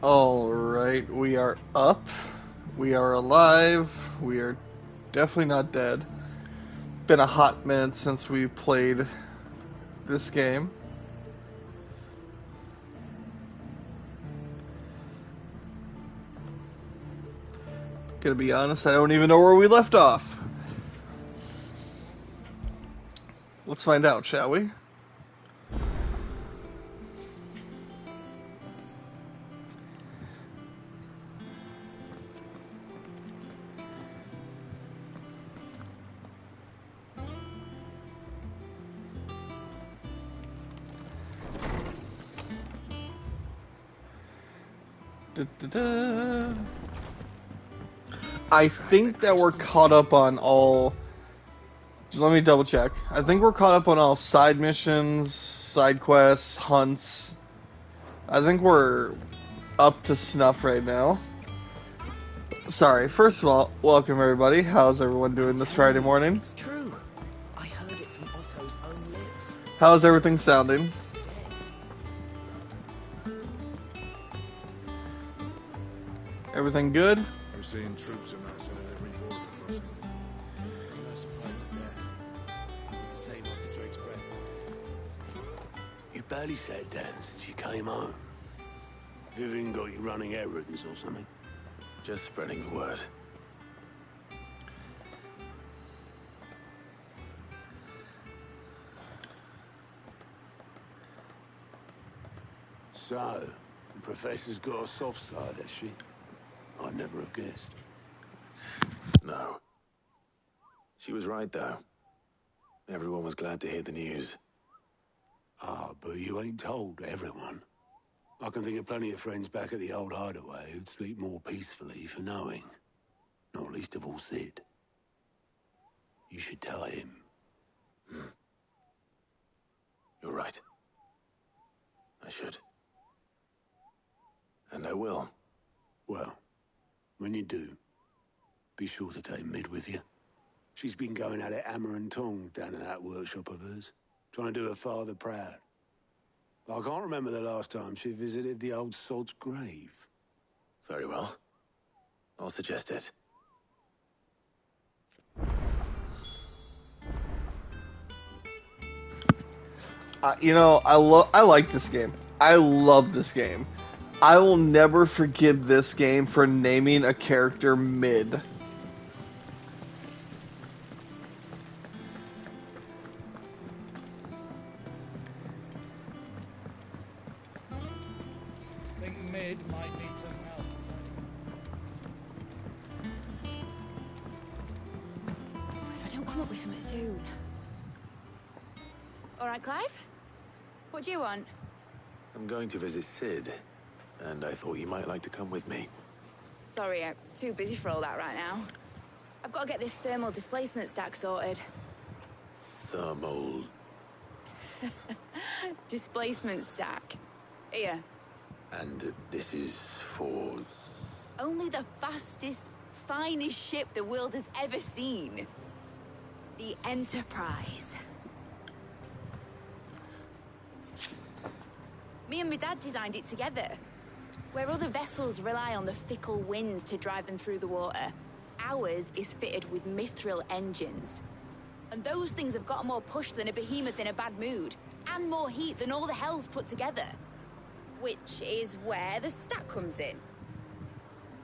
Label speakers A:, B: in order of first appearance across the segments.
A: Alright, we are up. We are alive. We are definitely not dead. Been a hot minute since we played this game. Gonna be honest, I don't even know where we left off. Let's find out, shall we? Da-da-da. I think that we're caught up on all... Let me double check. I think we're caught up on all side missions, side quests, hunts. I think we're up to snuff right now. Sorry, first of all, welcome everybody. How's everyone doing this Friday morning?
B: It's true. I heard it from Otto's own lips.
A: How's everything sounding? Everything good?
C: We're seeing troops amassing at every border crossing.
B: No surprises there. It was the same after Drake's breath.
D: You barely sat down since you came home. Vivian got you running errands or something? Just spreading the word. So, the Professor's got a soft side, has she? I'd never have guessed.
E: No. She was right, though. Everyone was glad to hear the news.
D: Ah, but you ain't told everyone. I can think of plenty of friends back at the old hideaway who'd sleep more peacefully for knowing. Not least of all Sid. You should tell him.
E: You're right. I should. And I will.
D: Well, when you do, be sure to take Mid with you. She's been going at it hammer and tongs down in that workshop of hers, trying to do her father proud. I can't remember the last time she visited the old sod's grave.
E: Very well. I'll suggest it.
A: I like this game. I love this game. I will never forgive this game for naming a character Mid.
F: Think Mid might need some help.
G: If I don't come up with something soon. All right, Clive? What do you want?
E: I'm going to visit Sid, and I thought you might like to come with me.
G: Sorry, I'm too busy for all that right now. I've got to get this thermal displacement stack sorted.
E: Thermal...
G: Displacement stack. Here.
E: And this is for...
G: Only the fastest, finest ship the world has ever seen. The Enterprise. Me and my dad designed it together. Where other vessels rely on the fickle winds to drive them through the water, ours is fitted with mithril engines. And those things have got more push than a behemoth in a bad mood, and more heat than all the hells put together. Which is where the stack comes in.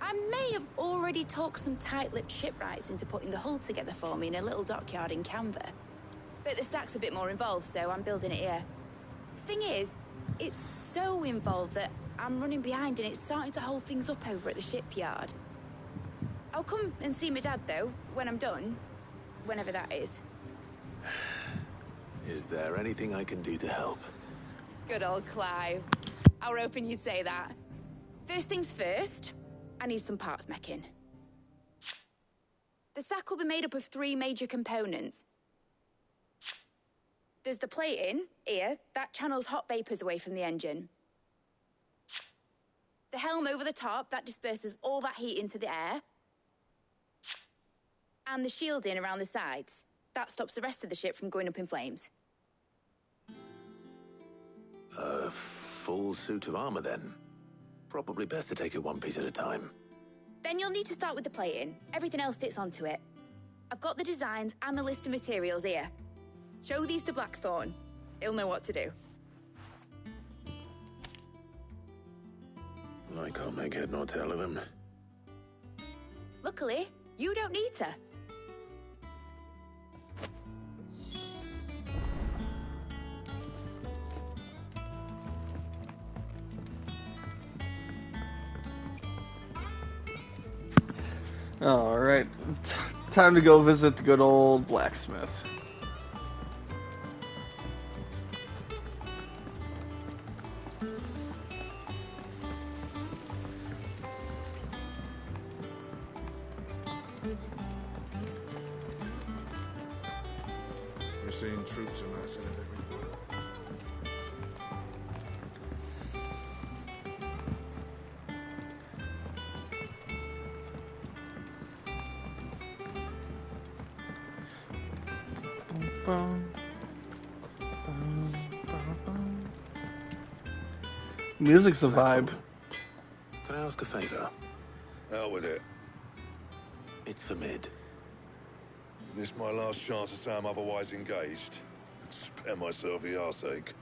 G: I may have already talked some tight-lipped shipwrights into putting the hull together for me in a little dockyard in Canva. But the stack's a bit more involved, so I'm building it here. Thing is, it's so involved that I'm running behind and it's starting to hold things up over at the shipyard. I'll come and see my dad, though, when I'm done. Whenever that is.
E: Is there anything I can do to help?
G: Good old Clive. I were hoping you'd say that. First things first, I need some parts meching. The stack will be made up of 3 major components. There's the plating, here, that channels hot vapors away from the engine. The helm over the top, that disperses all that heat into the air. And the shielding around the sides. That stops the rest of the ship from going up in flames.
E: A full suit of armor, then? Probably best to take it one piece at a time.
G: Then you'll need to start with the plating. Everything else fits onto it. I've got the designs and the list of materials here. Show these to Blackthorn. He'll know what to do.
E: I can't make head nor tail of them.
G: Luckily, you don't need to.
A: Alright, time to go visit the good old blacksmith.
C: We're seeing troops amassing at every border.
A: Music's a vibe.
E: Can I ask a favor?
C: Out with it.
E: It's for Mid.
C: This my last chance to say I'm otherwise engaged. Spare myself the arseache.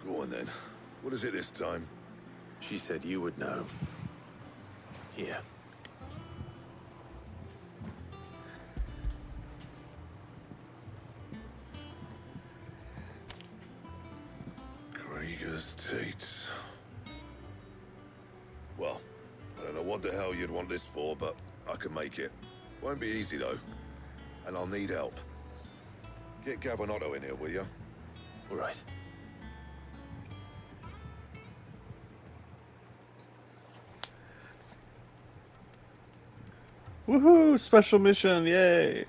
C: Go on then. What is it this time?
E: She said you would know. Here.
C: Krieger's Tates. Well, I don't know what the hell you'd want this for, but I can make it. Won't be easy though. And I'll need help. Get Gavinotto in here, will you?
E: All right.
A: Woohoo! Special mission, yay!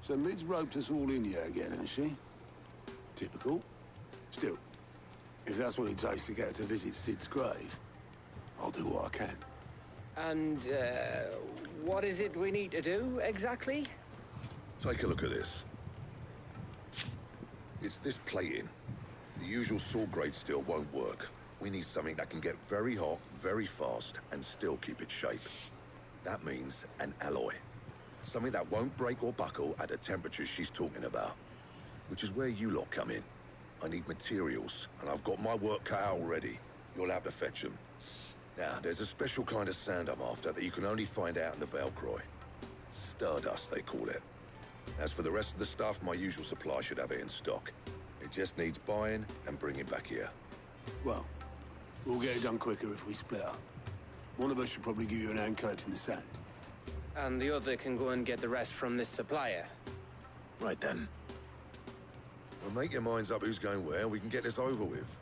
D: So Mid's roped us all in here again, hasn't she? Typical. Still, if that's what it takes to get her to visit Sid's grave, I'll do what I can.
H: And, what is it we need to do, exactly?
C: Take a look at this. It's this plating. The usual saw grade steel won't work. We need something that can get very hot, very fast, and still keep its shape. That means an alloy. Something that won't break or buckle at the temperatures she's talking about. Which is where you lot come in. I need materials, and I've got my work cut out already. You'll have to fetch them. Now, there's a special kind of sand I'm after that you can only find out in the Velcroy. Stardust, they call it. As for the rest of the stuff, my usual supply should have it in stock. It just needs buying and bringing back here.
D: Well, we'll get it done quicker if we split up. One of us should probably give you an hand collecting the sand.
H: And the other can go and get the rest from this supplier.
E: Right then.
C: Well, make your minds up who's going where, and we can get this over with.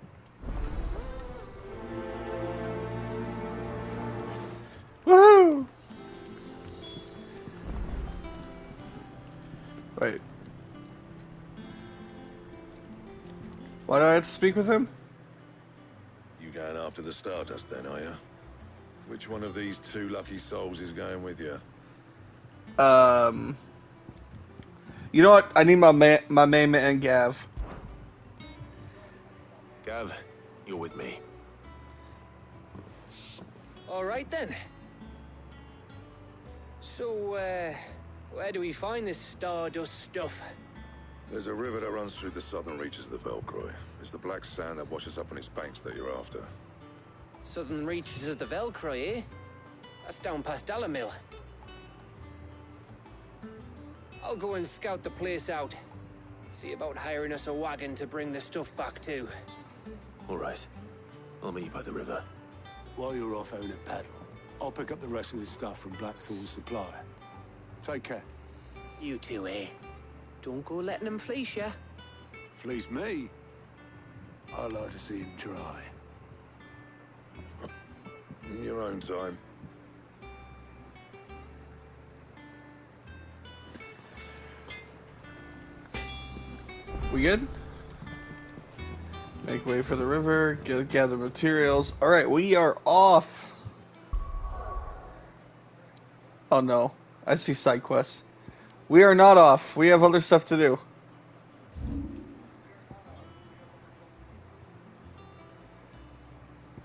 A: Woohoo! Wait. Why do I have to speak with him?
C: You going after the Stardust then, are you? Which one of these two lucky souls is going with you?
A: You know what? I need my main man, Gav.
E: Gav, you're with me.
H: All right, then. So, where do we find this Stardust stuff?
C: There's a river that runs through the southern reaches of the Velcroy. It's the black sand that washes up on its banks that you're after.
H: Southern reaches of the Velcroy, eh? That's down past Alamil. I'll go and scout the place out. See about hiring us a wagon to bring the stuff back to.
E: All right. I'll meet you by the river.
D: While you're off having a paddle, I'll pick up the rest of the stuff from Blackthorn's supply. Take care.
H: You two, eh? Don't go letting them fleece ya.
D: Fleece me? I'd like to see him try.
C: In your own time.
A: We good? Make way for the river, gather materials. Alright, we are off. Oh no, I see side quests. We are not off. We have other stuff to do.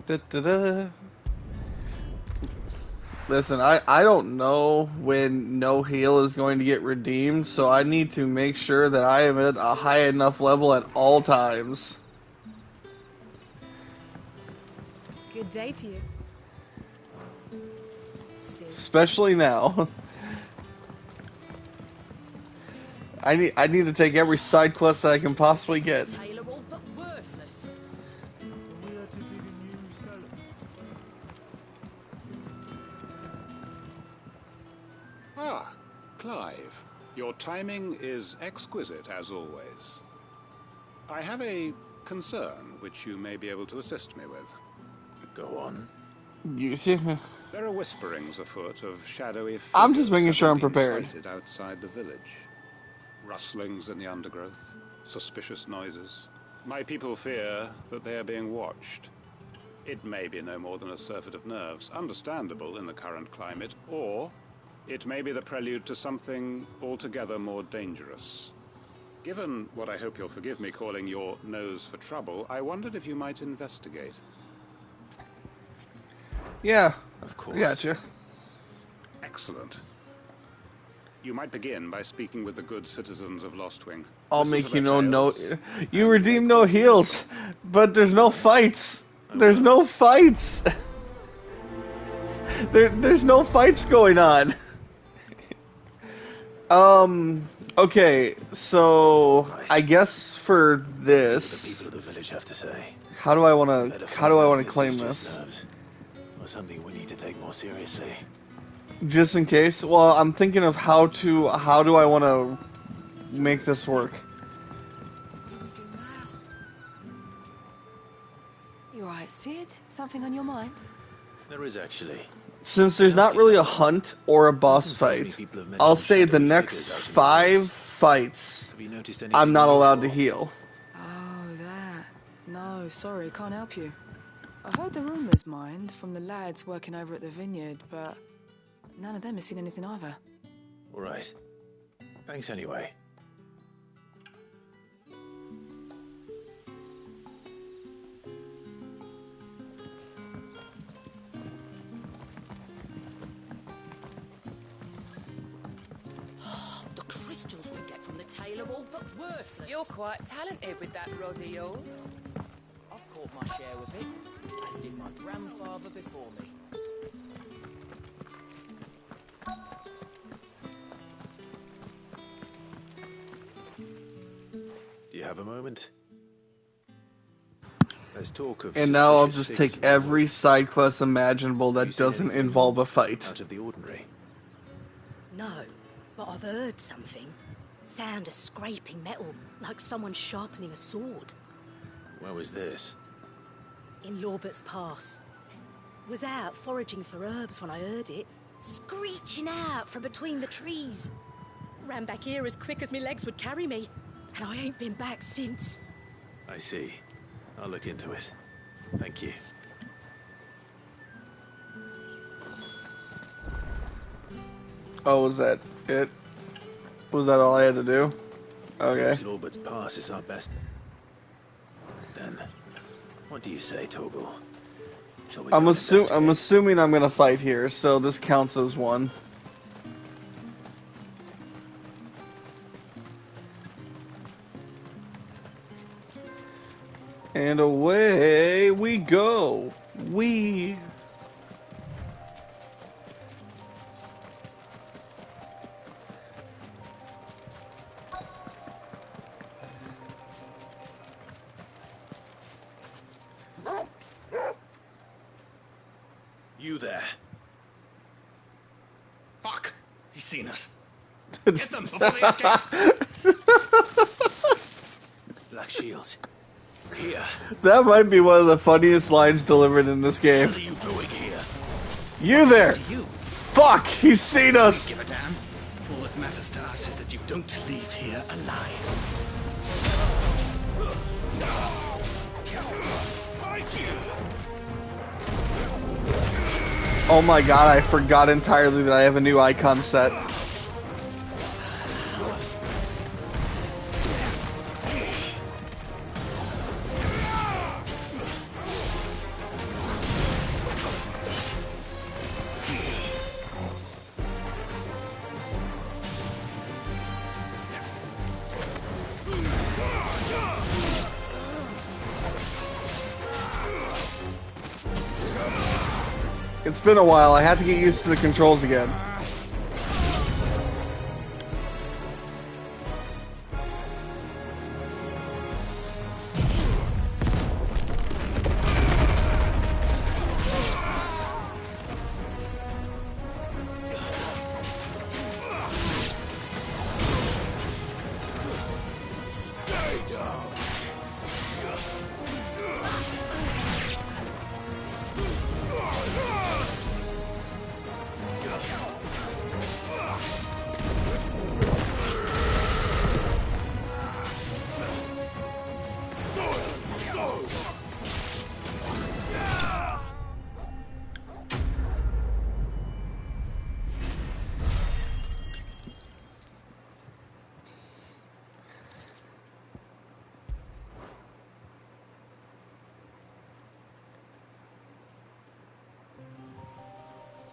A: Da-da-da. Listen, I don't know when no heal is going to get redeemed, so I need to make sure that I am at a high enough level at all times.
I: Good day to you.
A: Especially now. I need to take every side quest that I can possibly get.
J: Tailorable but worthless.
K: Ah, Clive. Your timing is exquisite, as always. I have a concern which you may be able to assist me with.
E: Go on.
K: There are whisperings afoot of shadowy figures
A: I'm just making sure I'm
K: having been
A: prepared.
K: sighted outside the village. Rustlings in the undergrowth, suspicious noises. My people fear that they are being watched. It may be no more than a surfeit of nerves, understandable in the current climate, or it may be the prelude to something altogether more dangerous. Given what I hope you'll forgive me calling your nose for trouble, I wondered if you might investigate.
A: Yeah.
E: Of course.
A: Gotcha.
K: Excellent. You might begin by speaking with the good citizens of Lostwing.
A: I'll
K: Listen
A: make
K: to
A: you
K: their
A: know
K: tales.
A: you redeem no heals, but there's no fights. There's no fights. There's no fights going on. Okay, so I guess for
E: See what the
A: this,
E: people of the village have to say.
A: how do I want
E: Better
A: to
E: find out if
A: claim
E: is just
A: this?
E: nerves, or something we need to take more seriously.
A: Just in case. Well, I'm thinking of how do I want to make this work.
I: You alright, Sid? Something on your mind?
E: There is actually.
A: Since there's not really a hunt or a boss
E: Something tells me
A: fight,
E: people have
A: I'll
E: mentioned
A: say the
E: shadowy
A: next
E: figures out in the
A: 5
E: woods.
A: fights,
E: Have you noticed anything
A: I'm not allowed to
E: unusual?
A: heal.
I: Oh, that. No, sorry, can't help you. I heard the rumours, mind, from the lads working over at the vineyard, but none of them has seen anything either.
E: All right. Thanks anyway.
J: The crystals we get from the tailorable but worthless.
L: You're quite talented with that rod of yours.
J: I've caught my share of it, as did my grandfather before me.
E: Do you have a moment? Let's talk of
A: And now I'll
E: suspicious
A: just
E: figures
A: take
E: in the
A: every
E: woods.
A: side quest imaginable
E: Have you
A: that
E: seen
A: doesn't
E: anything
A: involve a fight.
E: Out of the ordinary.
M: No, but I've heard something. Sound of scraping metal, like someone sharpening a sword.
E: Where was this?
M: In Lorbert's Pass. Was out foraging for herbs when I heard it, screeching out from between the trees. Ran back here as quick as my legs would carry me, and I ain't been back since.
E: I see. I'll look into it. Thank you.
A: Oh, was that it? Was that all I had to do? Okay.
E: Seems Lorbert's Pass is our best. Then, what do you say, Torgal? Shall we
A: I'm
E: go investigate?
A: assuming I'm gonna fight here, so this counts as one. And away we go.
E: You there.
B: Fuck! He's seen us. Get them before they escape!
E: Black Shields. Here.
A: That might be one of the funniest lines delivered in this game.
E: What are you doing here?
A: You there!
B: To you.
A: Fuck! He's seen us!
B: Give a damn. All that matters to us is that you don't leave here alive.
A: Oh my god, I forgot entirely that I have a new icon set. It's been a while. I had to get used to the controls again.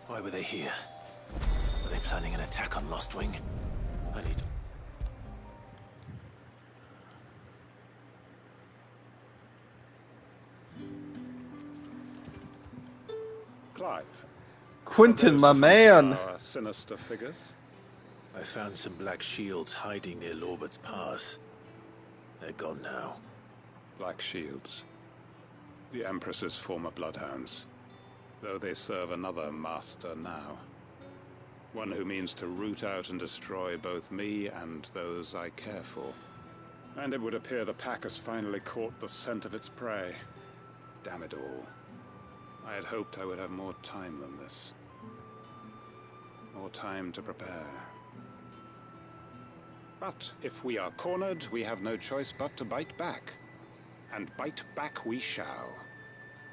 E: Why were they here? Were they planning an attack on Lostwing? I need...
K: Clive.
A: Quentin, my man.
K: Our sinister figures.
E: I found some black shields hiding near Lorbert's Pass. They're gone now.
K: Black shields. The Empress's former bloodhounds. Though they serve another master now. One who means to root out and destroy both me and those I care for. And it would appear the pack has finally caught the scent of its prey. Damn it all. I had hoped I would have more time than this. More time to prepare. But if we are cornered, we have no choice but to bite back. And bite back we shall.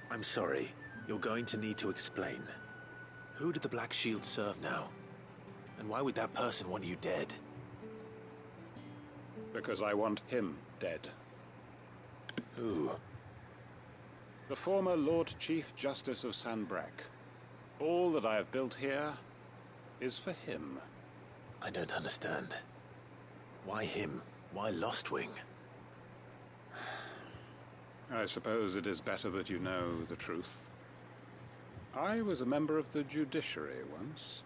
E: I'm sorry. You're going to need to explain. Who did the Black Shield serve now? And why would that person want you dead?
K: Because I want him dead.
E: Who?
K: The former Lord Chief Justice of Sanbreque. All that I have built here is for him.
E: I don't understand. Why him? Why Lostwing?
K: I suppose it is better that you know the truth. I was a member of the judiciary once.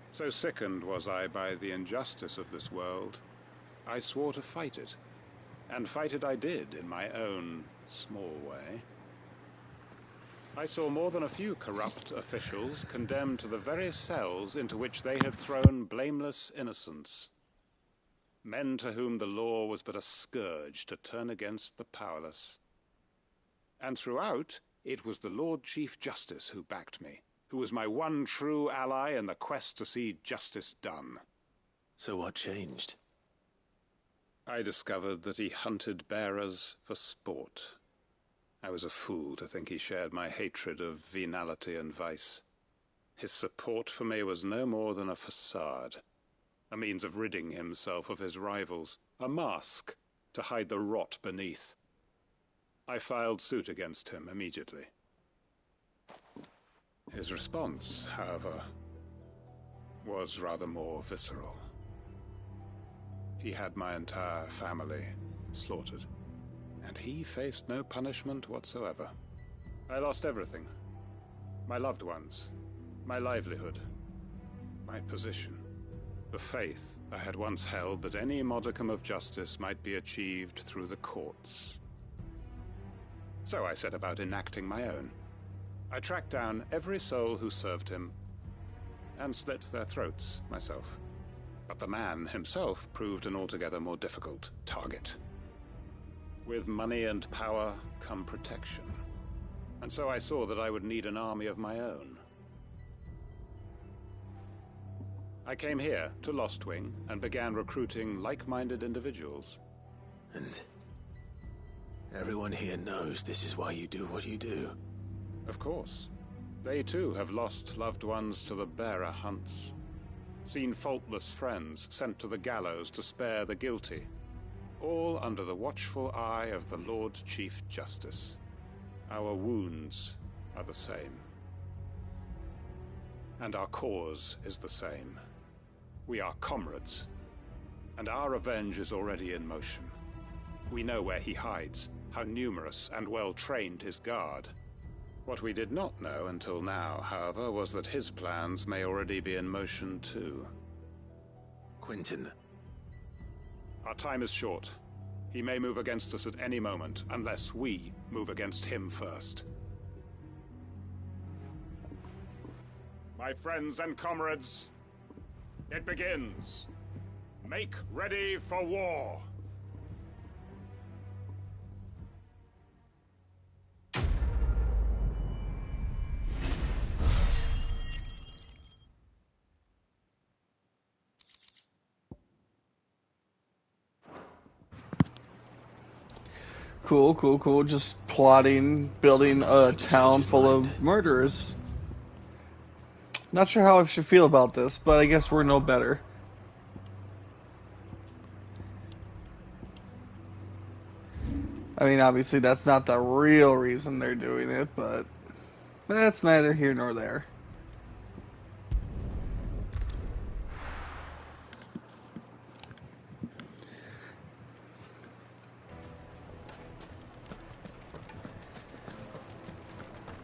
K: So sickened was I by the injustice of this world, I swore to fight it. And fight it I did in my own small way. I saw more than a few corrupt officials condemned to the very cells into which they had thrown blameless innocents. Men to whom the law was but a scourge to turn against the powerless. And throughout, it was the Lord Chief Justice who backed me, who was my one true ally in the quest to see justice done.
E: So what changed?
K: I discovered that he hunted bearers for sport. I was a fool to think he shared my hatred of venality and vice. His support for me was no more than a facade, a means of ridding himself of his rivals, a mask to hide the rot beneath. I filed suit against him immediately. His response, however, was rather more visceral. He had my entire family slaughtered, and he faced no punishment whatsoever. I lost everything. My loved ones, my livelihood, my position, the faith I had once held that any modicum of justice might be achieved through the courts. So I set about enacting my own. I tracked down every soul who served him, and slit their throats myself. But the man himself proved an altogether more difficult target. With money and power come protection. And so I saw that I would need an army of my own. I came here to Lostwing and began recruiting like-minded individuals.
E: And everyone here knows this is why you do what you do.
K: Of course. They too have lost loved ones to the bearer hunts. Seen faultless friends sent to the gallows to spare the guilty. All under the watchful eye of the Lord Chief Justice. Our wounds are the same. And our cause is the same. We are comrades. And our revenge is already in motion. We know where he hides, how numerous and well-trained his guard. What we did not know until now, however, was that his plans may already be in motion too.
E: Quentin.
K: Our time is short. He may move against us at any moment, unless we move against him first. My friends and comrades, it begins. Make ready for war.
A: Cool. Just plotting, building a town full of murderers. Not sure how I should feel about this, but I guess we're no better. I mean, obviously that's not the real reason they're doing it, but that's neither here nor there.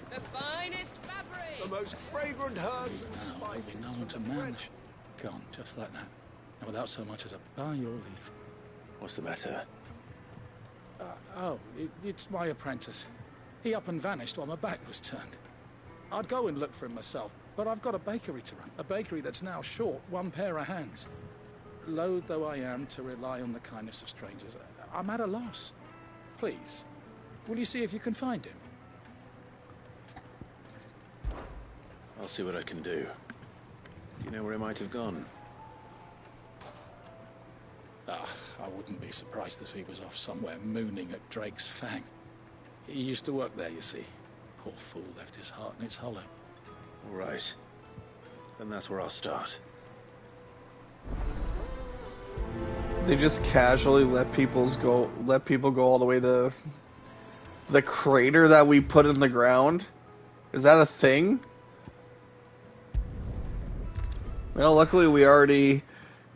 L: The finest fabric!
B: The most fragrant herbs and
F: Now, there'll
B: spices.
F: be no one to manage. Gone, just like that. And without so much as a by your leave.
E: What's the matter?
F: It's my apprentice. He up and vanished while my back was turned. I'd go and look for him myself, but I've got a bakery to run. A bakery that's now short one pair of hands. Loath though I am to rely on the kindness of strangers, I'm at a loss. Please, will you see if you can find him?
E: I'll see what I can do. Do you know where he might have gone?
F: I wouldn't be surprised if he was off somewhere mooning at Drake's Fang. He used to work there, you see. Poor fool left his heart in its hollow.
E: All right. Then that's where I'll start.
A: They just casually let people go all the way to the crater that we put in the ground. Is that a thing? Well, luckily we already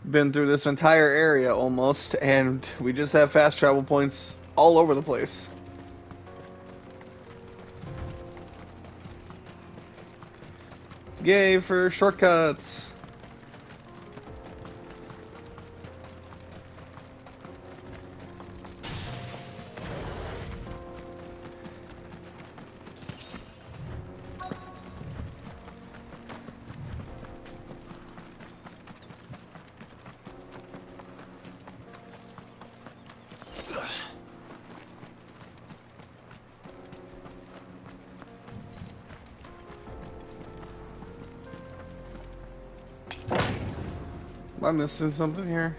A: been through this entire area almost, and we just have fast travel points all over the place. Yay for shortcuts! Am I missing something here?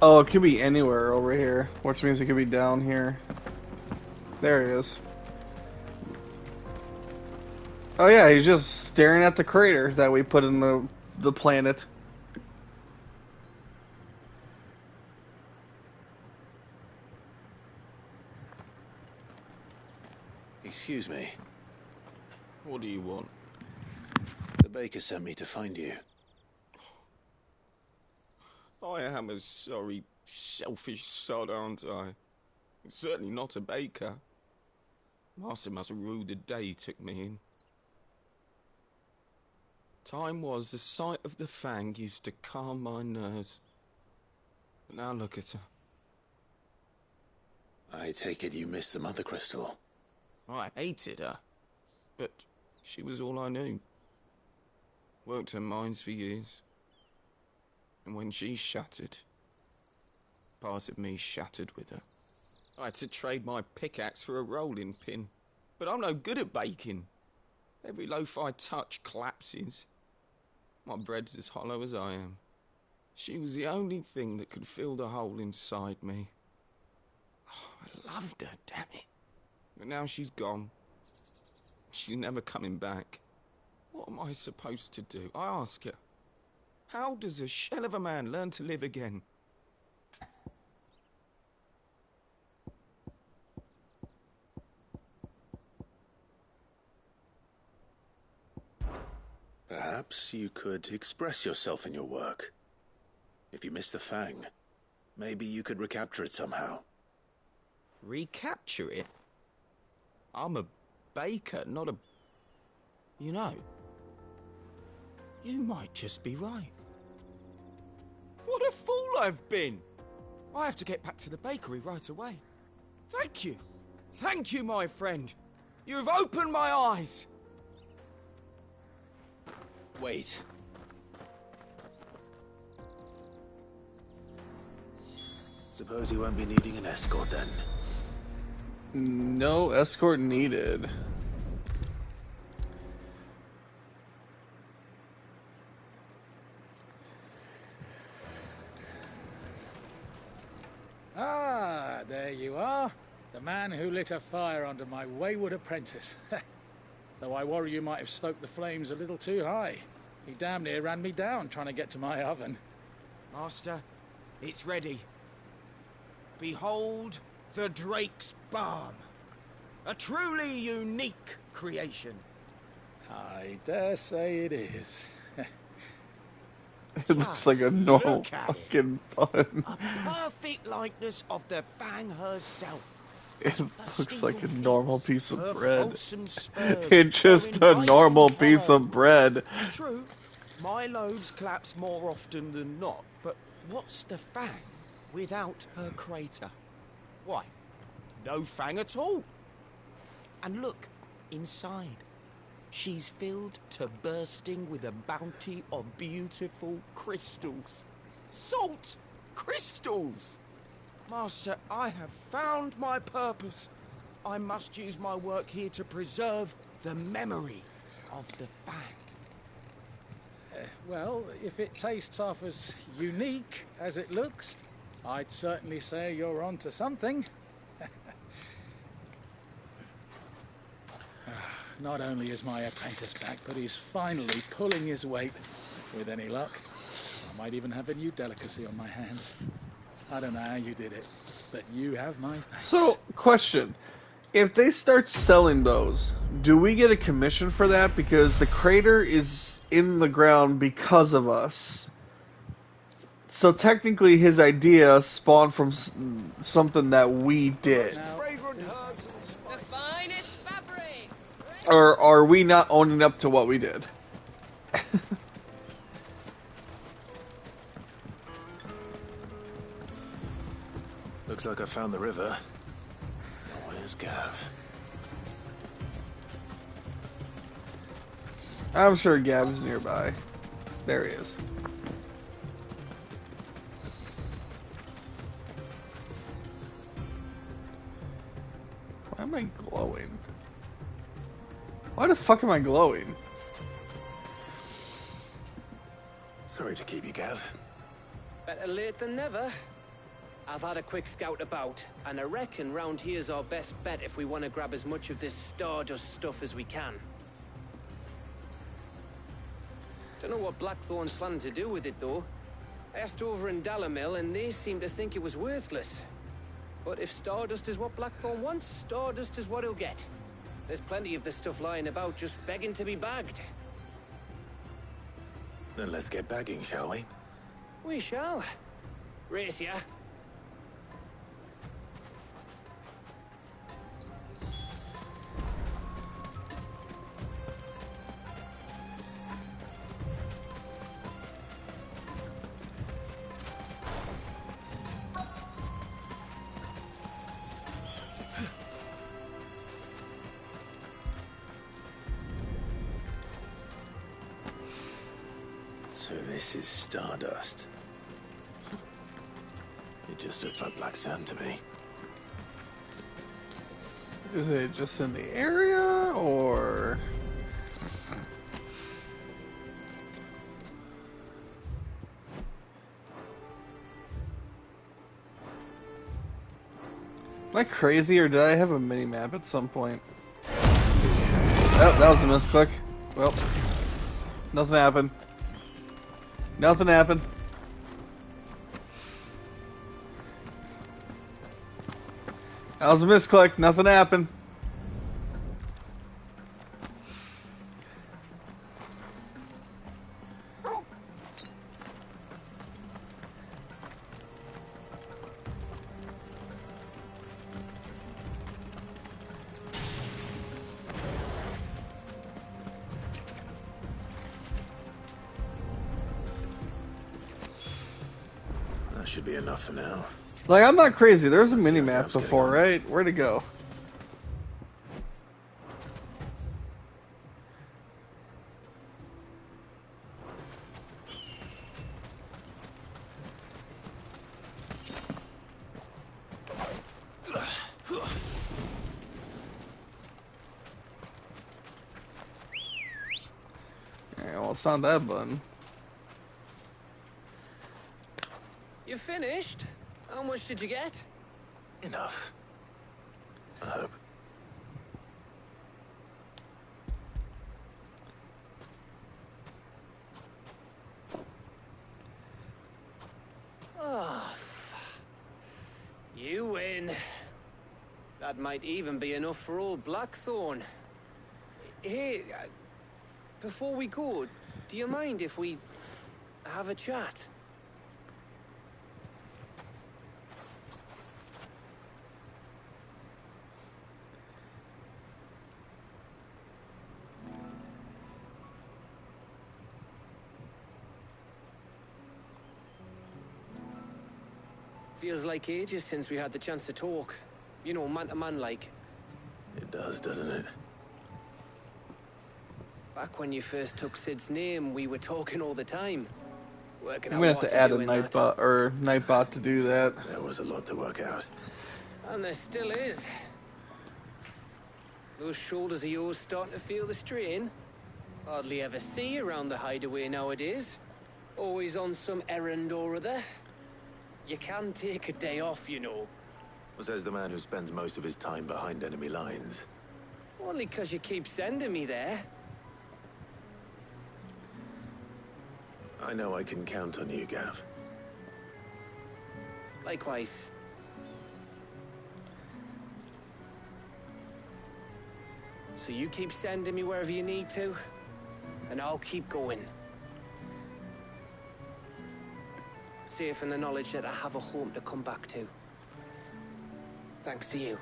A: Oh, it could be anywhere over here, which means it could be down here. There he is. Oh yeah, he's just staring at the crater that we put in the planet.
E: Excuse me.
B: What do you want?
E: The baker sent me to find you.
B: I am a sorry, selfish sod, aren't I? Certainly not a baker. Master must have ruled the day he took me in. Time was the sight of the Fang used to calm my nerves. But now look at her.
E: I take it you missed the Mother Crystal.
B: I hated her, but she was all I knew. Worked her mines for years. And when she shattered, part of me shattered with her. I had to trade my pickaxe for a rolling pin, but I'm no good at baking. Every loaf I touch collapses. My bread's as hollow as I am. She was the only thing that could fill the hole inside me. Oh, I loved her, damn it. But now she's gone. She's never coming back. What am I supposed to do? I ask her. How does a shell of a man learn to live again?
E: Perhaps you could express yourself in your work. If you miss the Fang, Maybe you could recapture it somehow.
B: Recapture it? I'm a baker, not a... You know, you might just be right. What a fool I've been! I have to get back to the bakery right away. Thank you. Thank you, my friend. You've opened my eyes.
E: Wait. Suppose you won't be needing an escort then.
A: No escort needed.
F: Ah, there you are. The man who lit a fire under my wayward apprentice. Though I worry you might have stoked the flames a little too high. He damn near ran me down trying to get to my oven.
B: Master, it's ready. Behold the Drake's Balm. A truly unique creation.
F: I dare say it is.
A: It looks like a normal
B: look at it.
A: fucking bun.
B: A perfect likeness of the Fang herself.
A: It looks like a normal piece of
B: her
A: bread.
B: falchion spurs
A: It's just a
B: are
A: normal
B: inviting
A: piece of bread.
B: True, my loaves collapse more often than not, but what's the Fang without her crater? Why, no Fang at all. And look, inside. She's filled to bursting with a bounty of beautiful crystals. Salt crystals! Master, I have found my purpose. I must use my work here to preserve the memory of the Fang.
F: Well, if it tastes half as unique as it looks, I'd certainly say you're onto something. Not only is my apprentice back, but he's finally pulling his weight. With any luck, I might even have a new delicacy on my hands. I don't know how you did it, but you have my thanks.
A: So, question. If they start selling those, do we get a commission for that? Because the crater is in the ground because of us. So technically his idea spawned from something that we did.
L: The finest fabrics.
A: Or are we not owning up to what we did?
E: Looks like I found the river. Now where's Gav?
A: I'm sure Gav's nearby. There he is. Why am I glowing? Why the fuck am I glowing?
E: Sorry to keep you, Gav.
H: Better late than never. I've had a quick scout about, and I reckon round here's our best bet if we want to grab as much of this Stardust stuff as we can. Don't know what Blackthorn's planning to do with it, though. I asked over in Dalamil, and they seem to think it was worthless. But if Stardust is what Blackthorn wants, Stardust is what he'll get. There's plenty of this stuff lying about, just begging to be bagged.
E: Then let's get bagging, shall we?
H: We shall. Race ya.
E: So this is Stardust. It just looks like black sand to me.
A: Is it just in the area, or...? Am I crazy, or did I have a mini-map at some point? Oh, that was a misclick. Well, nothing happened. Nothing happened. That was a misclick. Nothing happened.
E: should be enough for now.
A: Like, I'm not crazy. There's a
E: Let's see how
A: mini-map
E: Gav's getting
A: before,
E: on.
A: right? Where'd it go? Yeah, well, it's not that button.
H: You finished? How much did you get?
E: Enough. I hope.
H: Oh, you win. That might even be enough for old Blackthorn. Hey, before we go, do you mind if we have a chat? Feels like ages since we had the chance to talk. You know, man to man like.
E: It does, doesn't it?
H: Back when you first took Sid's name, we were talking all the time. Working
A: I'm
H: out
A: gonna have
H: what
A: to add
H: do
A: a
H: in that.
A: Nightbot to do that.
E: There was a lot to work out.
H: And there still is. Those shoulders of yours starting to feel the strain. Hardly ever see you around the hideaway nowadays. Always on some errand or other. You can take a day off, you know.
E: Well, says the man who spends most of his time behind enemy lines.
H: Only 'cause you keep sending me there.
E: I know I can count on you, Gav.
H: Likewise. So you keep sending me wherever you need to, and I'll keep going. Safe in the knowledge that I have a home to come back to. Thanks to you.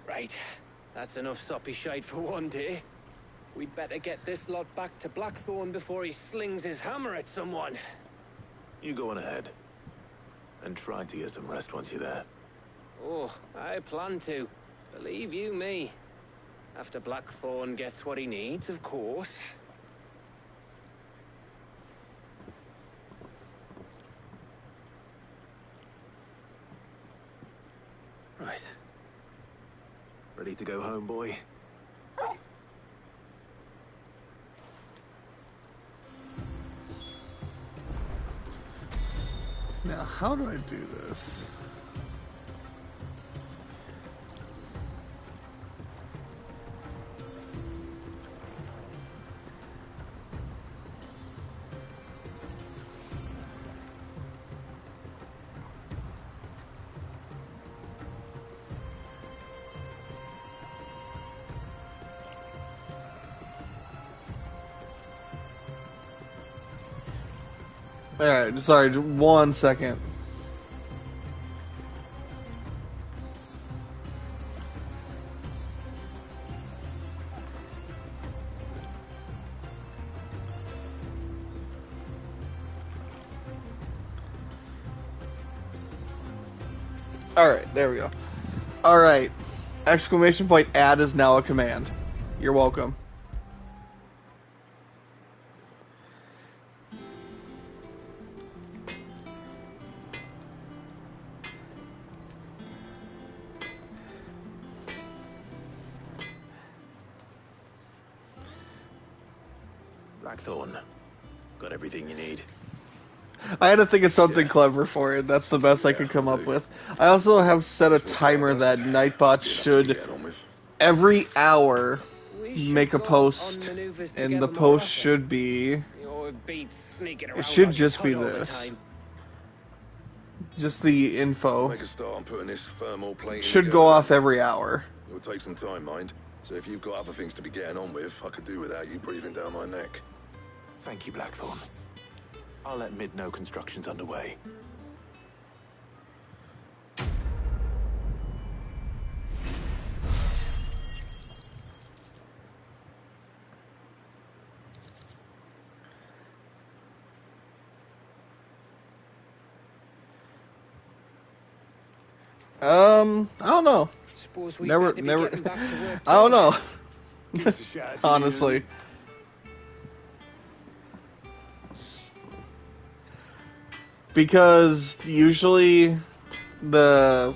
H: Right. That's enough soppy shite for one day. We'd better get this lot back to Blackthorn before he slings his hammer at someone.
E: You go on ahead. And try to get some rest once you're there.
H: Oh, I plan to. Believe you me. After Blackthorn gets what he needs, of course.
E: Right. Ready to go home, boy?
A: Now, how do I do this? Alright, sorry, 1 second. Alright, there we go. Alright. Exclamation point add is now a command. You're welcome.
E: Blackthorn. Got everything you need.
A: I had to think of something clever for it. That's the best I could come up with. I also have set a timer that Nightbot should, every hour, make a post, and the post should be... It should just be this. Just the info.
C: Make a start on putting this thermal plane
A: Should go off every hour.
C: It'll take some time, mind. So if you've got other things to be getting on with, I could do without you breathing down my neck.
E: Thank you, Blackthorn. I'll let Mid know construction's underway.
A: I don't know.
H: Suppose we
A: Never.
H: better be getting back to work.
A: I don't know.
D: Give us a shout if you need
A: Honestly.
D: anything.
A: Because usually the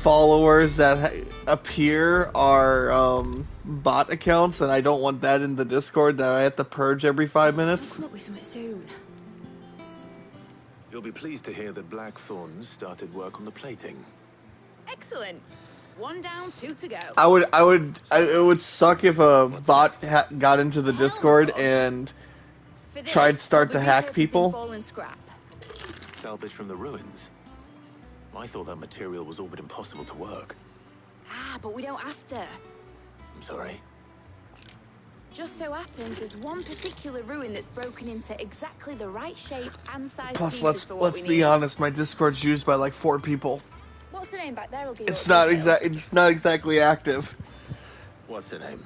A: followers that appear are bot accounts, and I don't want that in the Discord that I have to purge every 5 minutes.
G: Come up with something soon.
E: You'll be pleased to hear that Blackthorn started work on the plating.
G: Excellent. 1 down, 2 to go.
A: It would suck if a bot got into the Discord and
G: For this,
A: tried to start
G: we'll
A: to
G: be
A: hack
G: repurposing
A: people.
G: fallen scrap.
E: Salvage from the ruins. I thought that material was all but impossible to work.
G: Ah, but we don't have to.
E: I'm sorry.
G: Just so happens there's one particular ruin that's broken into exactly the right shape and size
A: Plus,
G: pieces for what
A: let's
G: we
A: be
G: need.
A: honest, my Discord's used by like 4 people.
G: What's the name back there? I'll give you
A: It's
G: all
A: not
G: the details.
A: It's not exactly active.
E: What's the name?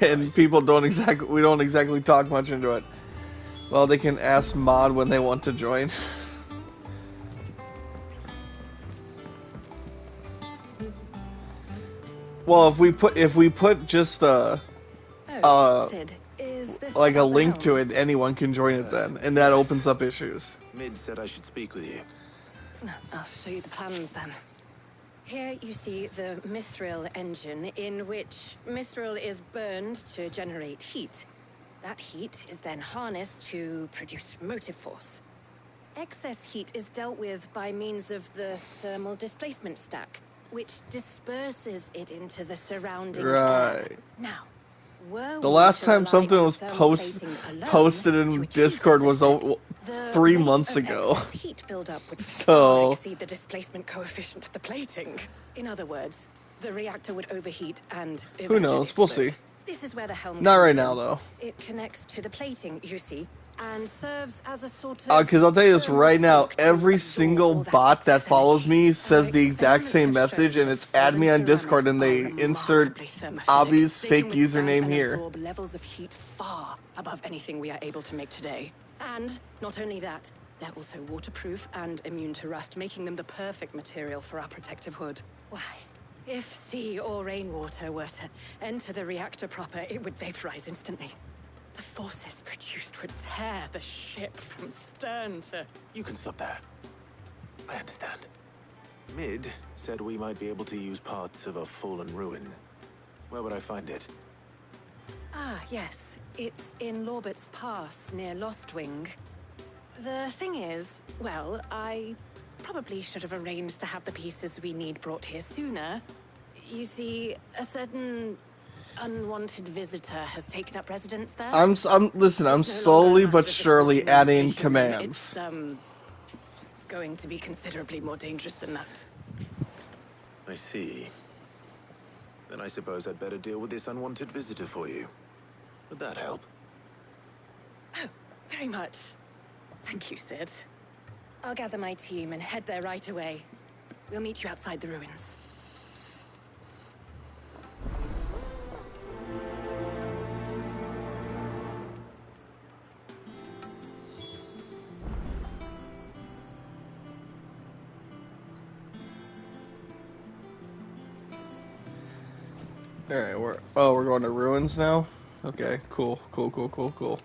A: And people we don't exactly talk much into it. Well, they can ask mod when they want to join. Well, if we put just
M: Sid, is this
A: like a
M: about the
A: link
M: helm?
A: to it, anyone can join it then, and that opens up issues.
E: Mid said I should speak with you.
M: I'll show you the plans then. Here you see the Mithril engine, in which Mithril is burned to generate heat. That heat is then harnessed to produce motive force. Excess heat is dealt with by means of the thermal displacement stack, which disperses it into the surrounding air.
A: Right.
M: Now, were
A: The
M: we
A: last
M: to
A: time
M: rely
A: something
M: on
A: was
M: thermal plating alone
A: posted
M: to
A: in
M: achieve
A: Discord
M: this
A: was
M: effect, the
A: 3
M: rate
A: months
M: of
A: ago.
M: excess heat buildup would
A: So-
M: far exceed the displacement coefficient of the plating. In other words, the reactor would overheat and
A: Who knows? We'll see.
M: This is where the helm
A: Not
M: comes
A: right
M: in.
A: now, though.
M: It connects to the plating, you see, and serves as a sort of
A: Because I'll tell you this
M: thermal
A: right now,
M: sink to
A: every
M: absorb
A: single
M: all that
A: bot that
M: excess
A: follows
M: energy.
A: me says
M: Our
A: the exact same
M: experiments have
A: message,
M: shown
A: and
M: that
A: it's add me on
M: fallen
A: Discord, and they
M: ceramics are
A: insert
M: remarkably thermophilic.
A: Avi's
M: They
A: fake
M: can withstand
A: username
M: and
A: here.
M: absorb levels of heat far above anything we are able to make today. And not only that, they're also waterproof and immune to rust, making them the perfect material for our protective hood. Why? If sea or rainwater were to enter the reactor proper, it would vaporize instantly. The forces produced would tear the ship from stern to...
E: You can stop there. I understand. Mid said we might be able to use parts of a fallen ruin. Where would I find it?
M: Ah, yes. It's in Lorbert's Pass, near Lostwing. The thing is, well, I probably should have arranged to have the pieces we need brought here sooner. You see, a certain unwanted visitor has taken up residence there.
A: Listen, I'm
M: It's no longer a
A: slowly
M: matter
A: but
M: of just
A: surely
M: walking
A: adding
M: into him.
A: commands.
M: It's, going to be considerably more dangerous than that.
E: I see. Then I suppose I'd better deal with this unwanted visitor for you. Would that help?
M: Oh, very much. Thank you, Sid. I'll gather my team and head there right away. We'll meet you outside the ruins.
A: Alright, we're going to ruins now? Okay, cool.
N: I'll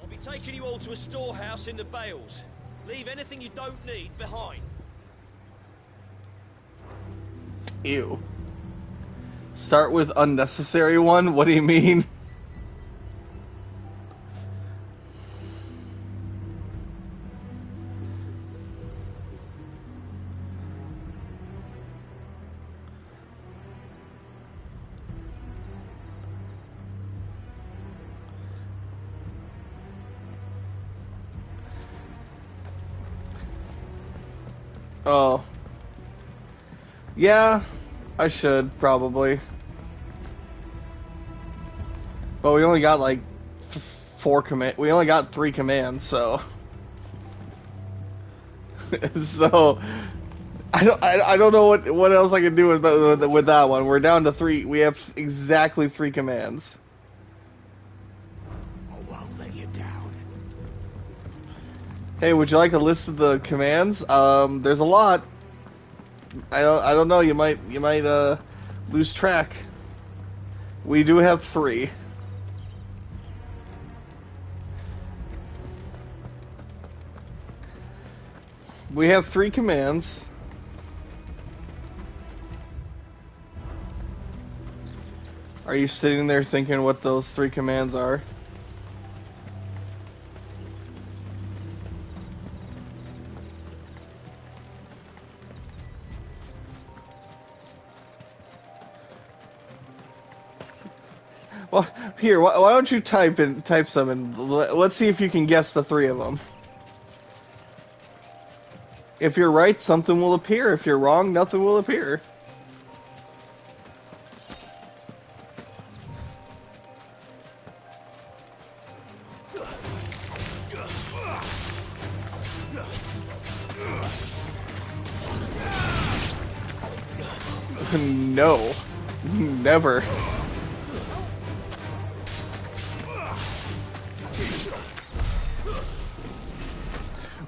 N: be taking you all to a storehouse in the Bales. Leave anything you don't need behind.
A: Ew. Start with unnecessary one? What do you mean? Oh. Yeah, I should, probably. But we only got like 4 command. We only got 3 commands, so. So, I don't know what else I can do with that one. We're down to 3. We have exactly 3 commands.
D: I won't let you down.
A: Hey, would you like a list of the commands? There's a lot. I don't know. You might lose track. We do have 3. We have 3 commands. Are you sitting there thinking what those 3 commands are? Well, here, why don't you type some and let's see if you can guess the 3 of them. If you're right, something will appear. If you're wrong, nothing will appear. No. Never.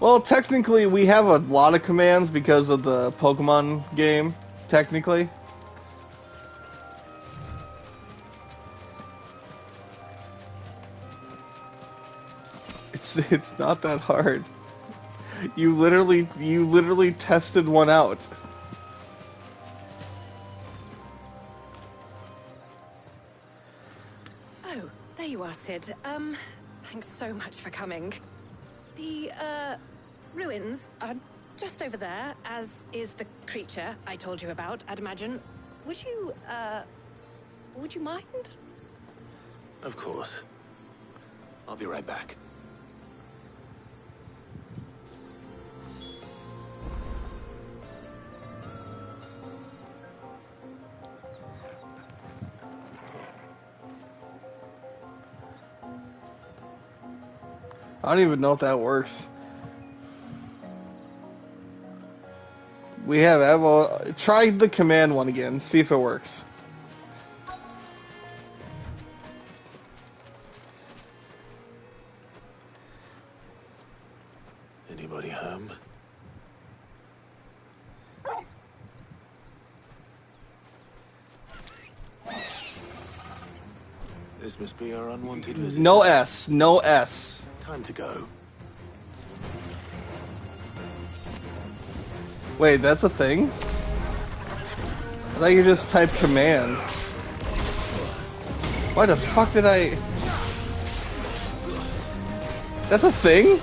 A: Well, technically, we have a lot of commands because of the Pokemon game, technically. It's not that hard. You literally tested one out.
O: Oh, there you are, Sid. Thanks so much for coming. The, ruins are just over there, as is the creature I told you about, I'd imagine. Would you mind?
E: Of course. I'll be right back.
A: I don't even know if that works. We have Evo. Try the command one again. See if it works.
E: Anybody home? This must be our unwanted visitor.
A: No S. No S.
E: Time to go.
A: Wait, that's a thing? I thought you just type command. Why the fuck did I... That's a thing?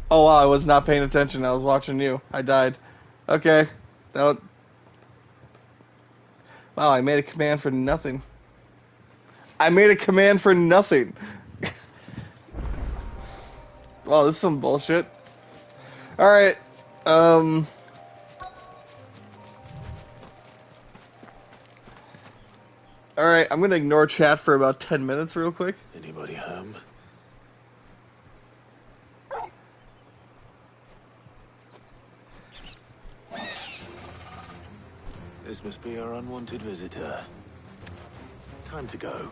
A: Oh wow, I was not paying attention. I was watching you. I died. Okay. Wow, I made a command for nothing. I made a command for nothing. Wow, this is some bullshit. Alright. Alright, I'm gonna ignore chat for about 10 minutes real quick.
E: Anybody home? This must be our unwanted visitor. Time to go.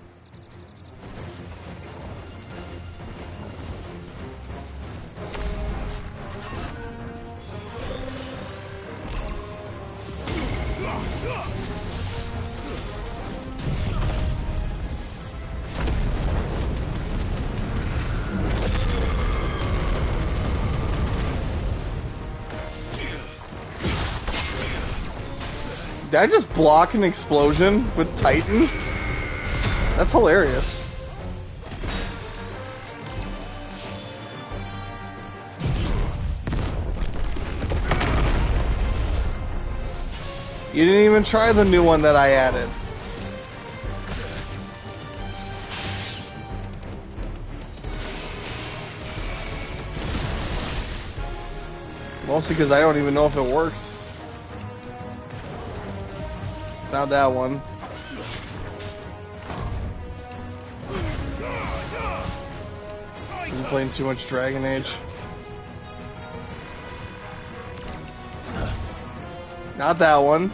A: Did I just block an explosion with Titan? That's hilarious. You didn't even try the new one that I added. Mostly because I don't even know if it works. Not that one. I'm playing too much Dragon Age. Not that one.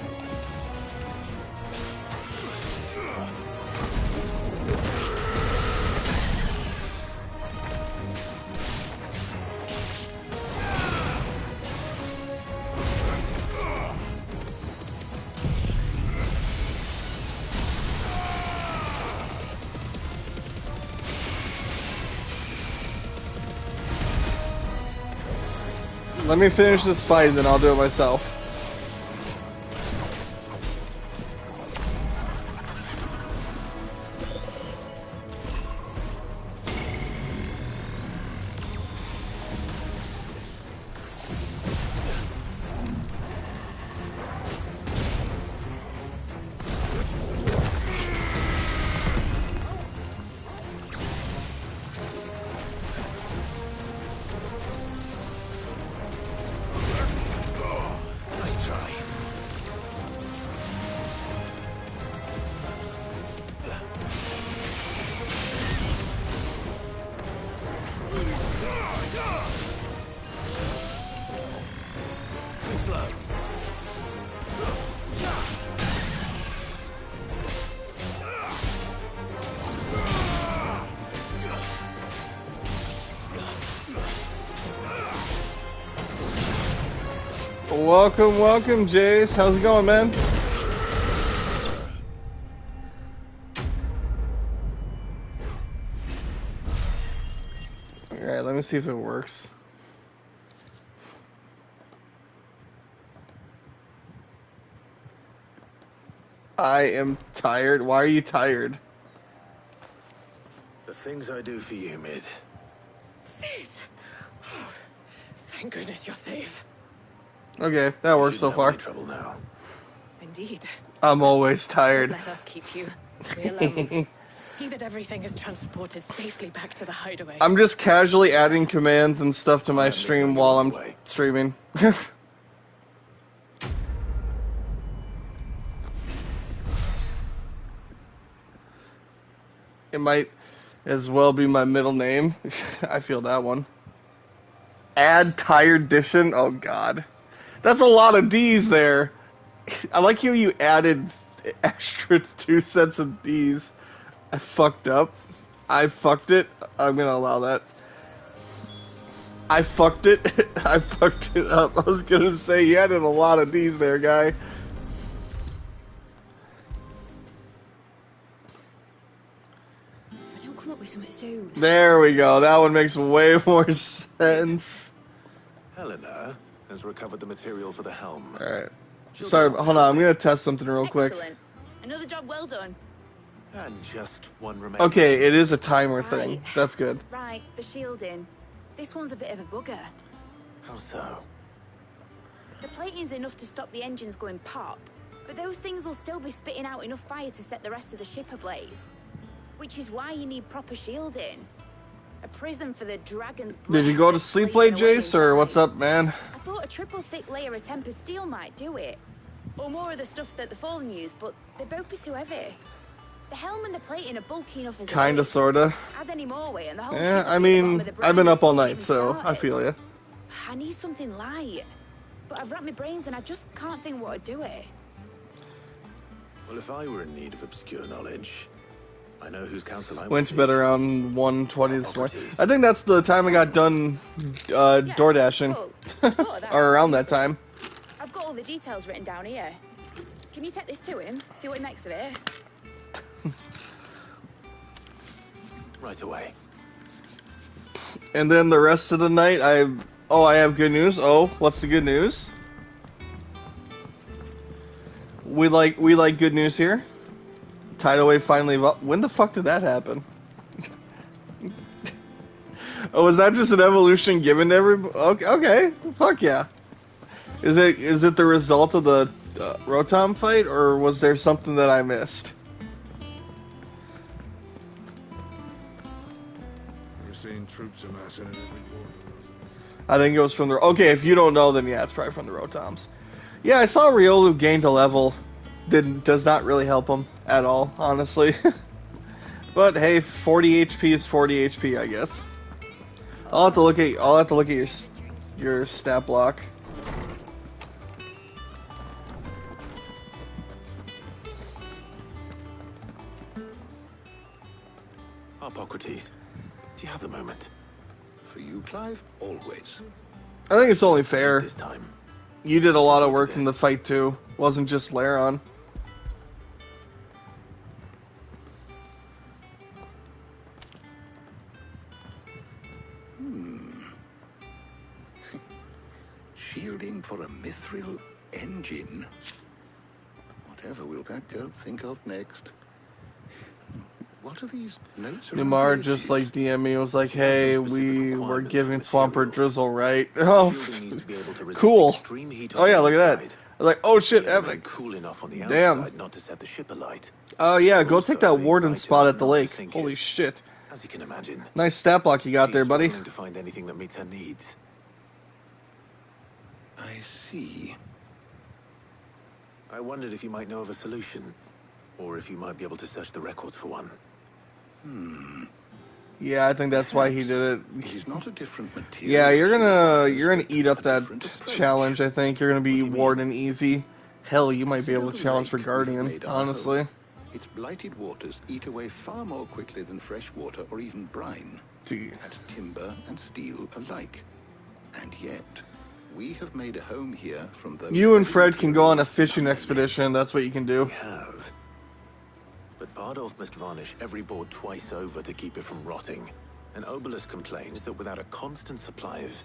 A: Let me finish this fight and then I'll do it myself. Welcome, Jace. How's it going, man? Alright, let me see if it works. I am tired. Why are you tired?
E: The things I do for you, Mid.
O: Sid! Oh, thank goodness you're safe.
A: Okay, that works so far.
E: Trouble now.
O: Indeed.
A: I'm always tired.
O: Let us keep you. We alone. See that everything is transported safely back to the hideaway.
A: I'm just casually adding commands and stuff to my stream while I'm streaming. It might as well be my middle name. I feel that one. Add tired edition. Oh god. That's a lot of D's there. I like how you added extra 2 sets of D's. I fucked up. I fucked it. I'm gonna allow that. I fucked it. I fucked it up. I was gonna say you added a lot of D's there, guy.
G: If I don't come up with something soon.
A: There we go. That one makes way more sense.
E: Helena has recovered the material for the helm.
A: Alright. Sorry, hold on. I'm gonna test something real quick.
G: Excellent. Another job well done.
E: And just one remaining.
A: Okay, it is a timer thing. That's good.
G: Right, the shielding. This one's a bit of a bugger.
E: How so?
G: The plating's enough to stop the engines going pop, but those things will still be spitting out enough fire to set the rest of the ship ablaze. Which is why you need proper shielding. A prison for the dragon's breath.
A: Did you go to sleep late, Jace, or what's up, man?
G: I thought a triple thick layer of tempered steel might do it. Or more of the stuff that the Fallen use, but they'd both be too heavy. The helm and the plating are bulky enough as
A: Kinda,
G: it is.
A: sorta.
G: Add any more weight and the whole
A: Yeah,
G: ship
A: I
G: will be at the bottom
A: mean,
G: of the
A: I've
G: brine
A: been up all
G: before
A: night,
G: it even
A: so I
G: started.
A: feel ya.
G: I need something light. But I've racked my brains and I just can't think what would do it.
E: Well, if I were in need of obscure knowledge, I know whose counsel I would
A: Went to
E: seek.
A: bed around 1:20 this morning. I think that's the time I got done door dashing. Or around that time.
G: I've got all the details written down here. Can you take this to him? See what he makes of it?
E: Right away.
A: And then the rest of the night, I have good news. Oh, what's the good news? We like good news here. Tidal wave finally. When the fuck did that happen? Oh, was that just an evolution given to everybody? Okay, fuck yeah. Is it the result of the Rotom fight, or was there something that I missed?
P: We're seeing troops amassing at every border.
A: I think it was from the... Okay, if you don't know, then yeah, it's probably from the Rotoms. Yeah, I saw Riolu gained a level. Does not really help him at all, honestly. But hey, 40 HP is 40 HP, I guess. I'll have to look at your stat block.
E: Hippocrates, do you have the moment?
C: For you, Clive, always.
A: I think it's only fair.
E: This time.
A: You did a lot of work in the fight too. Wasn't just Laron.
C: Shielding for a mithril engine. Whatever will that girl think of next? What are these notes?
A: Numar just like DM me was like, "Hey, we were giving Swampert drizzle, right?" Oh, cool. Oh yeah, look at that. I was like, "Oh shit, epic."
E: Cool enough on the
A: Damn.
E: outside not to set the ship alight.
A: Oh yeah, go take that warden spot at the lake. Holy shit.
E: As you can imagine.
A: Nice stat block you got there, buddy.
E: To find anything that meets her needs.
C: I see.
E: I wondered if you might know of a solution, or if you might be able to search the records for one.
A: Yeah, I think that's why he did it.
C: It is not a different material.
A: Yeah, you're gonna eat up that challenge. I think you're gonna be warden easy. Hell, you might be able to challenge for guardian. Honestly.
C: Its blighted waters eat away far more quickly than fresh water or even brine. At timber and steel alike. And yet, we have made a home here from those...
A: You and Fred can go on a fishing expedition. That's what you can do.
E: We have. But Bardolph must varnish every board twice over to keep it from rotting. And Obelus complains that without a constant supply of...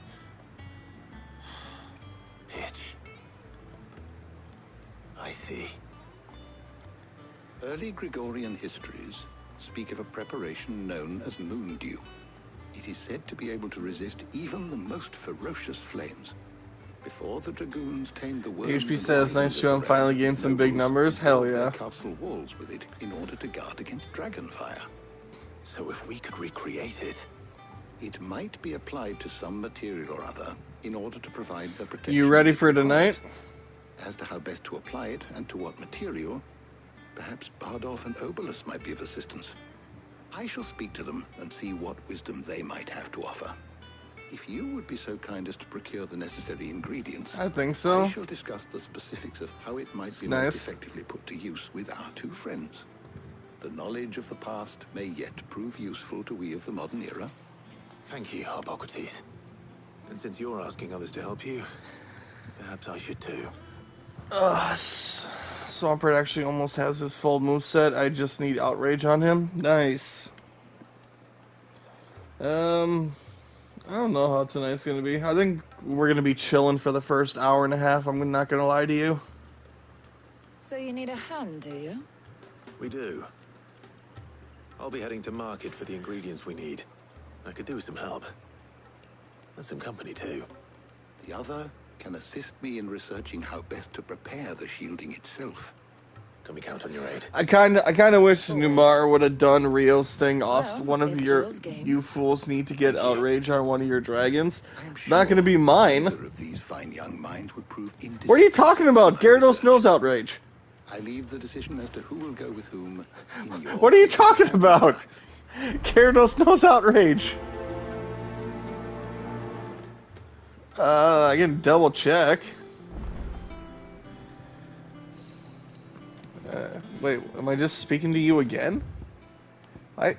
E: pitch. I see.
C: Early Gregorian histories speak of a preparation known as moon dew. It is said to be able to resist even the most ferocious flames. Before the dragoons tamed the worms...
A: HP says, nice show, I'm finally getting some big numbers. Hell yeah.
C: Castle walls with it in order to guard against dragonfire.
E: So if we could recreate it...
C: It might be applied to some material or other in order to provide the protection...
A: You ready for tonight?
C: As to how best to apply it and to what material, perhaps Bardolph and Obelus might be of assistance. I shall speak to them and see what wisdom they might have to offer. If you would be so kind as to procure the necessary ingredients...
A: I think so.
C: I shall discuss the specifics of how it might be most effectively put to use with our two friends. The knowledge of the past may yet prove useful to we of the modern era.
E: Thank you, Hippocrates. And since you're asking others to help you, perhaps I should too.
A: Swampert actually almost has his full moveset. I just need Outrage on him. Nice. I don't know how tonight's gonna be. I think we're gonna be chilling for the first hour and a half. I'm not gonna lie to you.
I: So you need a hand, do you?
E: We do. I'll be heading to market for the ingredients we need. I could do with some help. And some company too.
C: The other can assist me in researching how best to prepare the shielding itself.
E: Can we count on your aid?
A: I kind of wish Numar would have done Rio's thing off. One of you fools need to get Outrage on one of your dragons. It's not going to be mine.
C: Of these fine young minds would prove
A: what are you talking about? Gyarados knows Outrage.
C: I leave the decision as to who will go with whom in your...
A: What are you talking about? Gyarados knows Outrage. I can double check. Wait, am I just speaking to you again? Why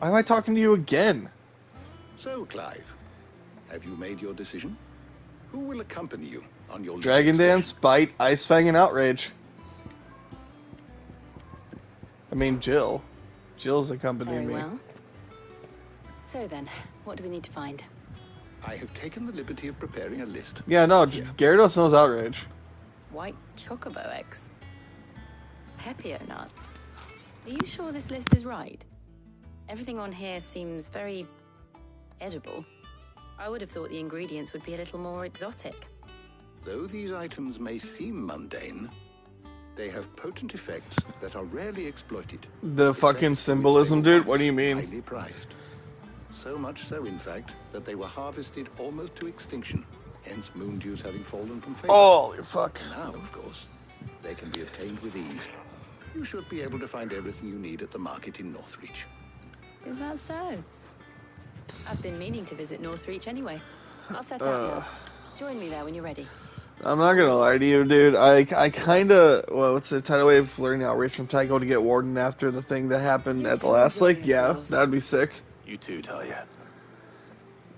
A: am I talking to you again?
C: So, Clive, have you made your decision? Who will accompany you on your
A: Dragon Dance, Bite, Ice Fang, and Outrage. I mean, Jill. Jill's accompanying me.
Q: Very well. So then, what do we need to find?
C: I have taken the liberty of preparing a list.
A: Yeah, no, Gyarados knows Outrage.
Q: White chocobo eggs. Pepio nuts. Are you sure this list is right? Everything on here seems very edible. I would have thought the ingredients would be a little more exotic.
C: Though these items may seem mundane, they have potent effects that are rarely exploited.
A: The fucking symbolism, dude? What do you mean?
C: Highly prized. So much so, in fact, that they were harvested almost to extinction, hence moon dews having fallen from favor.
A: Holy fuck.
C: Now, of course, they can be obtained with ease. You should be able to find everything you need at the market in Northreach.
Q: Is that so? I've been meaning to visit Northreach anyway. I'll set out now. Join me there when you're ready.
A: I'm not gonna lie to you, dude. I kind of, well, it's a tidal wave learning outreach from Tycho to get Warden after the thing that happened at the last lake. Yeah, that'd be sick.
E: You too, Talia.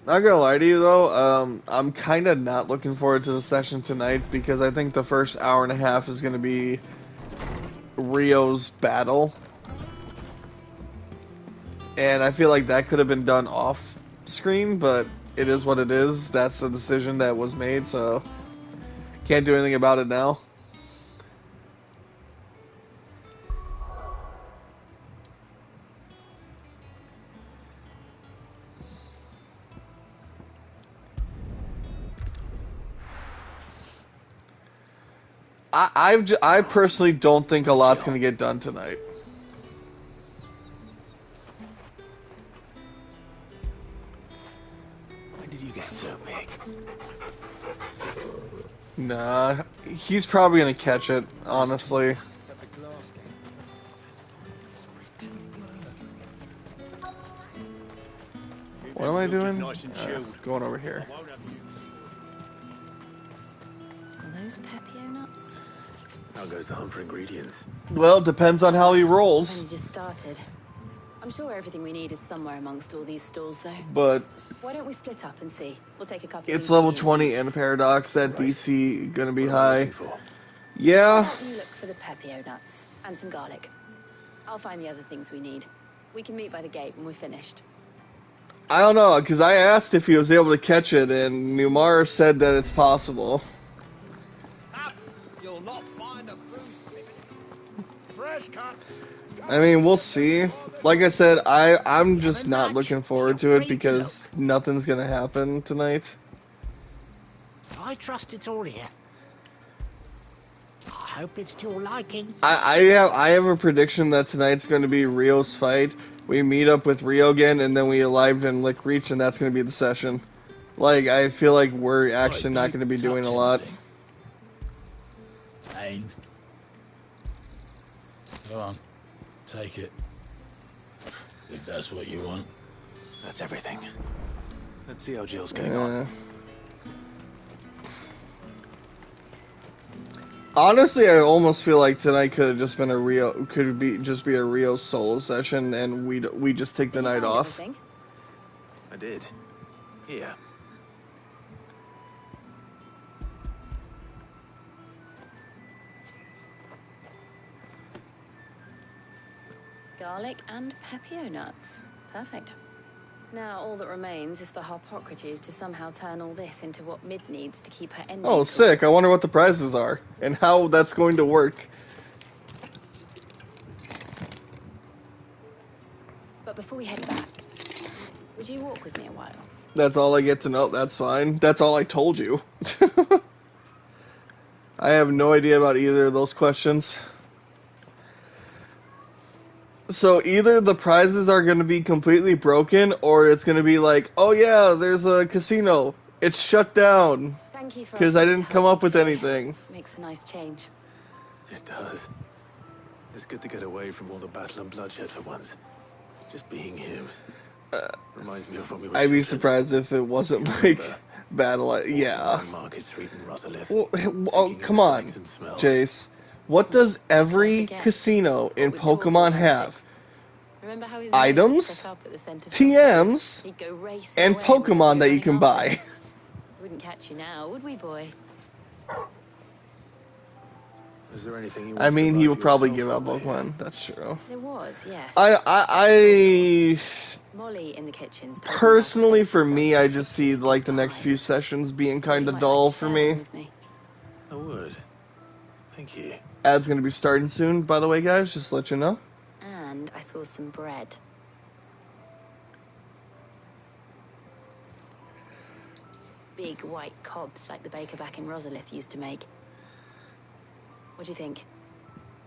A: Not gonna lie to you though, I'm kind of not looking forward to the session tonight because I think the first hour and a half is gonna be Rio's battle, and I feel like that could have been done off screen, but it is what it is. That's the decision that was made, so can't do anything about it now. I personally don't think a lot's gonna get done tonight.
E: When did you get so big?
A: Nah, he's probably gonna catch it, honestly. What am I doing? Going over here.
Q: Are those Pepio nuts?
E: How goes the hunt for ingredients?
A: Well, depends on how he rolls.
Q: Only just started. I'm sure everything we need is somewhere amongst all these stalls, though.
A: But
Q: Why don't we split up and see? We'll take a couple.
A: it's
Q: of
A: level
Q: ingredients
A: 20
Q: each.
A: and Paradox. That DC gonna be
E: What am I
A: high.
E: looking for?
Q: Why
A: Yeah.
Q: don't you look for the Pepio nuts and some garlic? I'll find the other things we need. We can meet by the gate when we're finished.
A: I don't know, because I asked if he was able to catch it, and Numar said that it's possible.
R: You'll not find a bruised fresh cut.
A: I mean, we'll see. Like I said, I'm just not looking forward to it because nothing's gonna happen tonight.
R: I trust it's all here. I hope it's to your liking.
A: I have a prediction that tonight's going to be Rio's fight. We meet up with Rio again, and then we alive and lick reach, and that's going to be the session. Like, I feel like we're actually not going to be doing a lot.
F: Ain't. Go on. Take it. If that's what you want.
E: That's everything. Let's see how Jill's getting on.
A: Honestly, I almost feel like tonight could have just been a Rio, just be a Rio solo session, and we just take the night off.
E: I did. Here.
Q: Garlic and Pepio nuts. Perfect. Now all that remains is for Harpocrates to somehow turn all this into what Mid needs to keep her engine.
A: Oh, sick. I wonder what the prizes are, and how that's going to work.
Q: But before we head back, would you walk with me a while?
A: That's all I get to know. That's fine. That's all I told you. I have no idea about either of those questions. So either the prizes are going to be completely broken, or it's going to be like, oh yeah, there's a casino. It's shut down.
Q: Thank you for
A: Because I
Q: asking
A: didn't
Q: to
A: come
Q: help
A: up
Q: me
A: with
Q: today.
A: anything.
Q: Makes a nice change.
E: It does. It's good to get away from all the battle and bloodshed for once. Just being here reminds me of when we were
A: I'd be
E: shooting.
A: surprised if it wasn't like battle. Yeah.
E: Market Street in Rosalith.
A: Oh, come on, Jace. What does every casino in Pokemon have?
Q: Remember how his
A: Items,
Q: nose would prick up at the scent of
A: TMs,
Q: sausages? He'd go racing
A: and
Q: away and we'd
A: Pokemon
Q: be
A: that you
Q: running
A: can
Q: after
A: buy.
Q: him. Wouldn't catch you now, would we, boy?
E: Is there anything you
A: I mean, he would probably give up Pokemon. That's true.
Q: There was, yes.
A: I
Q: Molly in the kitchen.
A: personally, for me, I just see like the next few sessions being kind of dull for me.
E: I would. Thank you.
A: Ad's gonna be starting soon, by the way, guys. Just to let you know.
Q: And I saw some bread. Big white cobs like the baker back in Rosalith used to make. What do you think?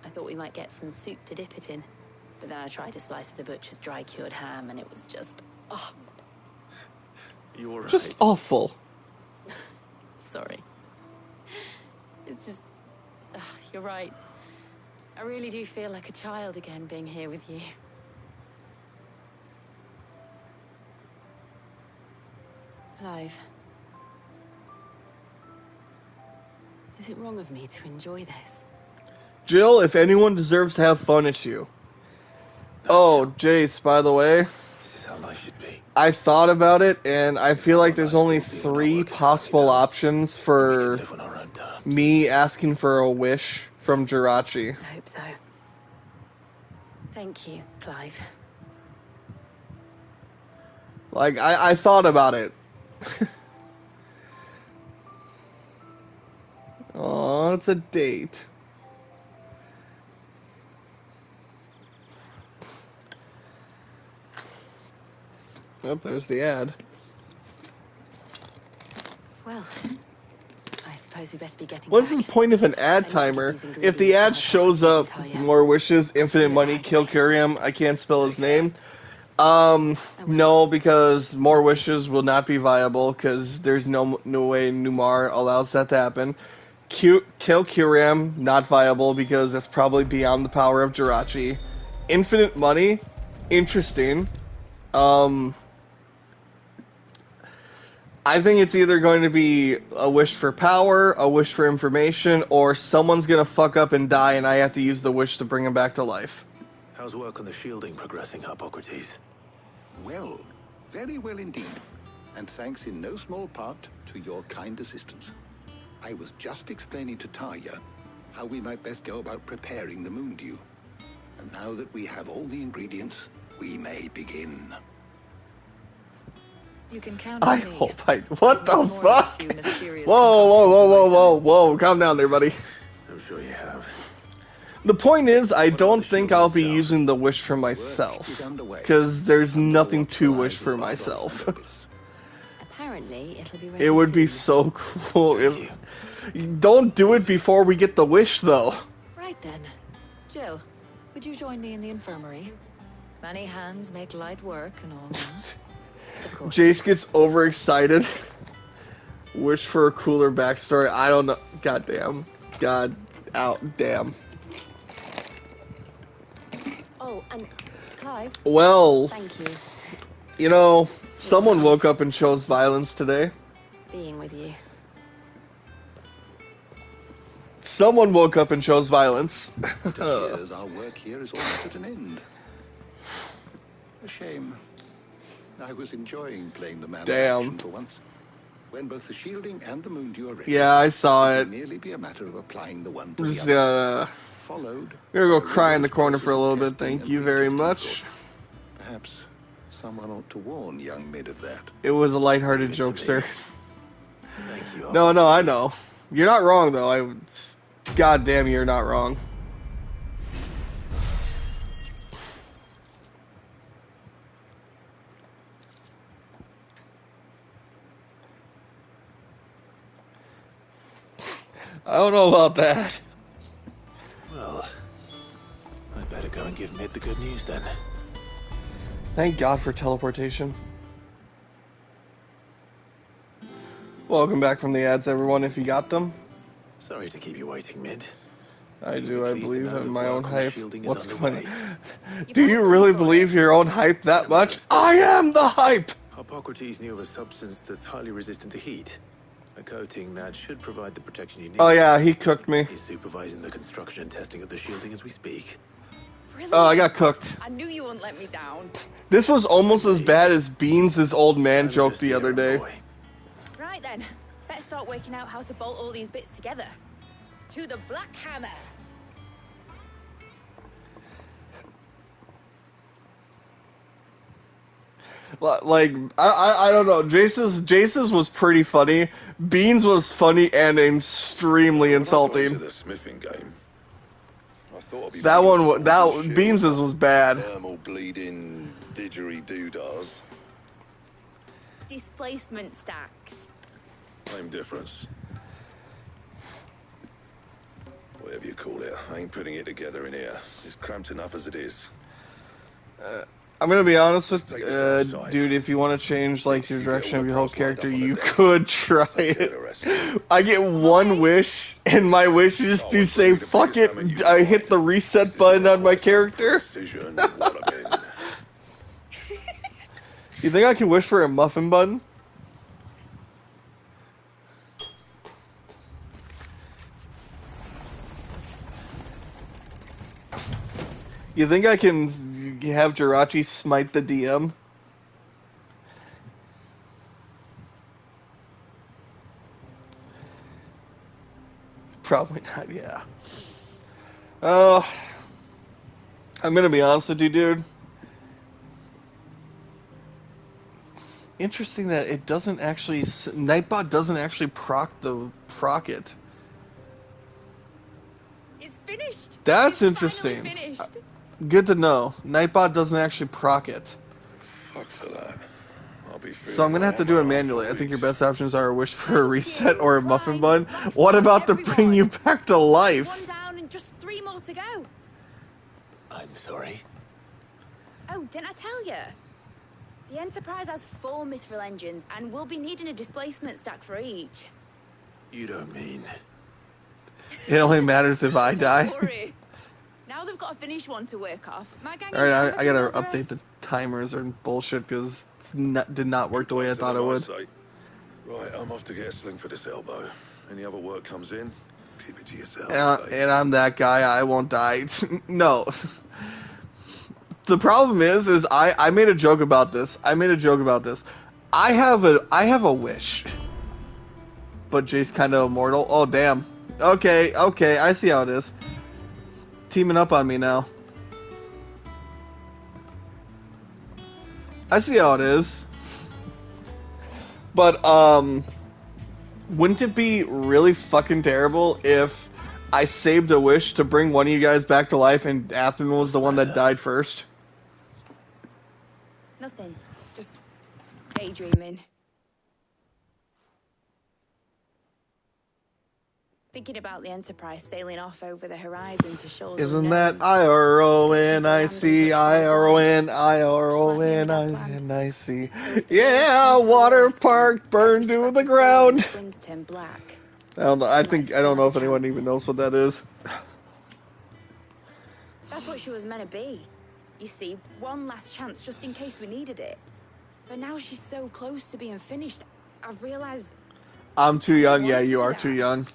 Q: I thought we might get some soup to dip it in. But then I tried a slice of the butcher's dry-cured ham and it was just... oh,
E: You're right.
A: Just awful.
Q: sorry. It's just... you're right. I really do feel like a child again being here with you. Clive. Is it wrong of me to enjoy this?
A: Jill, if anyone deserves to have fun, it's you. Oh, Jace, by the way,
E: This is how life should be.
A: I thought about it, and I feel like there's only 3 possible options for me asking for a wish from Jirachi.
Q: I hope so. Thank you, Clive.
A: Like, I thought about it. Oh, it's a date. Oh, there's the ad.
Q: Well, I suppose we best be getting
A: What's the point of an ad timer? If the ad shows up, more wishes, infinite money, kill Curium, I can't spell his name. No, because more wishes will not be viable, because there's no way Numar allows that to happen. Kill Curium, not viable, because that's probably beyond the power of Jirachi. Infinite money, interesting. I think it's either going to be a wish for power, a wish for information, or someone's going to fuck up and die and I have to use the wish to bring him back to life.
E: How's work on the shielding progressing, Hippocrates?
C: Well, very well indeed. And thanks in no small part to your kind assistance. I was just explaining to Tarja how we might best go about preparing the moon dew. And now that we have all the ingredients, we may begin.
I: You can count on me.
A: What the fuck? Whoa, calm down there, buddy.
E: I'm sure you have.
A: The point is, I don't think I'll be using the wish for myself, because there's nothing to wish for myself.
Q: Apparently, it'll be ready
A: It would be so cool if... Don't do it before we get the wish, though.
I: Right then. Jill, would you join me in the infirmary? Many hands make light work and all that. Of course.
A: Jace gets overexcited. Wish for a cooler backstory. I don't know. God damn. God out. Damn.
Q: Oh, and Clive.
A: Well,
Q: thank you.
A: You know, someone woke up and chose violence today.
Q: Being with you.
A: Someone woke up and chose violence.
C: It appears our work here is almost at an end. A shame. I was enjoying playing the man of action for once. When both the shielding and the moon dew are ready.
A: Yeah, I saw it.
C: It'll merely be a matter of applying the one to
A: Just,
C: the other.
A: Followed. We're gonna go cry in the corner for a little bit. Thank you very much.
C: Perhaps someone ought to warn young Mid of that.
A: It was a lighthearted joke, sir.
E: Thank you.
A: No, I know. You're not wrong, though. God damn, you're not wrong. I don't know about that.
E: Well, I better go and give Mid the good news then.
A: Thank God for teleportation. Welcome back from the ads, everyone, if you got them.
E: Sorry to keep you waiting, Mid.
A: I do, I believe in my own hype. What's going on? Do you really believe your own hype that much? I am the hype!
E: Hippocrates knew of a substance that's highly resistant to heat. A coating that should provide the protection you need.
A: Oh yeah, he cooked me.
E: He's supervising the construction and testing of the shielding as we speak.
G: Brilliant.
A: Oh, I got cooked.
G: I knew you wouldn't let me down.
A: This was almost as bad as Beans' old man joke the other day.
G: Right then, let's start working out how to bolt all these bits together. To the Black Hammer.
A: Like, I don't know. Jace's was pretty funny. Beans was funny and extremely insulting.
C: The smithing game. I thought I'd be
A: that one, Beans's was bad.
C: Thermal bleeding didgeridoo-dahs.
G: Displacement stacks.
C: Same difference. Whatever you call it, I ain't putting it together in here. It's cramped enough as it is.
A: I'm gonna be honest with dude, if you want to change like your direction of your whole character, you could try it. I get one wish, and my wish is to say, fuck it, I hit the reset button on my character. You think I can wish for a muffin bun? You think I can have Jirachi smite the DM? Probably not, yeah. I'm gonna be honest with you, dude. Interesting that it doesn't actually... Nightbot doesn't actually proc it.
G: It's finished.
A: That's
G: it's
A: interesting.
G: Finished.
A: Good to know. Nightbot doesn't actually proc it.
C: Fuck for that. I'll be
A: So I'm gonna have to do it manually. I think your best options are a wish for a reset or a muffin bun. What about to bring you back to life?
G: One down and just 3 more to go.
E: I'm sorry.
G: Oh, didn't I tell you? The Enterprise has 4 mithril engines, and we'll be needing a displacement stack for each.
E: You don't mean...
A: It only matters if I die.
G: Don't worry. Now they've got a finished one to work off. My gang
A: Alright, I gotta update the timers or bullshit because it did not work the way I thought it would.
C: Right, I'm off to get a sling for this elbow. Any other work comes in, keep it to yourself.
A: And I'm that guy, I won't die. No. The problem is I made a joke about this. I have a wish. But Jay's kind of immortal. Oh, damn. Okay, I see how it is. Teaming up on me now. I see how it is. But, wouldn't it be really fucking terrible if I saved a wish to bring one of you guys back to life and Athen was the one that died first?
G: Nothing. Just daydreaming. Thinking about the Enterprise sailing off over the horizon to shores.
A: Isn't that IRONIC, IRONIC? Yeah, water park burned to the ground.
G: Twins turn black.
A: I don't know. I don't know if anyone even knows what that is.
G: That's what she was meant to be. You see, one last chance just in case we needed it. But now she's so close to being finished, I've realized...
A: I'm too young. Yeah, you are too young.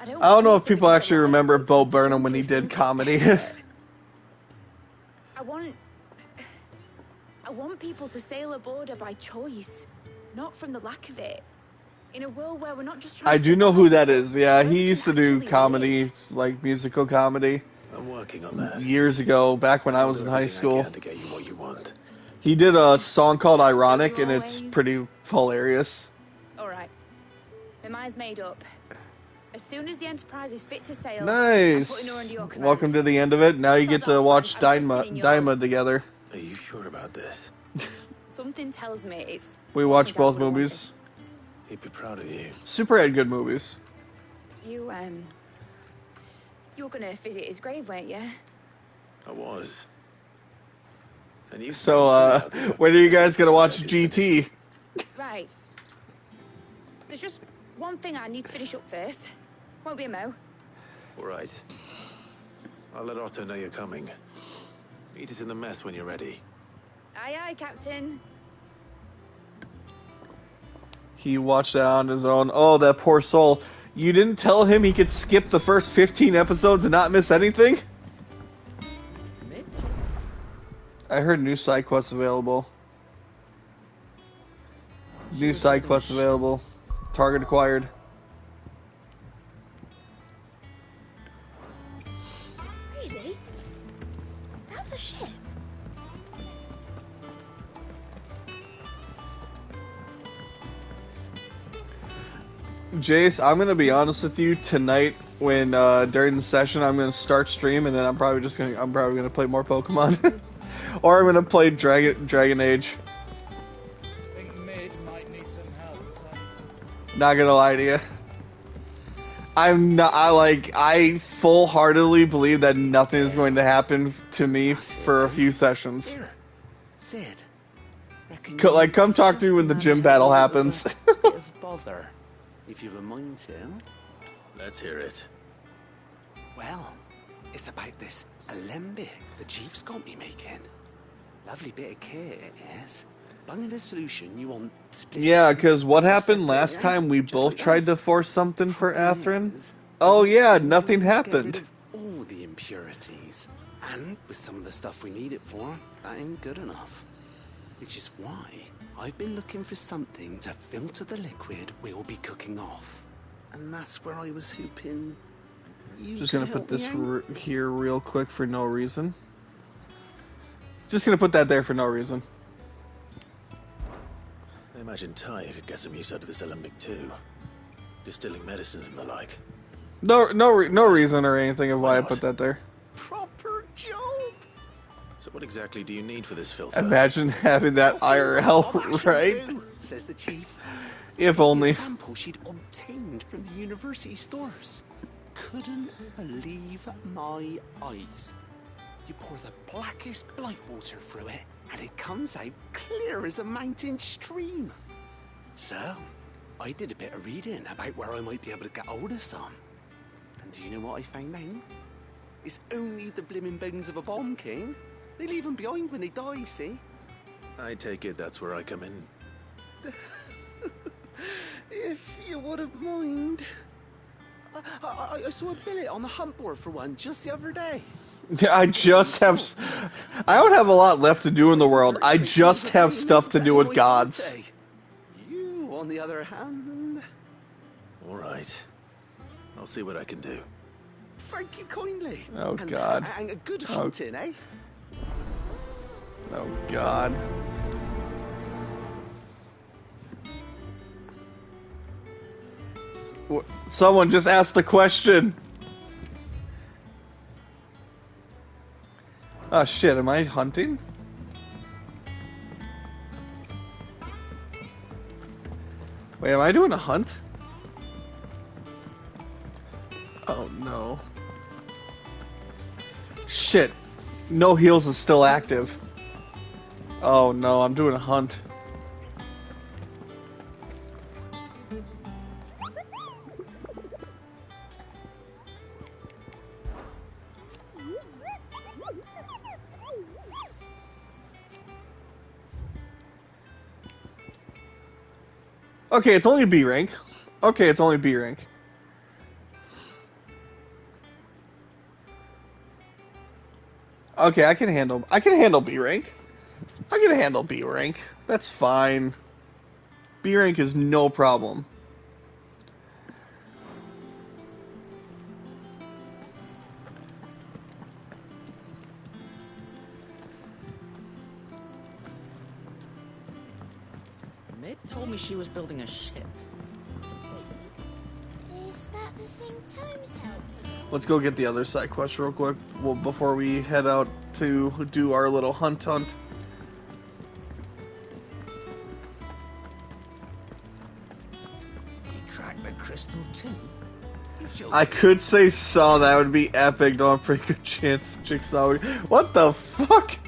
A: I don't know if people actually remember Bo Burnham when he did comedy.
G: I want people to sail aboard her by choice, not from the lack of it. In a world where we're not just trying
A: I do know who that is. Yeah, he used to do comedy, like musical comedy.
E: I'm working on that.
A: Years ago, back when I was in high school.
E: To get you what you want.
A: He did a song called Ironic, and it's pretty hilarious.
G: Alright. My mind's made up. As soon as the Enterprise is fit to sail,
A: nice.
G: I'm putting her under your command.
A: Welcome to the end of it. Now you get to watch Daima together.
E: Are you sure about this?
G: Something tells me it's...
A: We watched both movies.
E: He'd be proud of you.
A: Super had good movies.
G: You were gonna visit his grave, weren't you?
E: I was. And you
A: so, when are you guys gonna watch GT?
G: Right. There's just one thing I need to finish up first. Won't be a mo.
E: All right. I'll let Otto know you're coming. Meet us in the mess when you're ready.
G: Aye, aye, Captain.
A: He watched that on his own. Oh, that poor soul. You didn't tell him he could skip the first 15 episodes and not miss anything? I heard new side quests available. New side quests available. Target acquired.
G: Really? That's a ship.
A: Jace, I'm gonna be honest with you. Tonight, when during the session, I'm gonna start stream, and then I'm probably gonna play more Pokemon, or I'm gonna play Dragon Age.
F: I think Mid might need some help.
A: Not gonna lie to you. I full-heartedly believe that nothing is going to happen to me for a few sessions.
S: Here, Sid.
A: Like, come talk to me when the gym battle happens.
S: Bit of bother, if you've a mind to.
E: Let's hear it.
S: Well, it's about this alembic the Chief's got me making. Lovely bit of kit it is. Bunging a solution you want split.
A: Yeah, because what happened last time we both tried to force something for Athrun? Oh yeah, nothing happened.
S: All the impurities. And with some of the stuff we need it for, that ain't good enough. Which is why I've been looking for something to filter the liquid we'll be cooking off. And that's where I was hoping you
A: Just
S: could
A: gonna put
S: help me
A: this
S: out.
A: here real quick for no reason. Just gonna put that there for no reason.
E: I imagine Ty could get some use out of this alembic too. Distilling medicines and the like.
A: No reason or anything of why I put that there.
E: Proper job! So what exactly do you need for this filter?
A: Imagine having that IRL, right?
S: Says the chief.
A: If only.
S: The sample she'd obtained from the university stores. Couldn't believe my eyes. You pour the blackest blight water through it, and it comes out clear as a mountain stream. So, I did a bit of reading about where I might be able to get hold of some. And do you know what I found out? It's only the blimmin' bones of a bomb king. They leave them behind when they die, see?
E: I take it that's where I come in.
S: If you wouldn't mind. I saw a billet on the hunt board for one just the other day.
A: Yeah, I don't have a lot left to do in the world. I just have stuff to do with gods.
S: You, on the other hand...
E: All right. I'll see what I can do.
S: Thank you kindly.
A: Oh, God.
S: And a good hunting, eh?
A: Oh, God. Someone just asked the question. Oh shit, am I hunting? Wait, am I doing a hunt? Oh no. Shit. No Heals is still active. Oh no, I'm doing a hunt. Okay, it's only B rank. Okay, it's only B rank. Okay, I can handle B rank. I can handle B rank. That's fine. B rank is no problem.
J: Mid told me she was building a ship.
L: Is that the thing Tomes helped?
A: Let's go get the other side quest real quick before we head out to do our little hunt.
J: You cracked the crystal too?
A: I could say so. That would be epic. Don't have a pretty good chance. Jigsaw. What the fuck?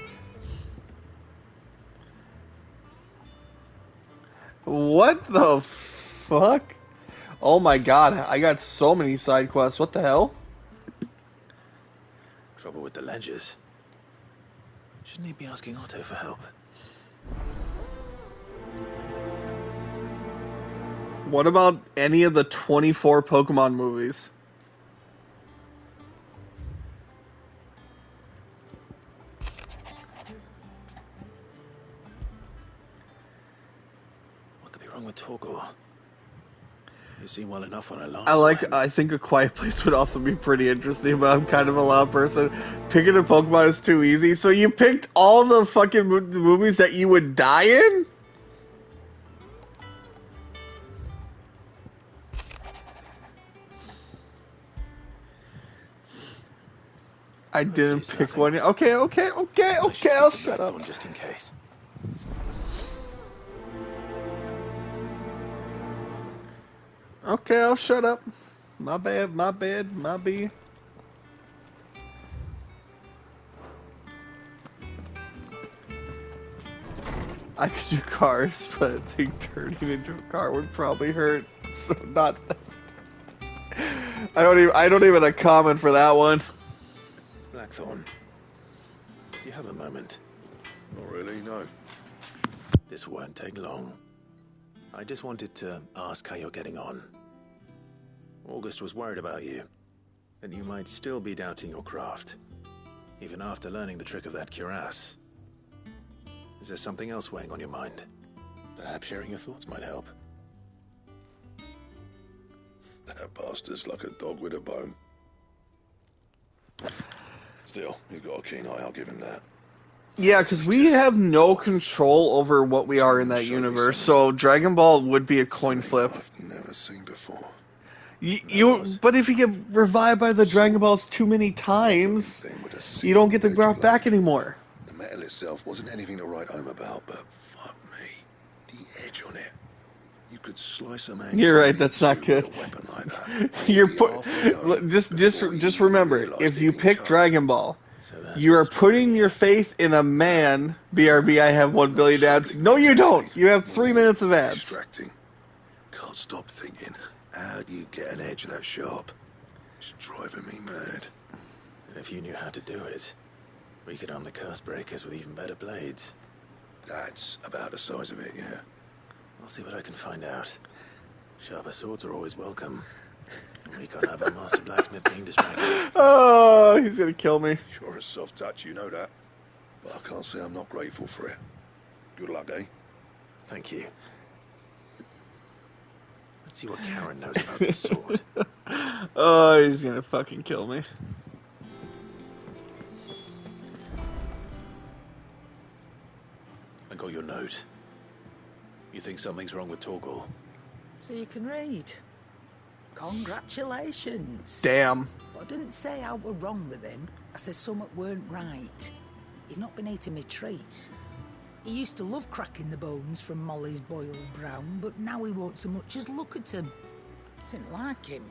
A: What the fuck? Oh my god, I got so many side quests. What the hell?
E: Trouble with the ledgers. Shouldn't he be asking Otto for help?
A: What about any of the 24 Pokemon movies?
E: What could be wrong with Torgor? You seem well enough on a last
A: I think A Quiet Place would also be pretty interesting, but I'm kind of a loud person. Picking a Pokemon is too easy. So you picked all the fucking movies that you would die in? I didn't pick one. Okay, I'll shut up.
E: Just in case.
A: Okay, I'll shut up. My bad, my B. I could do cars, but I think turning into a car would probably hurt. So not. I don't even have a comment for that one.
E: Blackthorn, do you have a moment?
C: Not really, no.
E: This won't take long. I just wanted to ask how you're getting on. August was worried about you, that you might still be doubting your craft. even after learning the trick of that cuirass. Is there something else weighing on your mind? Perhaps sharing your thoughts might help.
C: That bastard's like a dog with a bone. Still, you've got a keen eye, I'll give him that.
A: Yeah, because we have no control over what we are in that universe, so Dragon Ball would be a coin flip.
C: I've never seen before.
A: But if you get revived by the Dragon Balls too many times, you don't get them brought back anymore.
C: The metal itself wasn't anything to write home about, but fuck me, the edge on it. You could slice a man.
A: You're right. That's not good. You're just remember, if you pick Dragon Ball, you are putting your faith in a man. BRB, I have 1 billion ads. No, you don't. You have 3 minutes of ads.
C: Distracting. Can't stop thinking. How do you get an edge that sharp? It's driving me mad.
E: And if you knew how to do it, we could arm the curse breakers with even better blades.
C: That's about the size of it, yeah.
E: I'll see what I can find out. Sharper swords are always welcome. And we can't have our master blacksmith being distracted.
A: Oh, he's gonna kill me.
C: Sure a soft touch, you know that. But I can't say I'm not grateful for it. Good luck, eh?
E: Thank you. Let's see what Karen knows about this sword.
A: Oh, he's gonna fucking kill me.
E: I got your note. You think something's wrong with Torgal?
T: So you can read. Congratulations.
A: Damn.
T: But I didn't say I were wrong with him. I said something weren't right. He's not been eating me treats. He used to love cracking the bones from Molly's boiled brown, but now he won't so much as look at him. Didn't like him.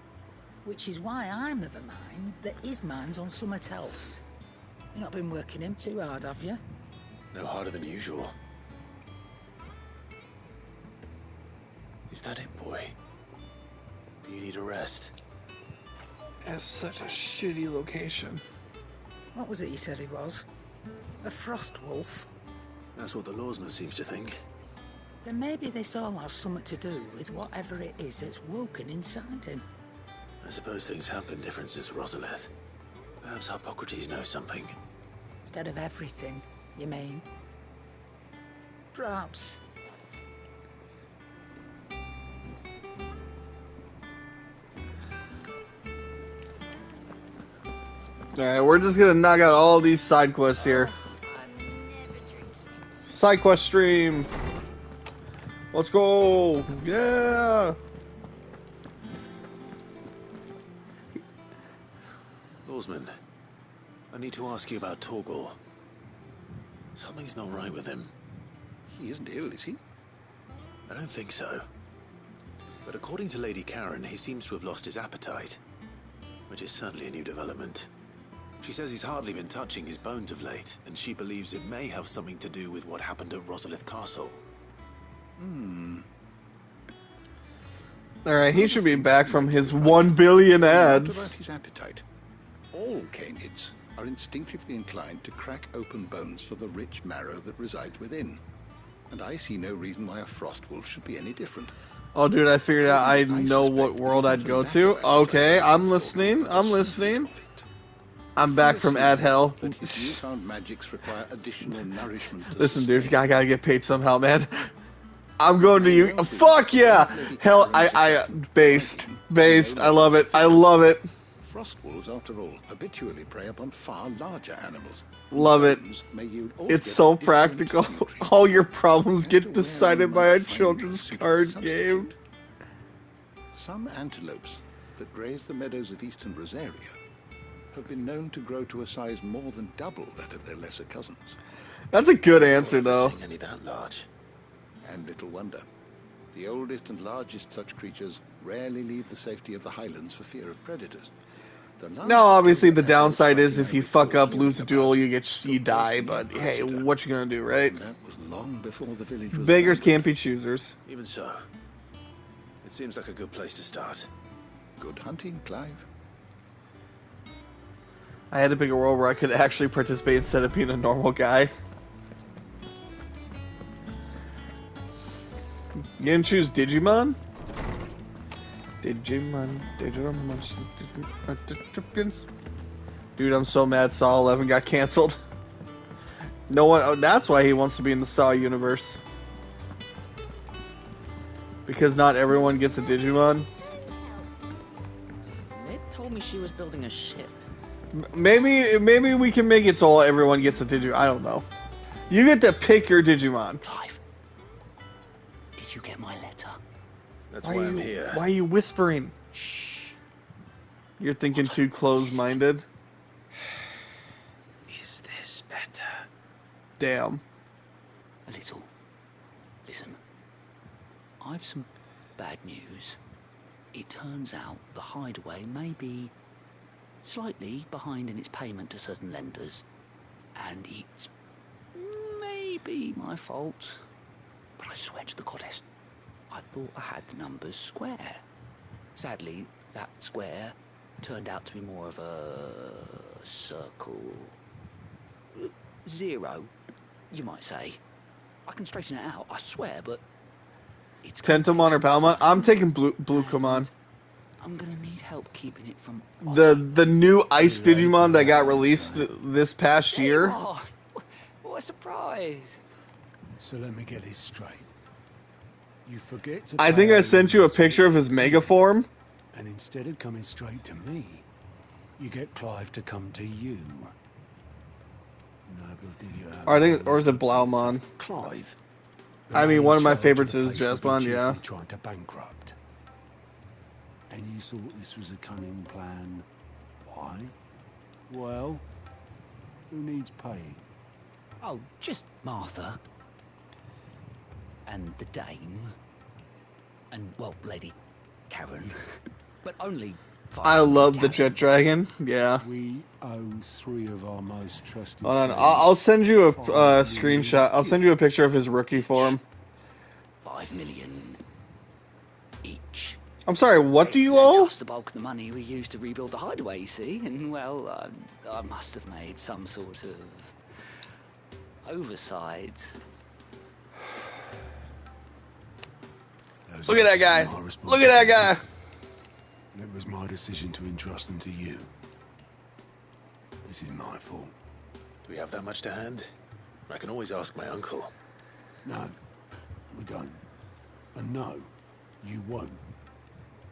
T: Which is why I'm of a mind that his mind's on something else. You've not been working him too hard, have you?
E: No harder than usual. Is that it, boy? Do you need a rest?
A: It's such a shitty location.
T: What was it you said he was? A frost wolf?
E: That's what the lawsman seems to think.
T: Then maybe this all has something to do with whatever it is that's woken inside him.
E: I suppose things have been different since Rosalith. Perhaps Hippocrates knows something.
T: Instead of everything, you mean? Perhaps.
A: Alright, we're just gonna knock out all these side quests here. Side quest stream! Let's go! Yeah!
E: Lawsman, I need to ask you about Torgal. Something's not right with him.
C: He isn't ill, is he?
E: I don't think so. But according to Lady Karen, he seems to have lost his appetite. Which is certainly a new development. She says he's hardly been touching his bones of late, and she believes it may have something to do with what happened at Rosalith Castle.
A: Alright, he should be back from his 1 billion ads.
U: What about his appetite? All canids are instinctively inclined to crack open bones for the rich marrow that resides within. And I see no reason why a frost wolf should be any different.
A: Oh, dude, I figured out I know what world I'd go to. Okay, I'm listening. I'm listening. I'm back from ad hell.
U: Newfound magics require additional nourishment.
A: Listen, dude, I gotta get paid somehow, man. I'm going to you. Fuck yeah! Hell, I based. I love it. I love it.
U: Frost wolves, after all, habitually prey upon far larger animals.
A: Love it. It's so practical. All your problems get decided by a children's card game.
U: Some antelopes that graze the meadows of eastern Rosaria have been known to grow to a size more than double that of their lesser cousins.
A: That's a good answer, though.
E: Any that large.
U: And little wonder. The oldest and largest such creatures rarely leave the safety of the highlands for fear of predators.
A: Now, obviously, the downside is if you fuck up, lose a duel, you die. But hey, what you gonna do, right?
U: That was long before the village was
A: Beggars can't be choosers.
E: Even so, it seems like a good place to start.
U: Good hunting, Clive.
A: I had to pick a world where I could actually participate instead of being a normal guy. You didn't choose Digimon? Digimon. Dude, I'm so mad Saw 11 got canceled. No one. Oh, that's why he wants to be in the Saw universe. Because not everyone gets a Digimon.
J: Ned told me she was building a ship.
A: Maybe we can make it so everyone gets a Digimon. I don't know. You get to pick your Digimon.
S: Clive, did you get my letter?
E: That's why I'm here.
A: Why are you whispering?
S: Shh.
A: You're thinking too close-minded.
E: Is this better?
A: Damn.
S: A little. Listen, I've some bad news. It turns out the Hideaway may be slightly behind in its payment to certain lenders, and it's maybe my fault. But I swear to the goddess, I thought I had the numbers square. Sadly, that square turned out to be more of a circle. Zero, you might say. I can straighten it out, I swear, but it's
A: Tentomon or Palmon? I'm taking Blue Kumon.
S: I'm gonna need help keeping it from
A: The new Ice Digimon that got released this past year.
S: Oh, what a surprise!
D: So let me get this straight. You forget to
A: I think
D: pay
A: I sent you a picture of his Mega form.
D: And instead of coming straight to me, you get Clive to come to you.
A: Or is it Blaumon?
D: Clive.
A: I mean, one of my favorites is Jasmine, yeah.
D: Trying to bankrupt. And you thought this was a cunning plan. Why? Well, who needs paying?
S: Oh, just Martha. And the Dame. And, well, Lady Karen. But only 5
A: I love the
S: talents.
A: Jet Dragon. Yeah.
D: We owe 3 of our most trusted
A: Hold on.
D: friends
A: I'll send you a screenshot. I'll send you a picture of his rookie form.
S: 5 million each.
A: I'm sorry, what do you owe?
S: Just the bulk of the money we used to rebuild the Hideaway, you see. And, well, I must have made some sort of oversight.
A: Look at that guy. Look at that guy.
D: And it was my decision to entrust them to you. This is my fault.
E: Do we have that much to hand? I can always ask my uncle.
D: No, we don't. And no, you won't.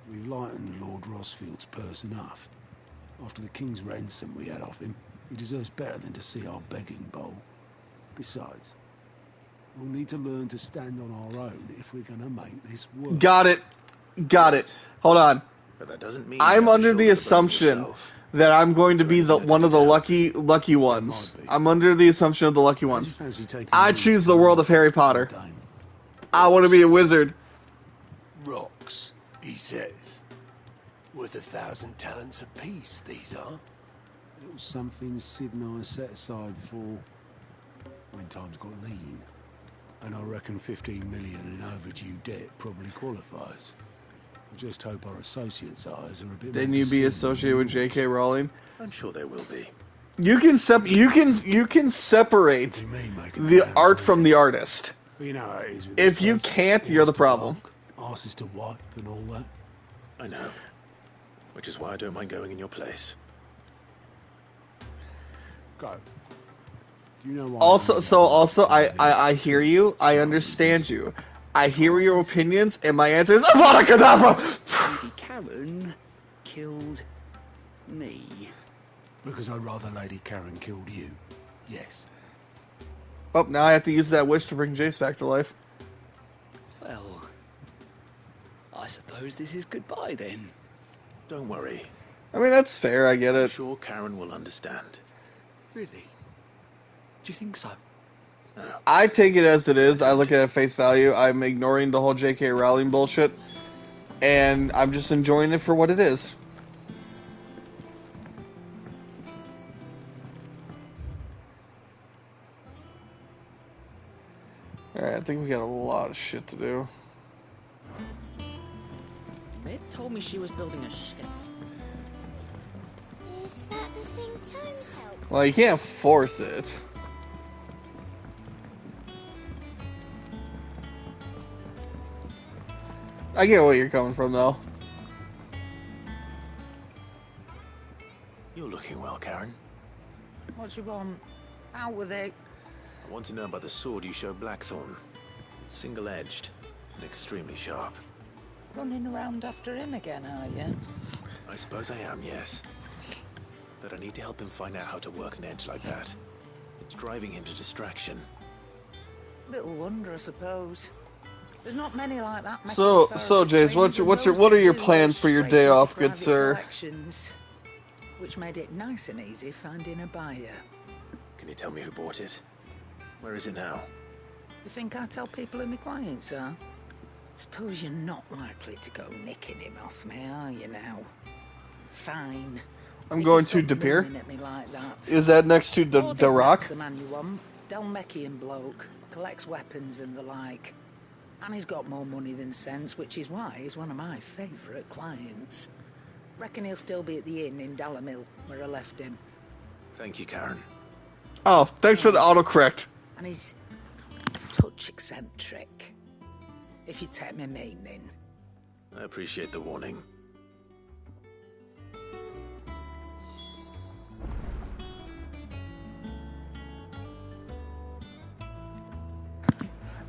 D: We've lightened Lord Rosfield's purse enough. After the king's ransom we had off him, he deserves better than to see our begging bowl. Besides, we'll need to learn to stand on our own if we're gonna make this work.
A: Got it. Got it. Hold on.
E: But that doesn't mean
A: I'm under the assumption that I'm going to be one of the lucky ones. I'm under the assumption of the lucky ones. I choose the world of Harry Potter. I want to be a wizard.
D: Rocks, he says. Worth 1,000 talents apiece, these are. Little something Sid and I set aside for when times got lean. And I reckon 15 million in overdue debt probably qualifies. I just hope our associates' eyes are a bit
A: Didn't
D: more
A: you be
D: discerning
A: associated with
D: than
A: J.K. Rowling?
E: I'm sure there will be.
A: You can separate the art from the artist.
D: But you know how it is with
A: If
D: this
A: you
D: place.
A: can't, you're the problem.
D: Asses to wipe and all that.
E: I know. Which is why I don't mind going in your place.
D: Go. Do you know why?
A: Also, I hear you. I understand you. I hear your opinions, and my answer is Avada Kedavra!
S: Lady Karen killed me.
D: Because I'd rather Lady Karen killed you. Yes.
A: Oh, now I have to use that wish to bring Jace back to life.
S: Well, I suppose this is goodbye then.
E: Don't worry.
A: I mean, that's fair. I get
E: I'm
A: it.
E: sure Karen will understand.
S: Really? Do you think so?
A: I take it as it is. I look at it at face value. I'm ignoring the whole J.K. Rowling bullshit, and I'm just enjoying it for what it is. Alright, I think we got a lot of shit to do.
J: Ned told me she was building a ship.
L: Is that the thing Tomes helped?
A: Well, you can't force it. I get where you're coming from, though.
E: You're looking working well, Karen.
T: What do you want? Out with it.
E: I want to know about the sword you showed Blackthorn. Single-edged and extremely sharp.
T: Running around after him again, are you?
E: I suppose I am, yes. But I need to help him find out how to work an edge like that. It's driving him to distraction.
T: Little wonder, I suppose. There's not many like that.
A: So Jace, what are your plans for your day off, good sir?
T: Which made it nice and easy finding a buyer.
E: Can you tell me who bought it? Where is it now?
T: You think I tell people who my clients are? Suppose you're not likely to go nicking him off me, are you now? Fine.
A: I'm going to De Pere.
T: Like that.
A: Is that next to the Rock?
T: The man you want. Delmekian bloke. Collects weapons and the like. And he's got more money than sense, which is why he's one of my favourite clients. Reckon he'll still be at the inn in Dalamil, where I left him.
E: Thank you, Karen.
A: Oh, thanks for the autocorrect.
T: And he's a touch eccentric, if you take my meaning.
E: I appreciate the warning.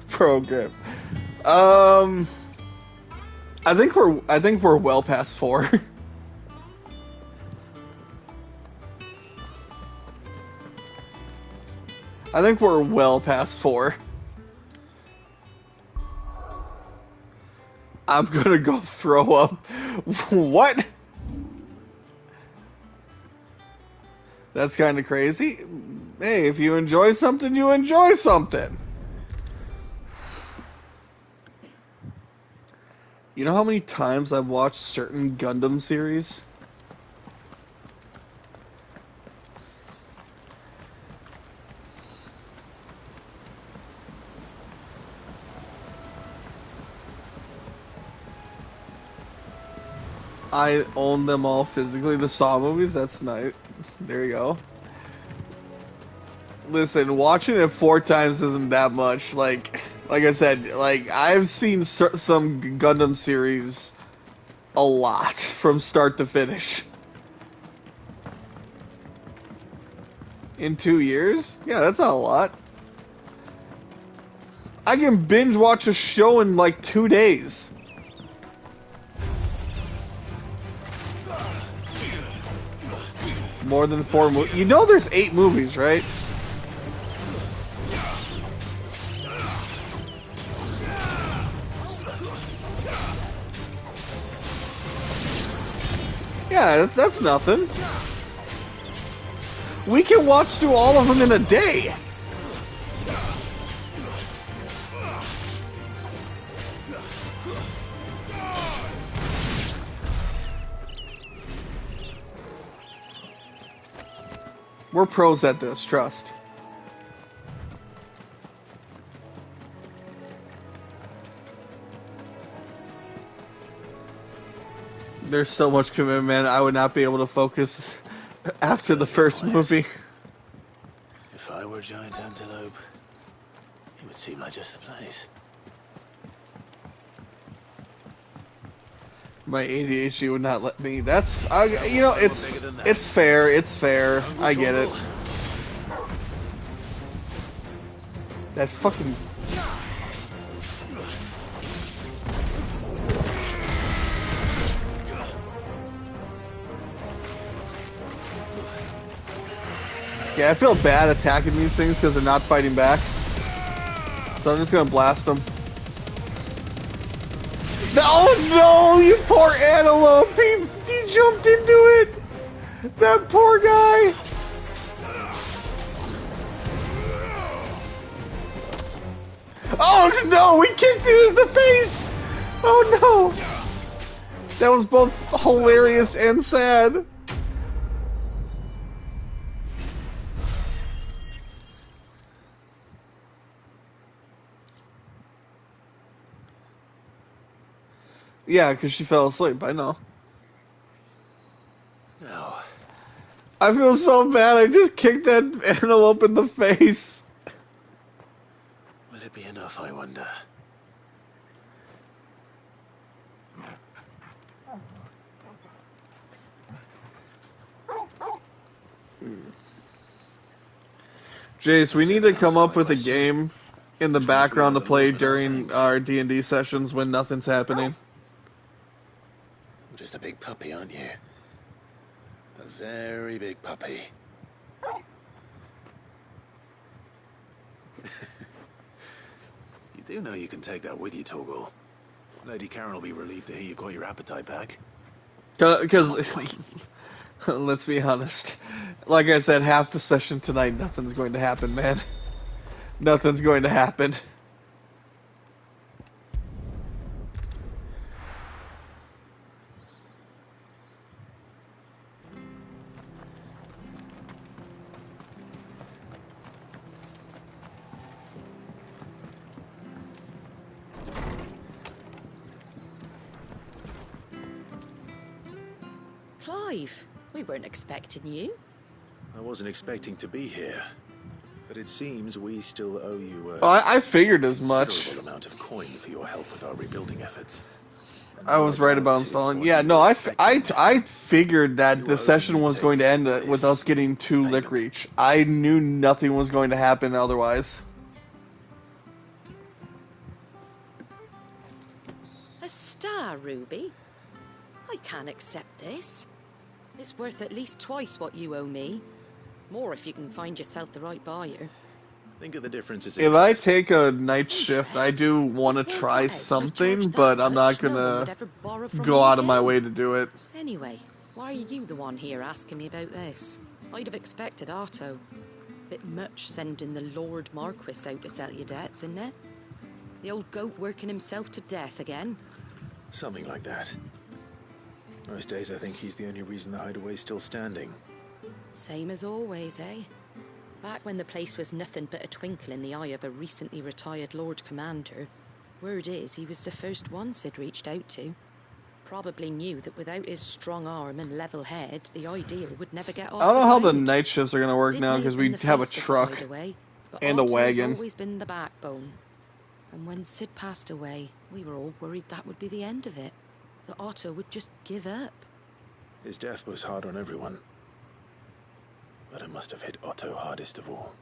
A: Program. I think we're well past 4. I think we're well past 4. I'm gonna go throw up. What? That's kind of crazy. Hey, if you enjoy something, you enjoy something. You know how many times I've watched certain Gundam series? I own them all physically. The Saw movies, that's nice. There you go. Listen, watching it 4 times isn't that much. Like I said, I've seen some Gundam series a lot from start to finish. In 2 years? Yeah, that's not a lot. I can binge watch a show in like 2 days. More than 4 movies. You know there's 8 movies, right? Yeah, that's nothing. We can watch through all of them in a day. We're pros at this, trust. There's so much commitment, I would not be able to focus after the first movie.
E: If I were a giant antelope, it would seem like just the place.
A: My ADHD would not let me. That's, you know, it's fair. It's fair. I get it. That fucking. Yeah, I feel bad attacking these things because they're not fighting back. So I'm just gonna blast them. Oh no, you poor antelope! He jumped into it! That poor guy! Oh no, we kicked him in the face! Oh no! That was both hilarious and sad. Yeah, because she fell asleep, I know.
E: No.
A: I feel so bad, I just kicked that antelope in the face.
E: Will it be enough, I wonder?
A: Jace, we need to come up with a game in the background to play during our D&D sessions when nothing's happening.
E: You're just a big puppy, aren't you? A very big puppy. You do know you can take that with you, Torgal. Lady Karen will be relieved to hear you got your appetite back.
A: Because, let's be honest, like I said, half the session tonight, nothing's going to happen, man. Nothing's going to happen.
K: Clive, we weren't expecting you.
E: I wasn't expecting to be here, but it seems we still owe you
A: I figured as much.
E: Considerable amount of coin for your help with our rebuilding efforts.
A: I was right about installing. Yeah, no, I figured that the session was going to end with us getting 2 Lick Reach. I knew nothing was going to happen otherwise.
K: A star, Ruby? I can't accept this. It's worth at least twice what you owe me. More if you can find yourself the right buyer.
E: Think of the differences.
A: If I take a night shift, I do want to try something, but I'm not gonna go out of my way to do it.
K: Anyway, why are you the one here asking me about this? I'd have expected Otto. Bit much sending the Lord Marquis out to sell your debts, isn't it? The old goat working himself to death again?
E: Something like that. Most days I think he's the only reason the hideaway's still standing.
K: Same as always, eh? Back when the place was nothing but a twinkle in the eye of a recently retired Lord Commander, word is he was the first one Sid reached out to. Probably knew that without his strong arm and level head, the idea would never get off.
A: I don't know
K: the
A: how the
K: ground.
A: night shifts are going to work
K: Sid
A: now
K: may
A: because
K: been
A: we
K: the
A: have a
K: face of the
A: truck
K: hideaway, but
A: and a
K: Otto's
A: wagon.
K: always been the backbone. And when Sid passed away, we were all worried that would be the end of it. That Otto would just give up.
E: His death was hard on everyone. But it must have hit Otto hardest of all.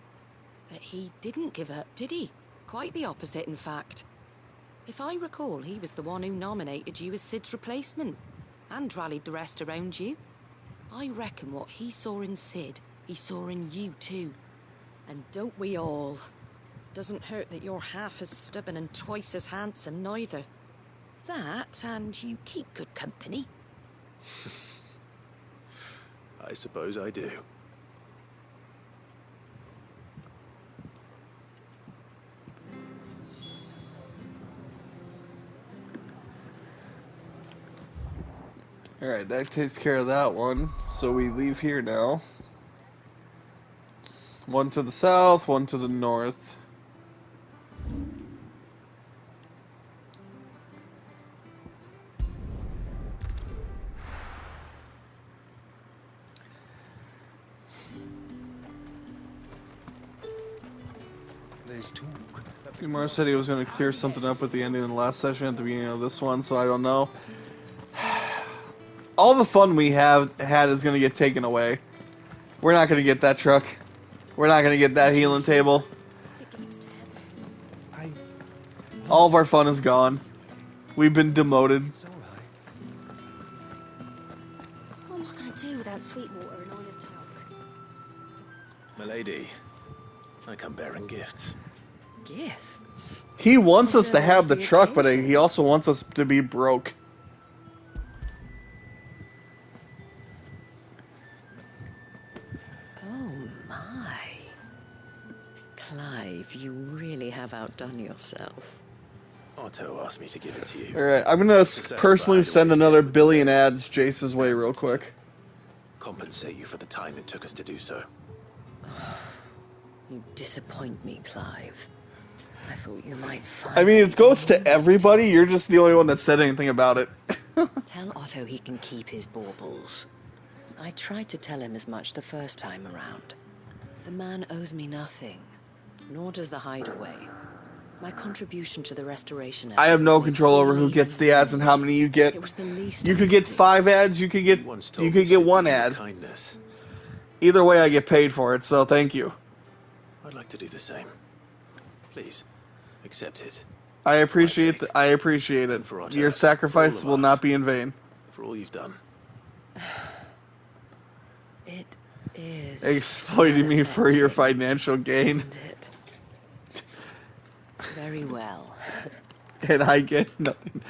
K: But he didn't give up, did he? Quite the opposite, in fact. If I recall, he was the one who nominated you as Sid's replacement, and rallied the rest around you. I reckon what he saw in Sid, he saw in you too. And don't we all? Doesn't hurt that you're half as stubborn and twice as handsome, neither. That, and you keep good company.
E: I suppose I do.
A: Alright, that takes care of that one. So we leave here now. One to the south, one to the north.
S: There's talk.
A: Umar said he was going to clear something up with the ending of the last session at the beginning of this one, so I don't know. All the fun we have had is going to get taken away. We're not going to get that truck. We're not going to get that healing table. All of our fun is gone. We've been demoted.
L: What am I going to do without Sweetwater and Oil of Talk?
E: Milady, I come bearing gifts.
K: Gifts?
A: He wants us to have the truck, but he also wants us to be broke.
K: Clive, you really have outdone yourself.
E: Otto asked me to give it to you.
A: Alright, I'm gonna personally send another billion ads Jace's way real quick.
E: Compensate you for the time it took us to do so.
K: You disappoint me, Clive. I thought you might find...
A: I mean, it goes to everybody, you're just the only one that said anything about it.
K: Tell Otto he can keep his baubles. I tried to tell him as much the first time around. The man owes me nothing. Nor does the hideaway. My contribution to the restoration effort
A: I have no control over who gets the ads and how many you get. You could get 5 ads, you could get 1 ad.
E: Kindness.
A: Either way, I get paid for it, so thank you.
E: I'd like to do the same. Please, accept it.
A: I appreciate it. Your sacrifice will not be in vain.
E: For all you've done.
Q: It is.
A: Exploiting me for your financial gain.
Q: Isn't it? Very well.
A: And I get nothing.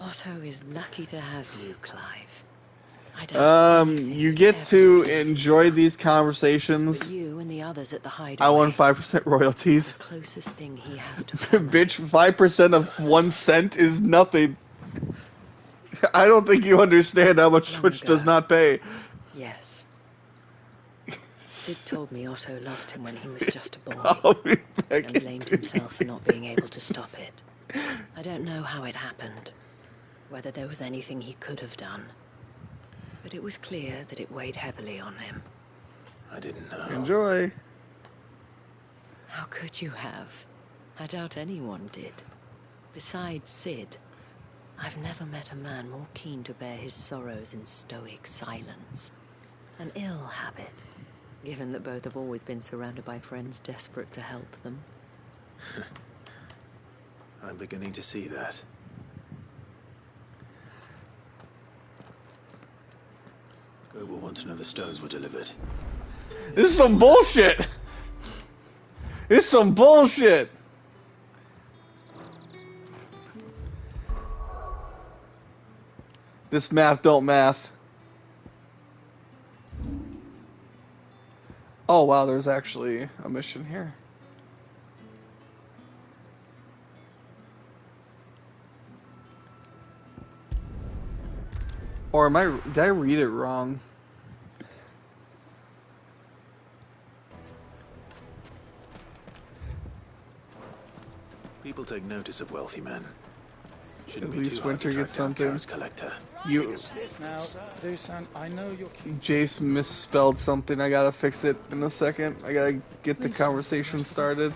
Q: Otto is lucky to have you, Clive. I don't
A: you get to enjoy these conversations.
Q: But you and the others at the hideaway.
A: I want 5% royalties.
Q: The closest thing he has to
A: Bitch, 5% of 1 cent is nothing. I don't think you understand how much Twitch does not pay.
Q: Yes. Sid told me Otto lost him when he was just a boy. And blamed himself for not being able to stop it. I don't know how it happened. Whether there was anything he could have done. But it was clear that it weighed heavily on him.
E: I didn't know.
A: Enjoy.
Q: How could you have? I doubt anyone did. Besides Sid, I've never met a man more keen to bear his sorrows in stoic silence. An ill habit, given that both have always been surrounded by friends desperate to help them.
E: I'm beginning to see that. Goebel wants to know the stones were delivered.
A: This is some bullshit! This is some bullshit! This math don't math. Oh wow, there's actually a mission here. Or did I read it wrong?
E: People take notice of wealthy men. Shouldn't
A: At
E: be
A: least
E: too hard to
A: Winter
E: track
A: gets
E: down
A: something.
E: Kara's collector.
A: You,
F: Now, Dusan, I know you're cute.
A: Jace misspelled something. I gotta fix it in a second. I gotta get the conversation started.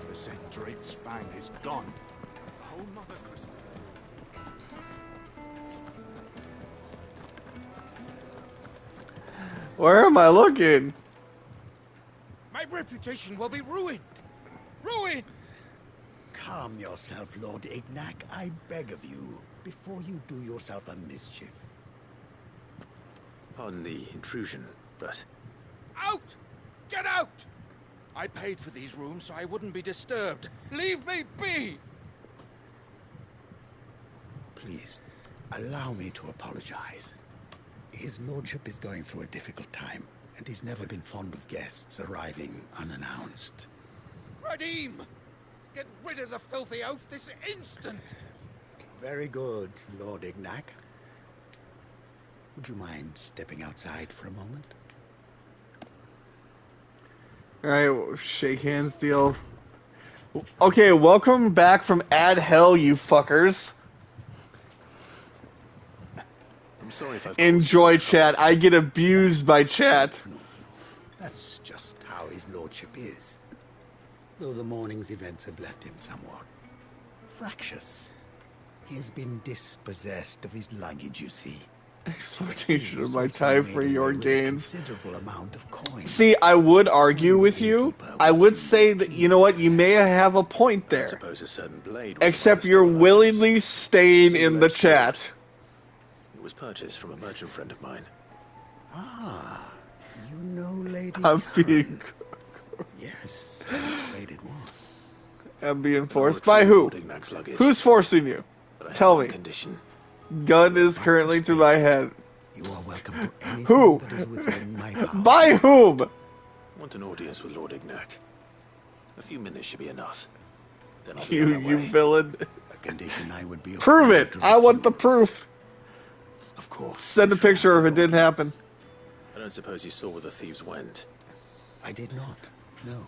R: The St. Drake's fang is gone. Oh, Mother Christ.
A: Where am I looking?
R: My reputation will be ruined. Ruined!
B: Calm yourself, Lord Ignac, I beg of you, before you do yourself a mischief.
E: Pardon the intrusion, but...
R: Out! Get out! I paid for these rooms so I wouldn't be disturbed. Leave me be!
B: Please, allow me to apologize. His lordship is going through a difficult time, and he's never been fond of guests arriving unannounced.
R: Radim! Get rid of the filthy oaf this instant!
B: Very good, Lord Ignac. Would you mind stepping outside for a moment?
A: Alright, we'll shake hands, deal. Okay, welcome back from Ad Hell, you fuckers.
E: I'm sorry if I've...
A: Enjoy chat. I get abused by chat.
B: No. That's just how his lordship is. Though the morning's events have left him somewhat fractious. He's been dispossessed of his luggage, you see.
A: Exploitation of my time for your gains.
B: Considerable amount of coin.
A: See, I would argue with you. I would say that, you know what, you may have a point there.
E: I suppose a certain blade was
A: Except you're willingly staying in the chat.
E: It was purchased from a merchant friend of mine.
B: Ah, you know Lady
A: I'm being...
B: Yes, I'm afraid it was.
A: I'm being forced by who? Who's forcing you? Tell me.
E: Condition.
A: Gun is currently to my head.
B: You are welcome to anything
A: Who?
B: that is within my power.
A: By whom?
E: Want an audience with Lord Ignac. A few minutes should be enough. Then I'll be
A: You,
E: on my
A: you
E: way.
A: villain.
B: A condition I would be
A: Prove it! I want the proof.
B: Of course.
A: Send a picture if it didn't happen.
E: I don't suppose you saw where the thieves went.
B: I did not. No.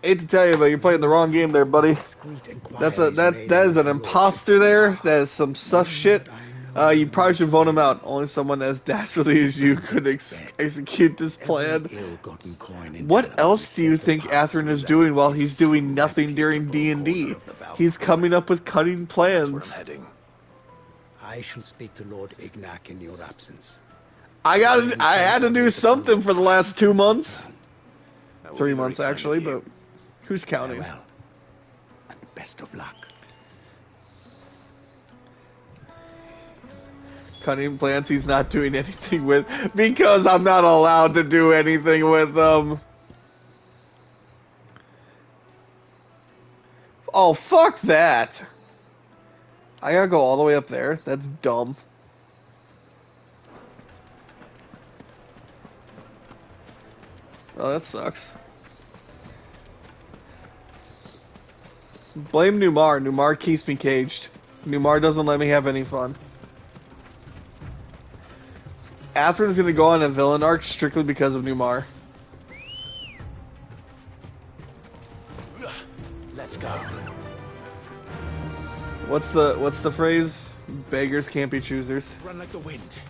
A: Hate to tell you, but you're playing the wrong game there, buddy. That is an imposter there. That is some sus shit. You probably should vote him out. Only someone as dastardly as you could execute this plan. What else do you think Athrun is doing while he's doing nothing during D&D? He's coming up with cunning plans.
B: I shall speak to Lord Ignac in your absence.
A: I had to do something for the last 2 months. 3 months, actually, but who's counting?
B: Farewell, and best of luck.
A: Cunning plans he's not doing anything with, because I'm not allowed to do anything with them. Oh, fuck that. I gotta go all the way up there? That's dumb. Oh, that sucks. Blame Numar. Numar keeps me caged. Numar doesn't let me have any fun. Athrun's gonna go on a villain arc strictly because of Numar.
E: Let's go.
A: What's the phrase? Beggars can't be choosers.
E: Run like the wind.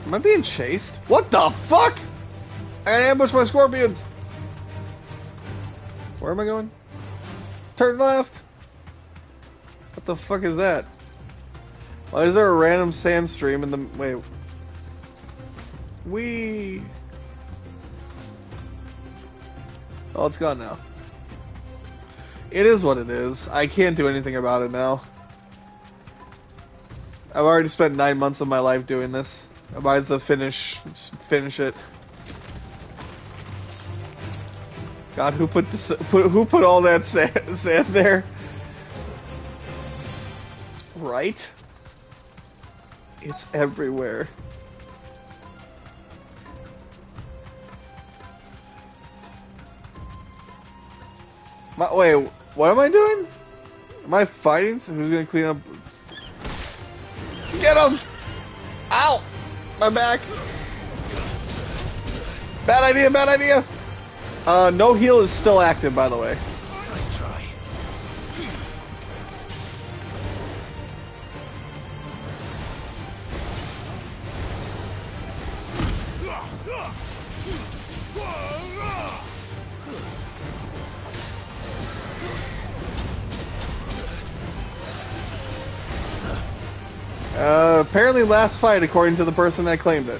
A: Am I being chased? What the fuck? I gotta ambush my scorpions. Where am I going? Turn left. What the fuck is that? Why is there a random sand stream in the... Wait. Wee. Oh, it's gone now. It is what it is. I can't do anything about it now. I've already spent 9 months of my life doing this. I might as well finish it. God, who put this? Who put all that sand there? Right? It's everywhere. Wait, what am I doing? Am I fighting? So who's gonna clean up? Get him! Ow! My back! Bad idea, bad idea! No heal is still active, by the way.
E: Nice try.
A: Apparently last fight, according to the person that claimed it.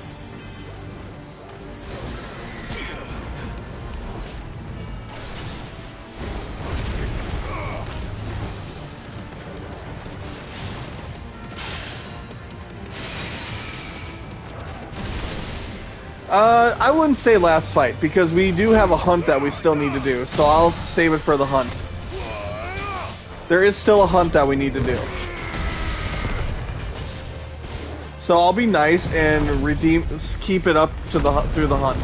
A: I wouldn't say last fight, because we do have a hunt that we still need to do, so I'll save it for the hunt. There is still a hunt that we need to do. So I'll be nice and keep it up to through the hunt.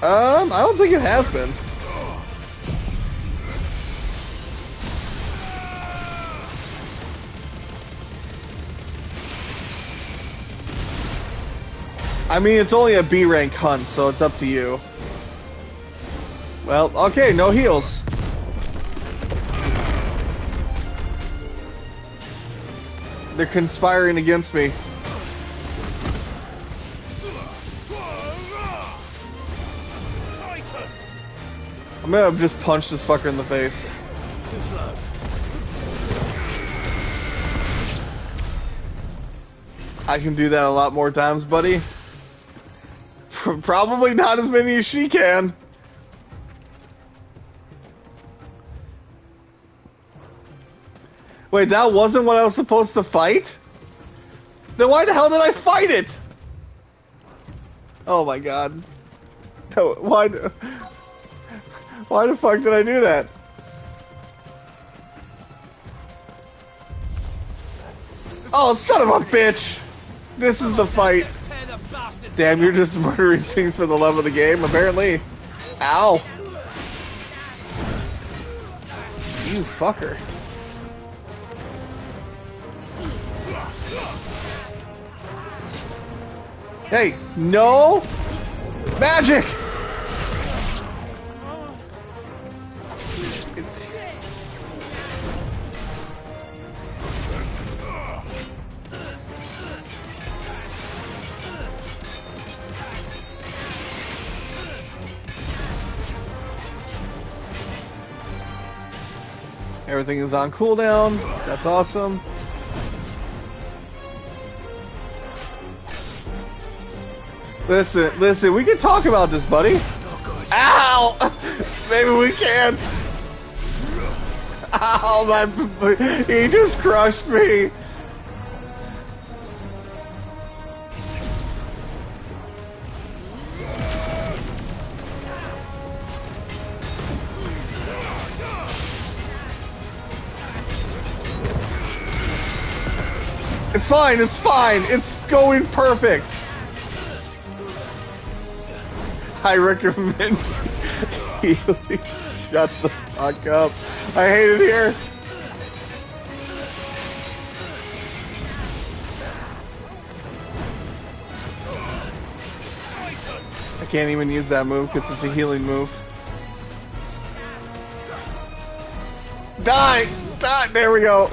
A: I don't think it has been. I mean, it's only a B rank hunt, so it's up to you. Well, okay, no heals. They're conspiring against me. I'm gonna just punch this fucker in the face.
E: Too slow.
A: I can do that a lot more times, buddy. Probably not as many as she can. Wait, that wasn't what I was supposed to fight? Then why the hell did I fight it? Oh my god. Why the fuck did I do that? Oh, son of a bitch! This is the fight.
N: the bastards!
A: Damn, you're just murdering things for the love of the game, apparently. Ow. You fucker. Hey, no magic! Everything is on cooldown. That's awesome. Listen, we can talk about this, buddy. Ow! Maybe we can. Ow, he just crushed me. It's fine, it's fine. It's going perfect. I recommend healing. Shut the fuck up. I hate it here. I can't even use that move because it's a healing move. Die! Die! There we go.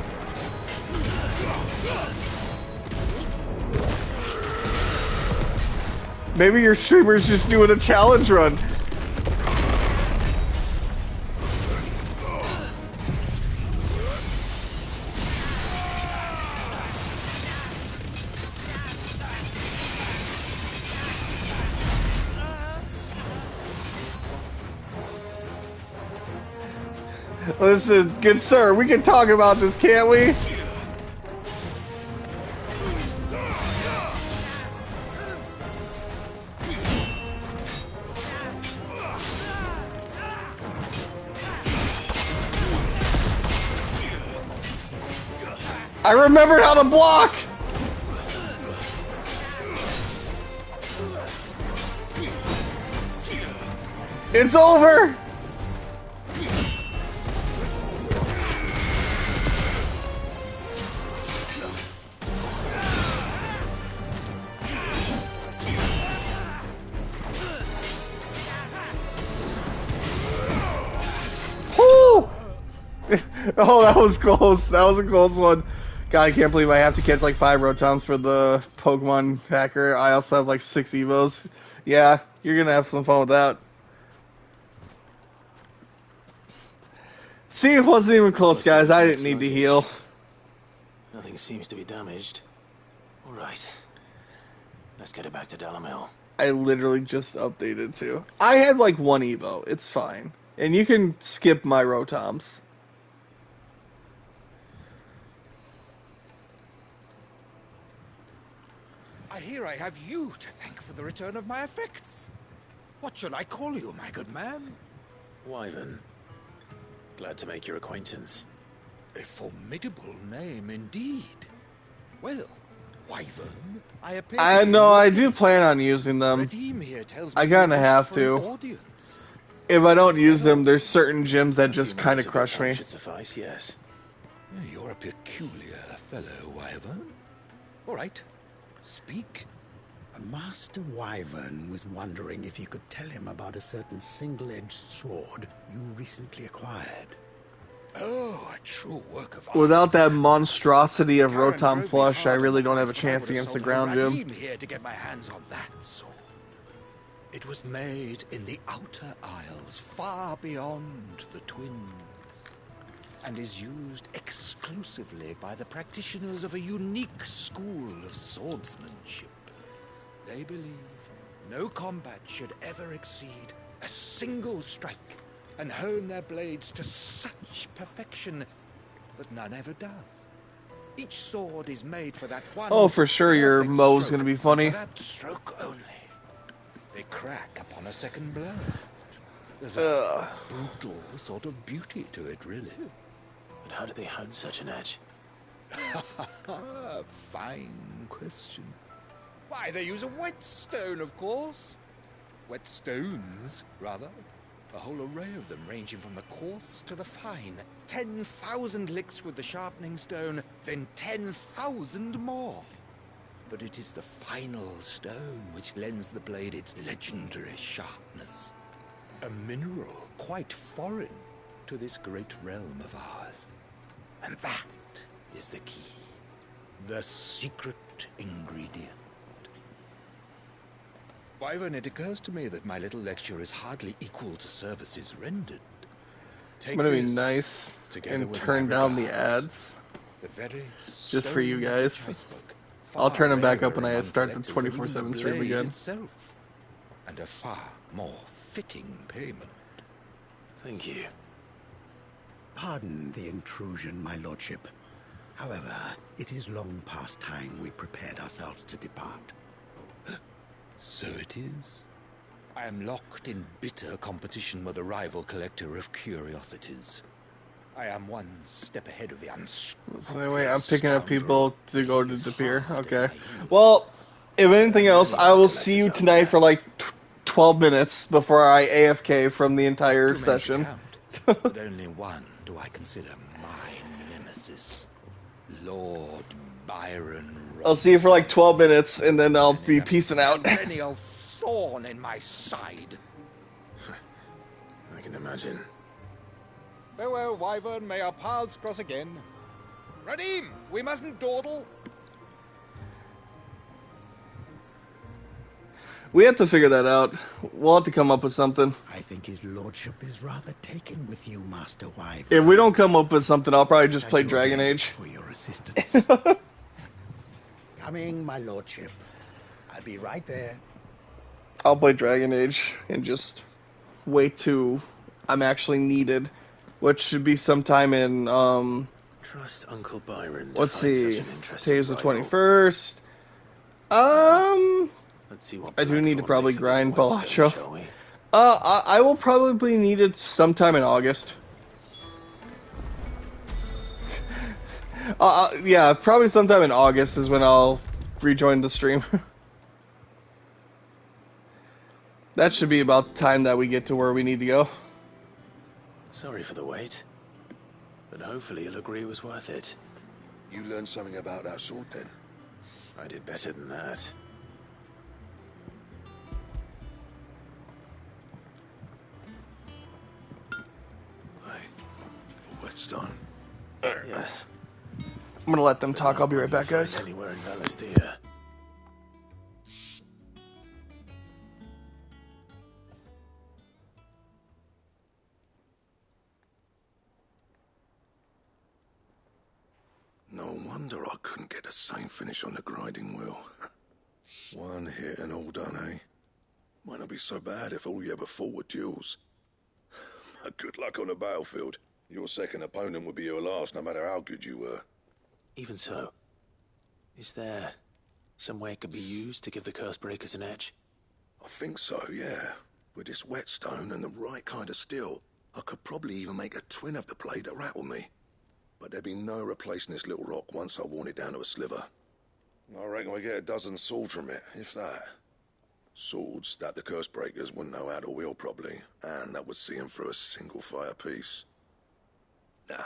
A: Maybe your streamer's just doing a challenge run. Listen, good sir, we can talk about this, can't we? I remembered how to block! It's over! Woo! Oh, that was close. That was a close one. God, I can't believe I have to catch like 5 Rotoms for the Pokemon hacker. I also have like 6 Evos. Yeah, you're gonna have some fun with that. See, it wasn't even close, guys. I didn't need to heal.
E: Nothing seems to be damaged. All right. Let's get it back to Dalamil.
A: I literally just updated too. I had like 1 Evo. It's fine. And you can skip my Rotoms.
R: I hear I have you to thank for the return of my effects. What shall I call you, my good man?
E: Wyvern. Glad to make your acquaintance.
R: A formidable name indeed. Well, Wyvern, I appear to
A: I
R: be
A: know,
R: your
A: I do plan on using them.
R: Redeem here tells me
A: I kinda
R: you
A: have
R: wished for an
A: to.
R: audience.
A: If I don't use them, there's certain gyms that just kind of crush me.
E: Should suffice, yes.
R: You're a peculiar fellow, Wyvern. All right, speak.
B: Master Wyvern was wondering if you could tell him about a certain single-edged sword you recently acquired.
R: Oh, a true work of art.
A: Without that monstrosity of
R: Karen
A: Rotom
R: drove me
A: plush, I
R: hard on
A: really
R: the
A: don't have a
R: price, but I
A: chance
R: would have
A: against the
R: sold
A: ground
R: a
A: gym.
R: Radim here to get my hands on that sword. It was made in the Outer Isles, far beyond the Twins, and is used exclusively by the practitioners of a unique school of swordsmanship. They believe no combat should ever exceed a single strike, and hone their blades to such perfection that none ever does. Each sword is made for that one.
A: Oh, for sure, your
R: perfect
A: Mo's
R: stroke,
A: gonna be
R: and
A: funny.
R: For that stroke only, they crack upon a second blow. There's a brutal sort of beauty to it, really.
E: But how do they hone such an edge?
R: Fine question. Why, they use a whetstone, of course. Whetstones, rather. A whole array of them, ranging from the coarse to the fine. 10,000 licks with the sharpening stone, then 10,000 more. But it is the final stone which lends the blade its legendary sharpness. A mineral quite foreign to this great realm of ours. And that is the key. The secret ingredient. Wyvern, it occurs to me that my little lecture is hardly equal to services rendered.
A: I'm gonna be nice and turn down the ads. Just for you guys. I'll turn them back up when I start the 24/7 stream again.
R: Itself, and a far more fitting payment.
E: Thank you.
B: Pardon the intrusion, my lordship. However, it is long past time we prepared ourselves to depart.
R: So it is. I am locked in bitter competition with a rival collector of curiosities. I am one step ahead of the unscrupulous.
A: So anyway, I'm picking up people to go to the pier. Okay. Well, if anything else, I will see you tonight for like 12 minutes before I AFK from the entire session.
R: But only one do I consider my nemesis, Lord Byron.
A: I'll see you for like 12 minutes, and then I'll be peacing out.
R: Perennial thorn in my side.
E: I can imagine.
R: Farewell, Wyvern. May our paths cross again. Radim, we mustn't dawdle.
A: We have to figure that out. We'll have to come up with something.
B: I think his lordship is rather taken with you, Master Wyvern.
A: If we don't come up with something, I'll probably just play Dragon Age.
B: For your assistance. Coming, my lordship. I'll be right there.
A: I'll play Dragon Age and just wait till I'm actually needed, which should be sometime in
E: Trust Uncle Byron.
A: Let's see. Today's the
E: rival.
A: 21st.
E: Let's see what
A: I do need to probably grind
E: Whetstone,
A: Balacho.
E: shall we?
A: I will probably need it sometime in August. Yeah, probably sometime in August is when I'll rejoin the stream. That should be about the time that we get to where we need to go.
E: Sorry for the wait, but hopefully you'll agree it was worth it.
C: You learned something about that sword then?
E: I did better than that.
C: Whetstone.
E: Yes.
A: I'm gonna let them talk. I'll be right back, guys.
E: Anywhere in Valisthea.
C: No wonder I couldn't get the same finish on the grinding wheel. One hit and all done, eh? Might not be so bad if all you ever fought were duels. Good luck on the battlefield. Your second opponent would be your last, no matter how good you were.
E: Even so, is there some way it could be used to give the Cursebreakers an edge?
C: I think so, yeah. With this whetstone and the right kind of steel, I could probably even make a twin of the blade that rattled me. But there'd be no replacing this little rock once I worn it down to a sliver. I reckon we get a dozen swords from it, if that. Swords that the Cursebreakers wouldn't know how to wield properly, and that would see them through a single fire piece. Nah,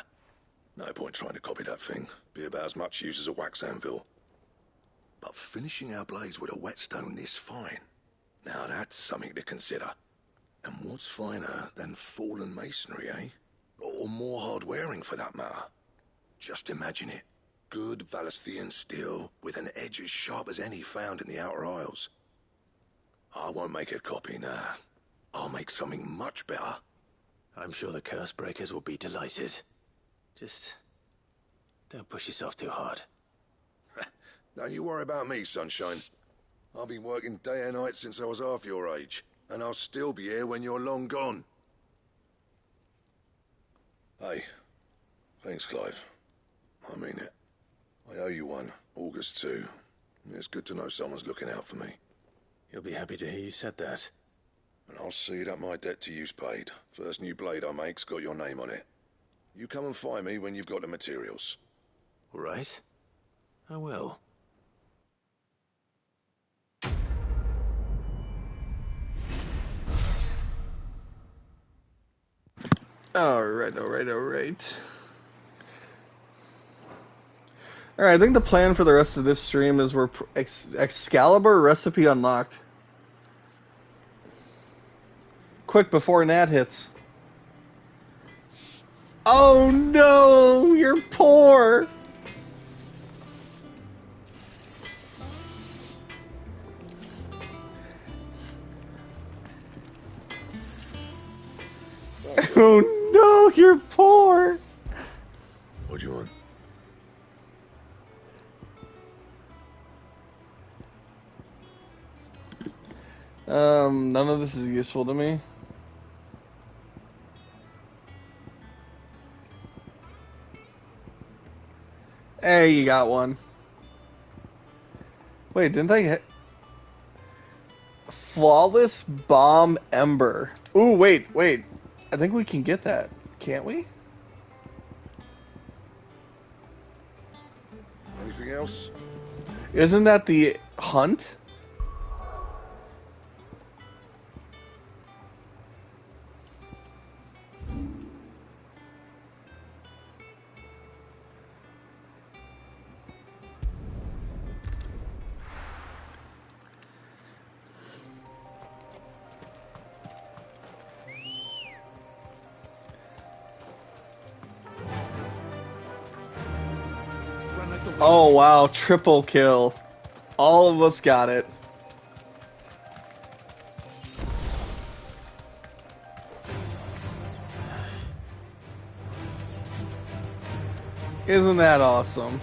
C: no point trying to copy that thing. Be about as much use as a wax anvil. But finishing our blades with a whetstone this fine, now that's something to consider. And what's finer than fallen masonry, eh? Or more hard-wearing, for that matter. Just imagine it. Good Valisthean steel with an edge as sharp as any found in the Outer Isles. I won't make a copy, nah. I'll make something much better.
E: I'm sure the Cursebreakers will be delighted. Just don't push yourself too hard.
C: Don't you worry about me, sunshine. I've been working day and night since I was half your age, and I'll still be here when you're long gone. Hey, thanks, Clive. I mean it. I owe you one, August too. It's good to know someone's looking out for me.
E: You'll be happy to hear you said that.
C: And I'll see that my debt to you's paid. First new blade I make's got your name on it. You come and find me when you've got the materials.
E: All right. I will.
A: Alright. Alright, I think the plan for the rest of this stream is we're Excalibur recipe unlocked. Quick, before Nat hits. Oh no, you're poor! Oh no, you're poor!
C: What do you want?
A: None of this is useful to me. Hey, you got one. Wait, didn't I hit? Flawless Bomb Ember. Ooh, wait. I think we can get that. Can't we?
C: Anything else?
A: Isn't that the hunt? Oh wow, triple kill. All of us got it. Isn't that awesome?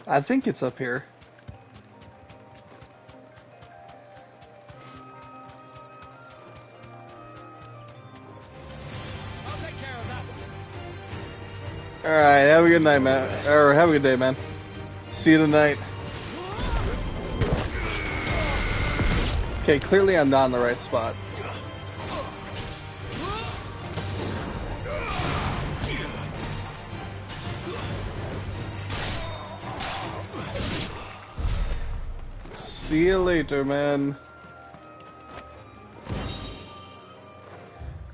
A: I think it's up here. Alright, have a good night, man. Or have a good day, man. See you tonight. Okay, clearly I'm not in the right spot. See you later, man.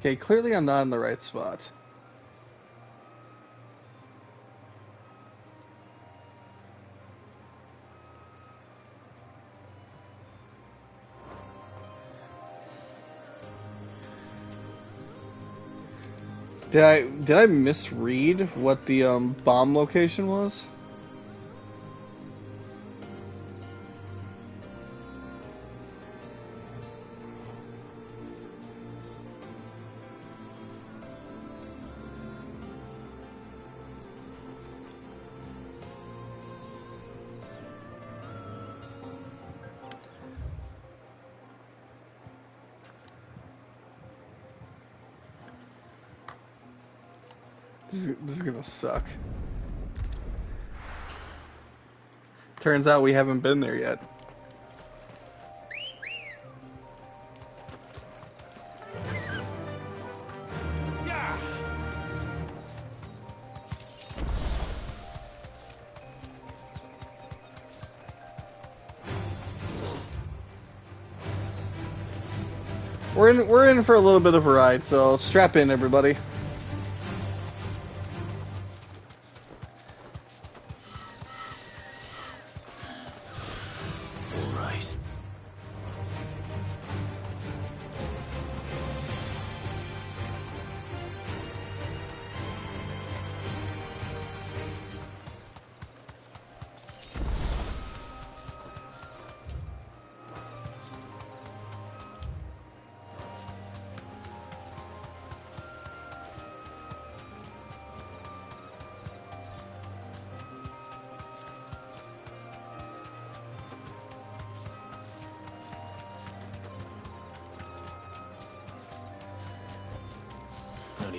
A: Okay, clearly I'm not in the right spot. Did I misread what the bomb location was? This is gonna suck. Turns out we haven't been there yet. We're in for a little bit of a ride, so strap in, everybody.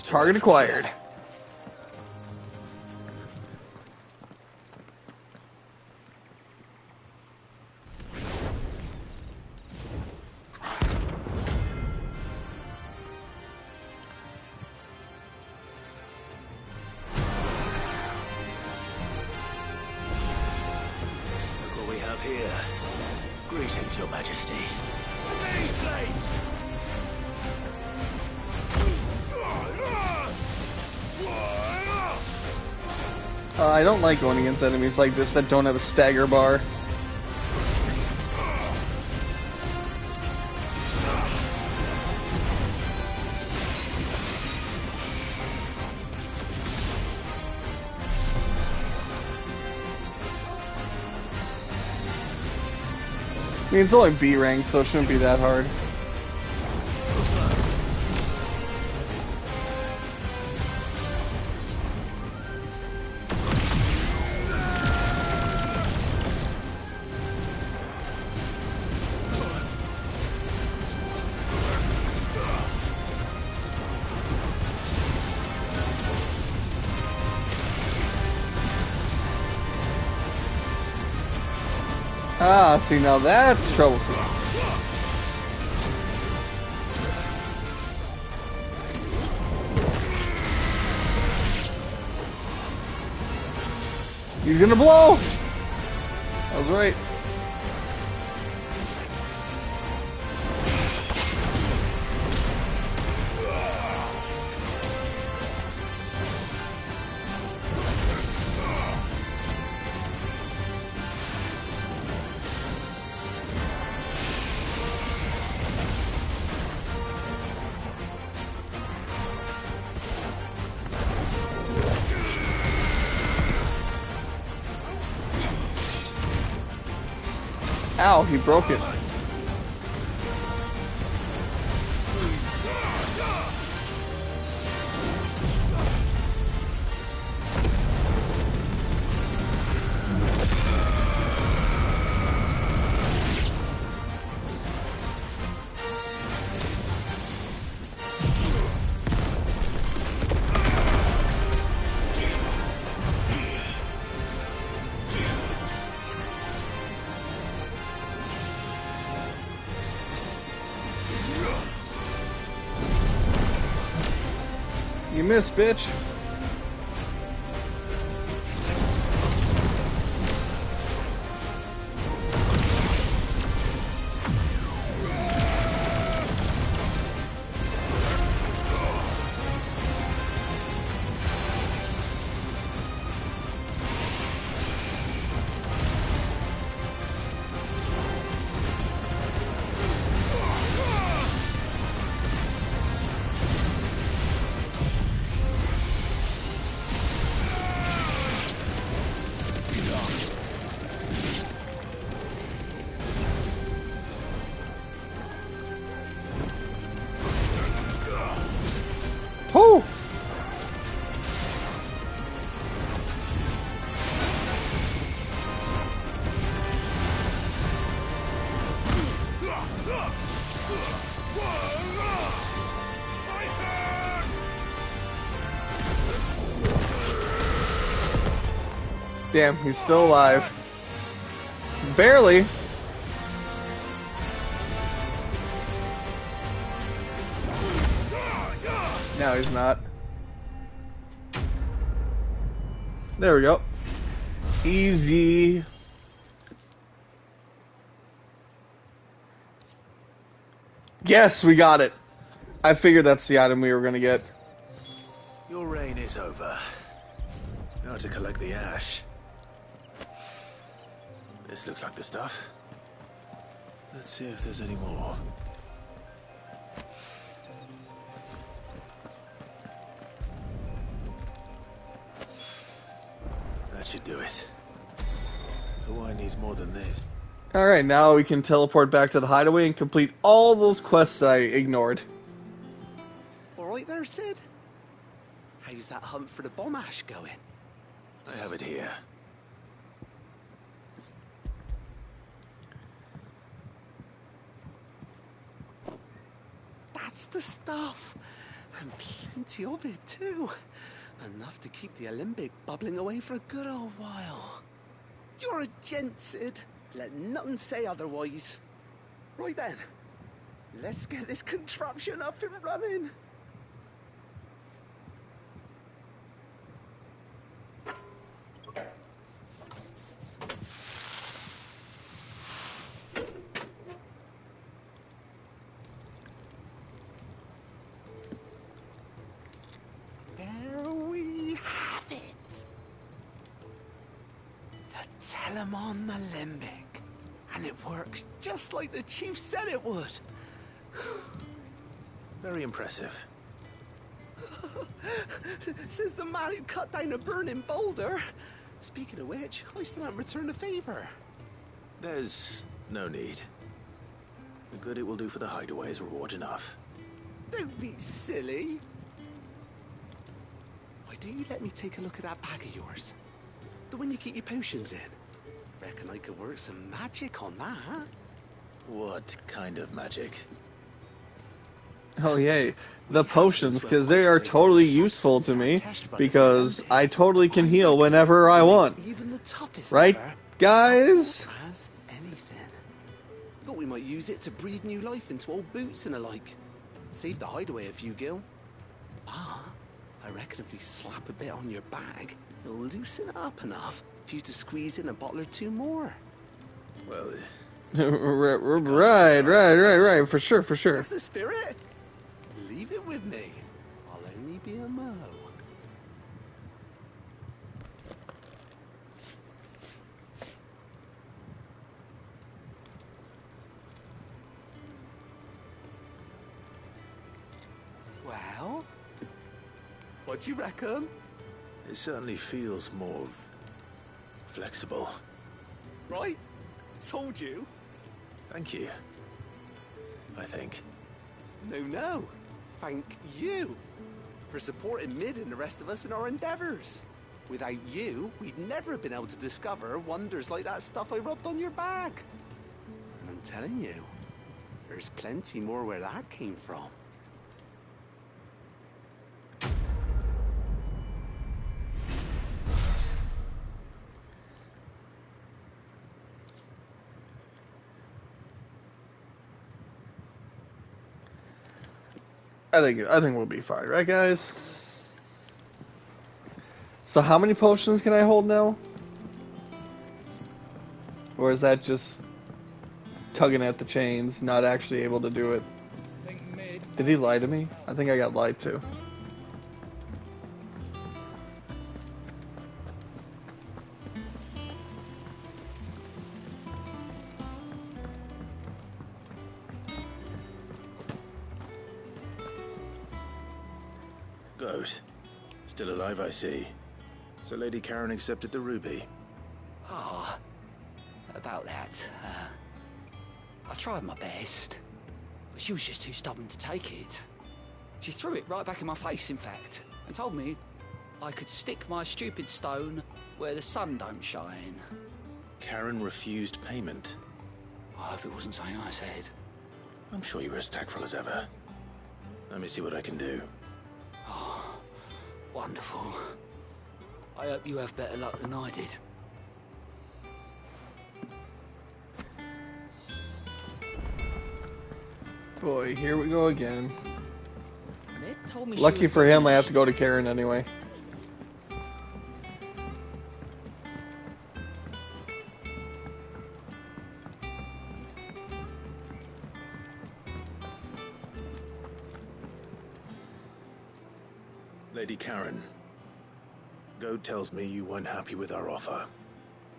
A: Target acquired.
E: of here. Greetings, Your Majesty.
A: I don't like going against enemies like this that don't have a stagger bar. I mean, it's only B rank, so it shouldn't be that hard. Ah, see, now that's troublesome. He's gonna blow! I was right. Ow, he broke it. You missed, bitch. Whoo! Damn, he's still alive. Barely. No, he's not. There we go. Easy. Yes, we got it. I figured that's the item we were gonna get.
E: Your reign is over. Now to collect the ash. This looks like the stuff. Let's see if there's any more. That should do it. The wine needs more than this.
A: Alright, now we can teleport back to the hideaway and complete all those quests that I ignored.
S: Alright there, Sid? How's that hunt for the bomb ash going?
E: I have it here.
S: That's the stuff. And plenty of it, too. Enough to keep the Alembic bubbling away for a good old while. You're a gent, Sid. Let nothing say otherwise. Right then. Let's get this contraption up and running. Telemon Malembic. And it works just like the chief said it would.
E: Very impressive.
S: Says the man who cut down a burning boulder. Speaking of which, I still haven't returned the favor.
E: There's no need. The good it will do for the hideaway is reward enough.
S: Don't be silly. Why don't you let me take a look at that bag of yours? The one you keep your potions in. Reckon I could work some magic on that.
E: What kind of magic?
A: Oh yay, the potions, because they are totally useful to me, because I totally can heal whenever I want.
S: Even the toughest
A: right, guys?
S: Has anything. Thought we might use it to breathe new life into old boots and the like. Save the hideaway a few gil. Ah, I reckon if we slap a bit on your bag, it'll loosen it up enough for you to squeeze in a bottle or two more.
E: Well,
A: right, for sure.
S: That's the spirit. Leave it with me. I'll only be a mo. Well, what do you reckon?
E: It certainly feels more flexible.
S: Right? Told you.
E: Thank you. I think.
S: No. Thank you for supporting Mid and the rest of us in our endeavors. Without you, we'd never have been able to discover wonders like that stuff I rubbed on your bag. And I'm telling you, there's plenty more where that came from.
A: I think we'll be fine, right, guys? So how many potions can I hold now? Or is that just tugging at the chains, not actually able to do it? Did he lie to me? I think I got lied to.
E: Goat. Still alive, I see. So Lady Karen accepted the ruby.
H: Ah, about that. I tried my best, but she was just too stubborn to take it. She threw it right back in my face, in fact, and told me I could stick my stupid stone where the sun don't shine.
E: Karen refused payment.
H: I hope it wasn't something I said.
E: I'm sure you were as tactful as ever. Let me see what I can do.
H: Oh, wonderful. I hope you have better luck than I did.
A: Boy, here we go again.
H: Ned told me
A: Lucky for him, I have to go to Karen anyway.
E: Lady Karen, Goad tells me you weren't happy with our offer.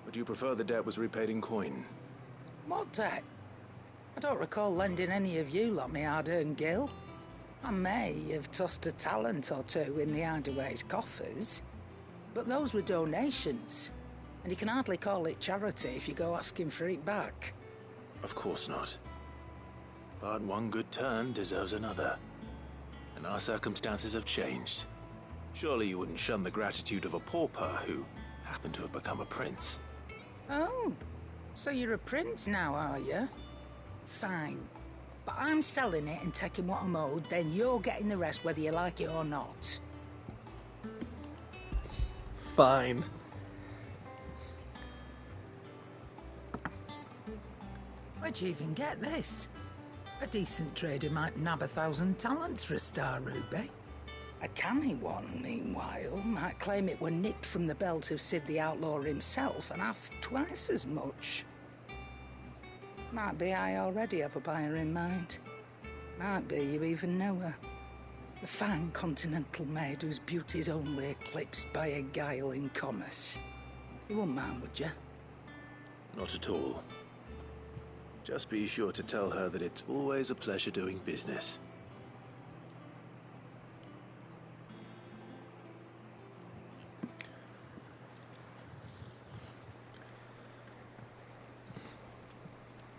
E: Would you prefer the debt was repaid in coin?
T: What debt? I don't recall lending any of you like me hard-earned gil. I may have tossed a talent or two in the hideaway's coffers, but those were donations, and you can hardly call it charity if you go asking for it back.
E: Of course not. But one good turn deserves another. And our circumstances have changed. Surely you wouldn't shun the gratitude of a pauper who happened to have become a prince.
T: Oh, so you're a prince now, are you? Fine. But I'm selling it and taking what I'm owed, then you're getting the rest whether you like it or not.
A: Fine.
T: Where'd you even get this? A decent trader might nab 1,000 talents for a star ruby. A canny one, meanwhile, might claim it were nicked from the belt of Sid the Outlaw himself and ask twice as much. Might be I already have a buyer in mind. Might be you even know her. The fine continental maid whose beauty's only eclipsed by a guile in commerce. You wouldn't mind, would you?
E: Not at all. Just be sure to tell her that it's always a pleasure doing business.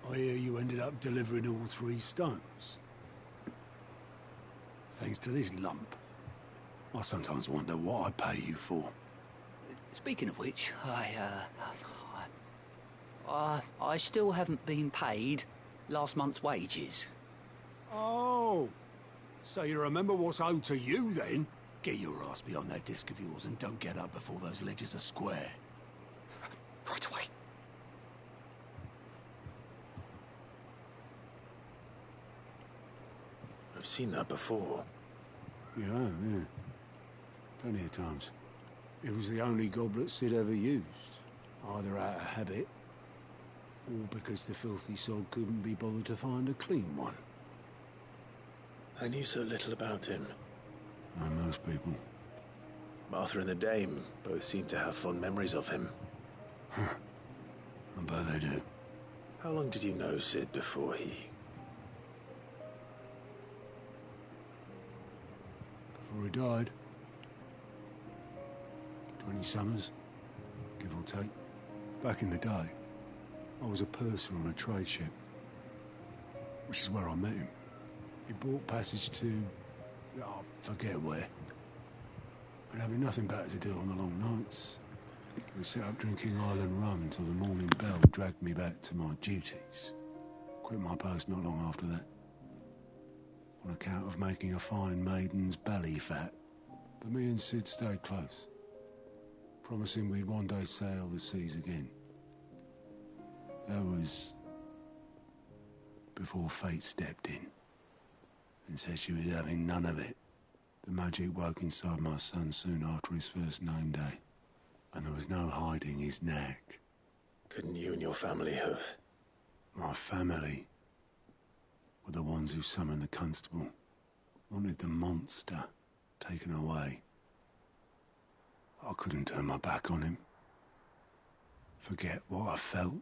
D: I hear you ended up delivering all 3 stones. Thanks to this lump. I sometimes wonder what I pay you for.
H: Speaking of which, I still haven't been paid last month's wages.
D: Oh, so you remember what's owed to you then? Get your ass behind that disc of yours and don't get up before those ledgers are square.
H: Right away.
E: I've seen that before.
D: Yeah, yeah. Plenty of times. It was the only goblet Sid ever used. Either out of habit, or because the filthy sod couldn't be bothered to find a clean one.
E: I knew so little about him.
D: Like most people.
E: Martha and the Dame both seem to have fond memories of him.
D: I bet they do.
E: How long did you know Sid before he...
D: Before he died. 20 summers, give or take. Back in the day, I was a purser on a trade ship, which is where I met him. He bought passage to... I forget where. And having nothing better to do on the long nights, we sat up drinking Island rum till the morning bell dragged me back to my duties. Quit my post not long after that, on account of making a fine maiden's belly fat. But me and Sid stayed close, promising we'd one day sail the seas again. That was before fate stepped in and said she was having none of it. The magic woke inside my son soon after his first name day, and there was no hiding his knack.
E: Couldn't you and your family have...
D: My family were the ones who summoned the constable, wanted the monster taken away. I couldn't turn my back on him, forget what I felt,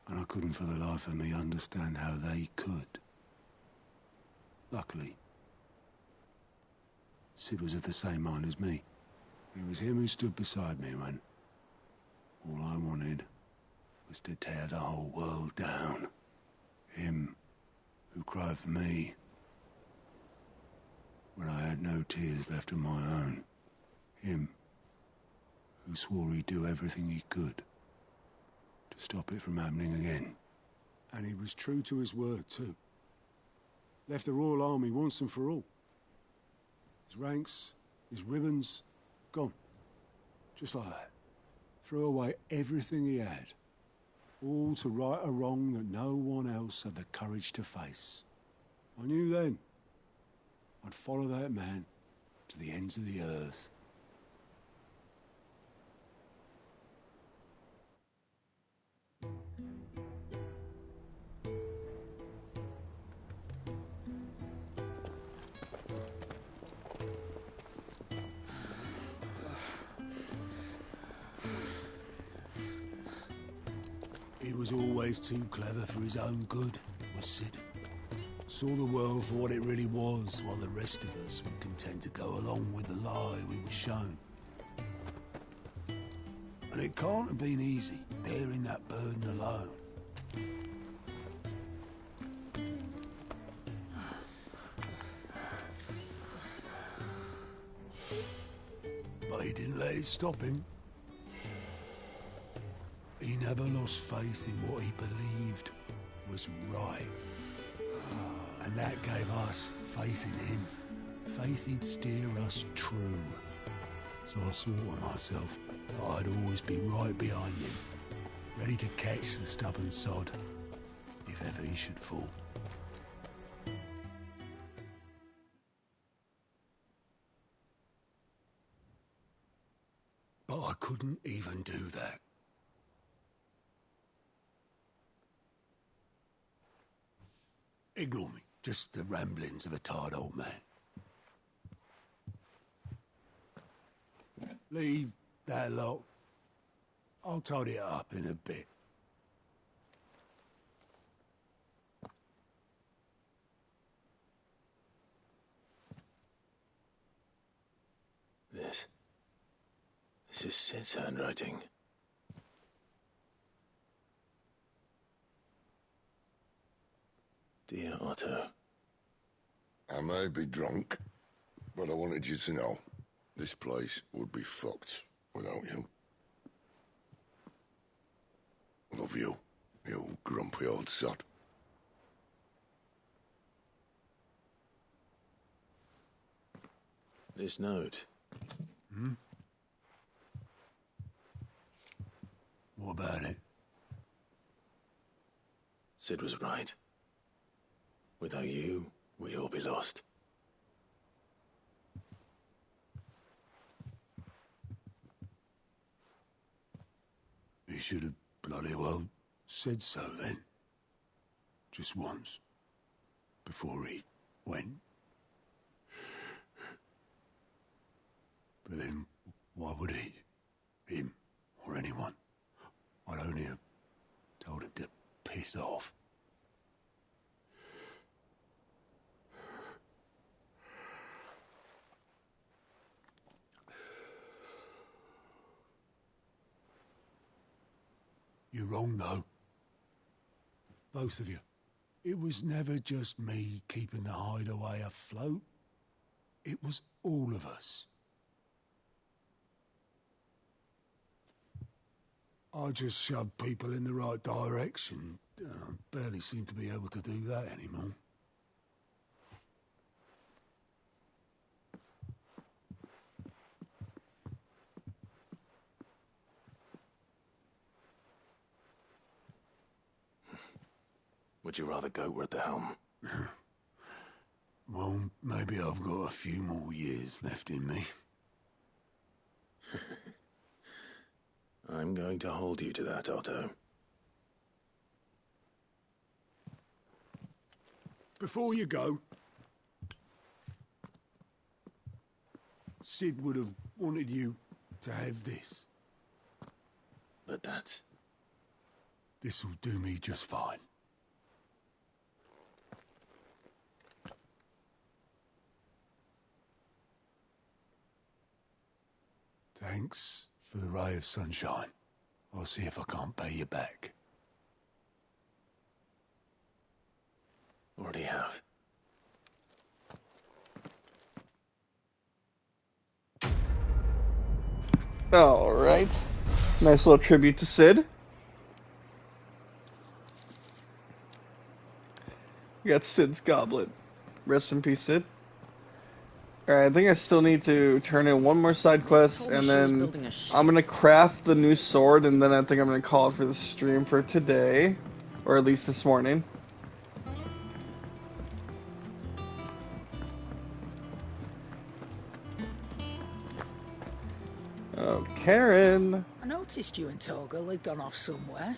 D: and I couldn't for the life of me understand how they could. Luckily, Sid was of the same mind as me. It was him who stood beside me when all I wanted was to tear the whole world down. Him who cried for me when I had no tears left of my own. Him who swore he'd do everything he could to stop it from happening again. And he was true to his word, too. Left the Royal Army once and for all. His ranks, his ribbons, gone. Just like that. Threw away everything he had. All to right a wrong that no one else had the courage to face. I knew then I'd follow that man to the ends of the earth. He was always too clever for his own good, was Sid. Saw the world for what it really was, while the rest of us were content to go along with the lie we were shown. And it can't have been easy, bearing that burden alone. But he didn't let it stop him. He never lost faith in what he believed was right. And that gave us faith in him. Faith he'd steer us true. So I swore to myself that I'd always be right behind him, ready to catch the stubborn sod, if ever he should fall. But I couldn't even do that. Ignore me. Just the ramblings of a tired old man. Leave that lot. I'll tidy it up in a bit.
E: This is Sid's handwriting. Dear Otto.
C: I may be drunk, but I wanted you to know this place would be fucked without you. Love you, you grumpy old sod.
E: This note.
D: Hmm? What about it?
E: Sid was right. Without you, we'd all be lost.
D: He should have bloody well said so then. Just once. Before he went. But then, why would he? Him, or anyone? I'd only have told him to piss off. You're wrong, though. Both of you. It was never just me keeping the hideaway afloat. It was all of us. I just shoved people in the right direction. I barely seem to be able to do that anymore.
E: Would you rather go at the helm?
D: Well, maybe I've got a few more years left in me.
E: I'm going to hold you to that, Otto.
D: Before you go, Sid would have wanted you to have this.
E: But that's...
D: This'll do me just fine. Thanks for the ray of sunshine. I'll see if I can't pay you back.
E: Already have.
A: Alright. Nice little tribute to Sid. We got Sid's goblet. Rest in peace, Sid. Alright, I think I still need to turn in one more side quest, and then I'm gonna craft the new sword, and then I think I'm gonna call it for the stream for today. Or at least this morning. Oh, Karen!
T: I noticed you and Torgal had gone off somewhere.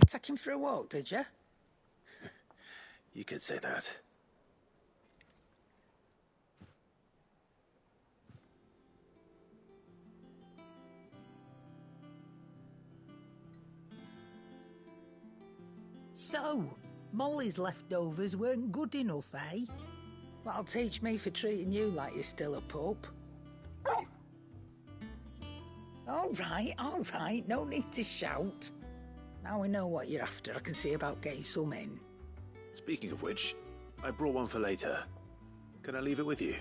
T: Take him for a walk, did you?
E: You could say that.
T: So, Molly's leftovers weren't good enough, eh? That'll teach me for treating you like you're still a pup. All right, no need to shout. Now we know what you're after, I can see about getting some in.
E: Speaking of which, I brought one for later. Can I leave it with you?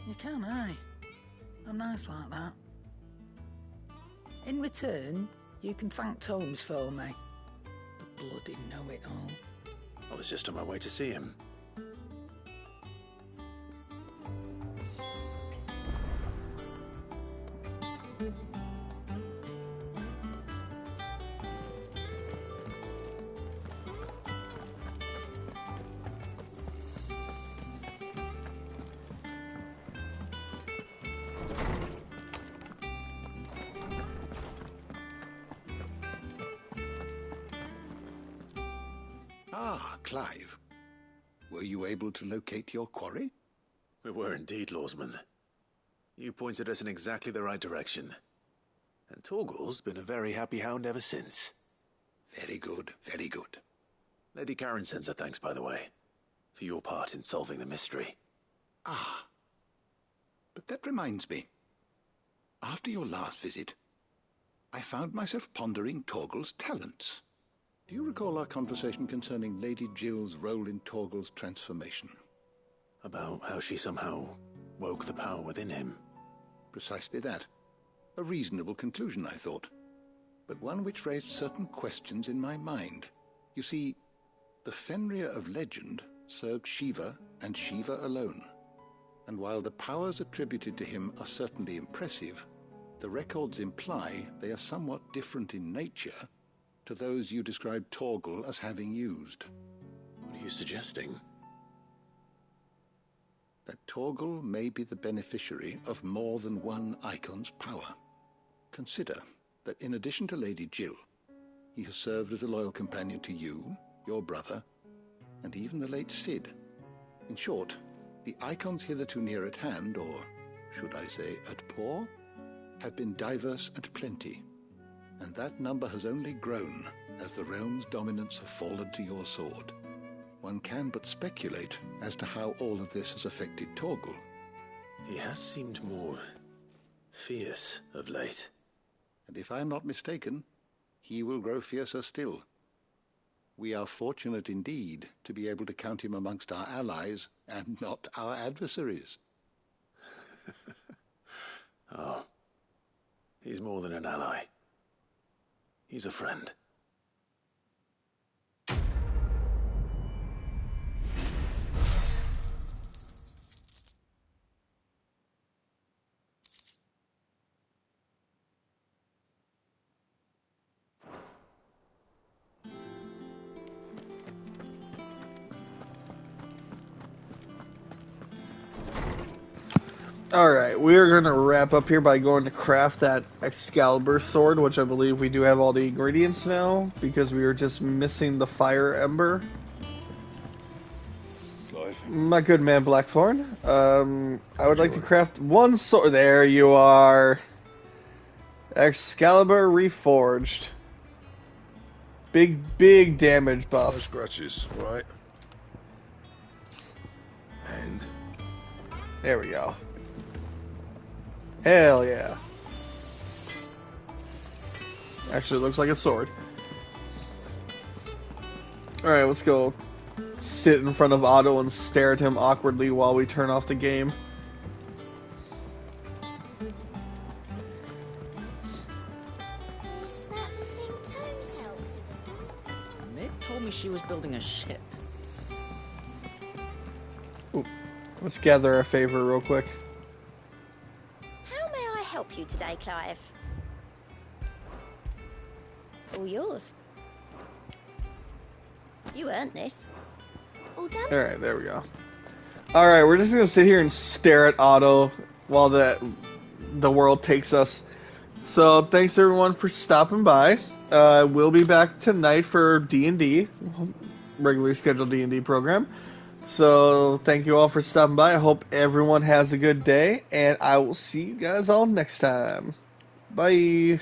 T: You can, aye. I'm nice like that. In return, you can thank Tomes for me. The bloody know-it-all.
E: I was just on my way to see him.
U: Ah, Clive. Were you able to locate your quarry?
E: We were indeed, Lawsman. You pointed us in exactly the right direction. And Torgal's been a very happy hound ever since.
U: Very good, very good.
E: Lady Karen sends her thanks, by the way. for your part in solving the mystery.
U: Ah. But that reminds me. After your last visit, I found myself pondering Torgal's talents. Do you recall our conversation concerning Lady Jill's role in Torgal's transformation?
E: About how she somehow woke the power within him.
U: Precisely that. A reasonable conclusion, I thought, but one which raised certain questions in my mind. You see, the Fenrir of legend served Shiva and Shiva alone, and while the powers attributed to him are certainly impressive, the records imply they are somewhat different in nature to those you described Torgal as having used.
E: What are you suggesting?
U: That Torgal may be the beneficiary of more than one Icon's power. Consider that in addition to Lady Jill, he has served as a loyal companion to you, your brother, and even the late Cid. In short, the Icons hitherto near at hand, or should I say at paw, have been diverse and plenty, and that number has only grown as the realm's dominance have fallen to your sword. One can but speculate as to how all of this has affected Torgal.
E: He has seemed more fierce of late.
U: And if I am not mistaken, he will grow fiercer still. We are fortunate indeed to be able to count him amongst our allies and not our adversaries.
E: Oh, he's more than an ally. He's a friend.
A: Alright, we are going to wrap up here by going to craft that Excalibur sword, which I believe we do have all the ingredients now, because we were just missing the fire ember.
P: Clive.
A: My good man Blackthorn, I would like to craft one sword. There you are. Excalibur Reforged. Big damage buff.
P: No scratches, right? And?
A: There we go. Hell yeah. Actually, it looks like a sword. Alright, let's go sit in front of Otto and stare at him awkwardly while we turn off the game.
L: Is that the thing Tomes helped with?
J: Meg told me she was building a ship.
A: Ooh. Let's gather our favor real quick.
L: How may I help you today, Clive? All yours. You earned this. All done?
A: Alright, there we go. Alright, we're just gonna sit here and stare at Otto while the world takes us. So, thanks everyone for stopping by. We'll be back tonight for D&D, regularly scheduled D&D program. So, thank you all for stopping by. I hope everyone has a good day, and I will see you guys all next time. Bye!